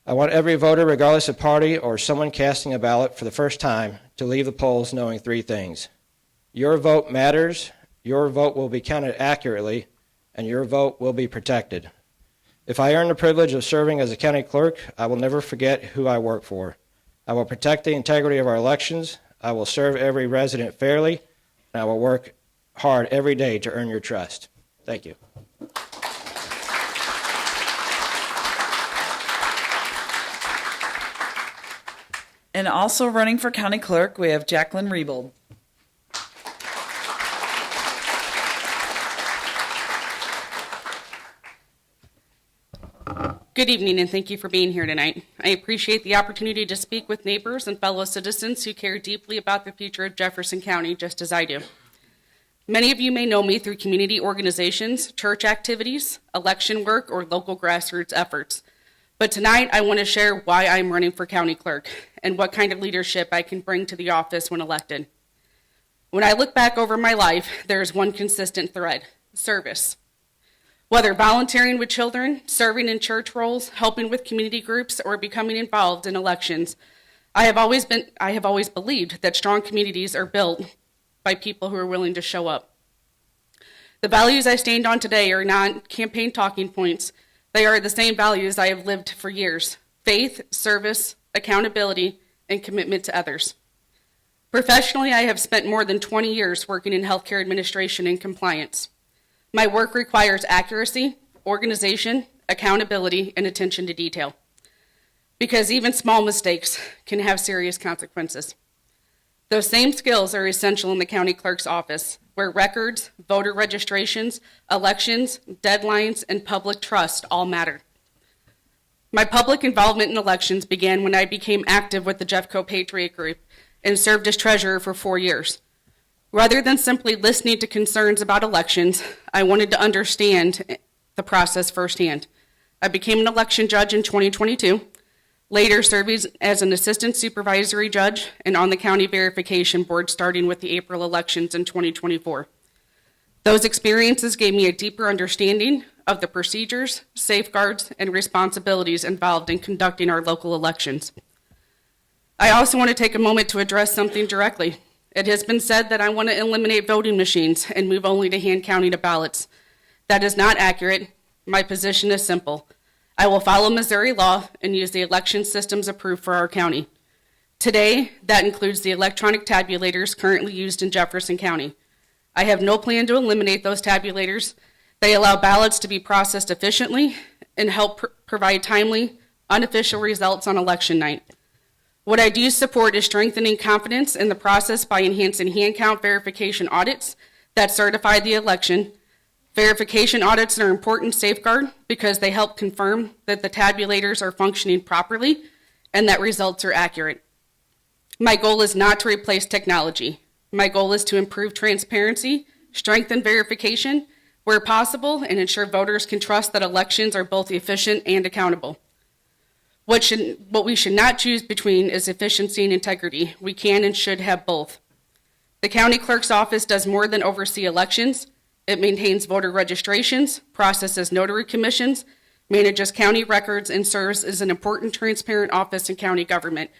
I want every voter, regardless of party or someone casting a ballot for the first time, to leave the polls knowing 3 things. Your vote matters. Your vote will be counted accurately, and your vote will be protected. If I earn the privilege of serving as a county clerk, I will never forget who I work for. I will protect the integrity of our elections. I will serve every resident fairly, and I will work hard every day to earn your trust. Thank you. And also running for county clerk, we have Jacqueline Rebold. Good evening, and thank you for being here tonight. I appreciate the opportunity to speak with neighbors and fellow citizens who care deeply about the future of Jefferson County, just as I do. Many of you may know me through community organizations, church activities, election work, or local grassroots efforts. But tonight, I want to share why I'm running for county clerk and what kind of leadership I can bring to the office when elected. When I look back over my life, there is one consistent thread: service. Whether volunteering with children, serving in church roles, helping with community groups, or becoming involved in elections, I have always believed that strong communities are built by people who are willing to show up. The values I stand on today are not campaign talking points. They are the same values I have lived for years: faith, service, accountability, and commitment to others. Professionally, I have spent more than 20 years working in healthcare administration and compliance. My work requires accuracy, organization, accountability, and attention to detail, because even small mistakes can have serious consequences. Those same skills are essential in the county clerk's office, where records, voter registrations, elections, deadlines, and public trust all matter. My public involvement in elections began when I became active with the Jeffco Patriot Group and served as treasurer for 4 years. Rather than simply listening to concerns about elections, I wanted to understand the process firsthand. I became an election judge in 2022, later serving as an assistant supervisory judge and on the county verification board starting with the April elections in 2024. Those experiences gave me a deeper understanding of the procedures, safeguards, and responsibilities involved in conducting our local elections. I also want to take a moment to address something directly. It has been said that I want to eliminate voting machines and move only to hand counting of ballots. That is not accurate. My position is simple. I will follow Missouri law and use the election systems approved for our county. Today, that includes the electronic tabulators currently used in Jefferson County. I have no plan to eliminate those tabulators. They allow ballots to be processed efficiently and help provide timely, unofficial results on election night. What I do support is strengthening confidence in the process by enhancing hand count verification audits that certify the election. Verification audits are an important safeguard because they help confirm that the tabulators are functioning properly and that results are accurate. My goal is not to replace technology. My goal is to improve transparency, strengthen verification where possible, and ensure voters can trust that elections are both efficient and accountable. What we should not choose between is efficiency and integrity. We can and should have both. The county clerk's office does more than oversee elections. It maintains voter registrations, processes notary commissions, manages county records, and serves as an important, transparent office in county government.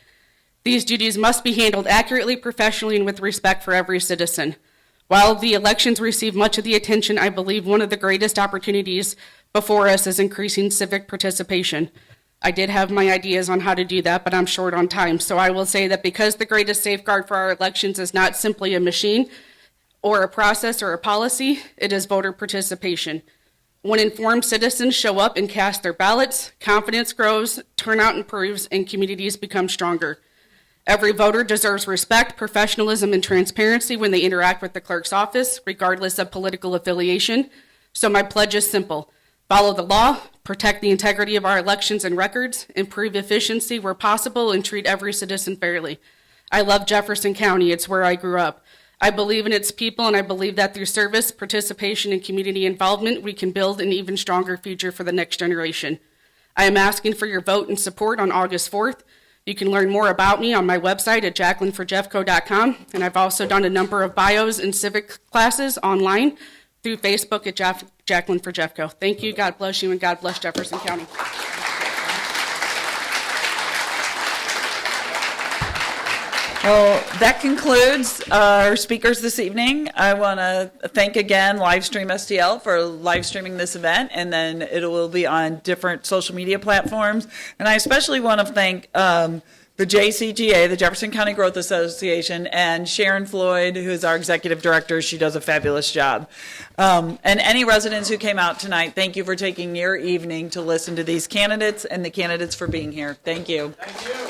These duties must be handled accurately, professionally, and with respect for every citizen. While the elections receive much of the attention, I believe one of the greatest opportunities before us is increasing civic participation. I did have my ideas on how to do that, but I'm short on time. So I will say that because the greatest safeguard for our elections is not simply a machine or a process or a policy, it is voter participation. When informed citizens show up and cast their ballots, confidence grows, turnout improves, and communities become stronger. Every voter deserves respect, professionalism, and transparency when they interact with the clerk's office, regardless of political affiliation. So my pledge is simple. Follow the law, protect the integrity of our elections and records, improve efficiency where possible, and treat every citizen fairly. I love Jefferson County. It's where I grew up. I believe in its people, and I believe that through service, participation, and community involvement, we can build an even stronger future for the next generation. I am asking for your vote and support on August 4th. You can learn more about me on my website at jacquelineforjeffco.com, and I've also done a number of bios and civic classes online through Facebook at Jacqueline for Jeffco. Thank you, God bless you, and God bless Jefferson County. Well, that concludes our speakers this evening. I want to thank again Livestream STL for live streaming this event, and then it will be on different social media platforms. And I especially want to thank the JCGA, the Jefferson County Growth Association, and Sharon Floyd, who is our executive director. She does a fabulous job. And any residents who came out tonight, thank you for taking your evening to listen to these candidates, and the candidates for being here. Thank you. Thank you.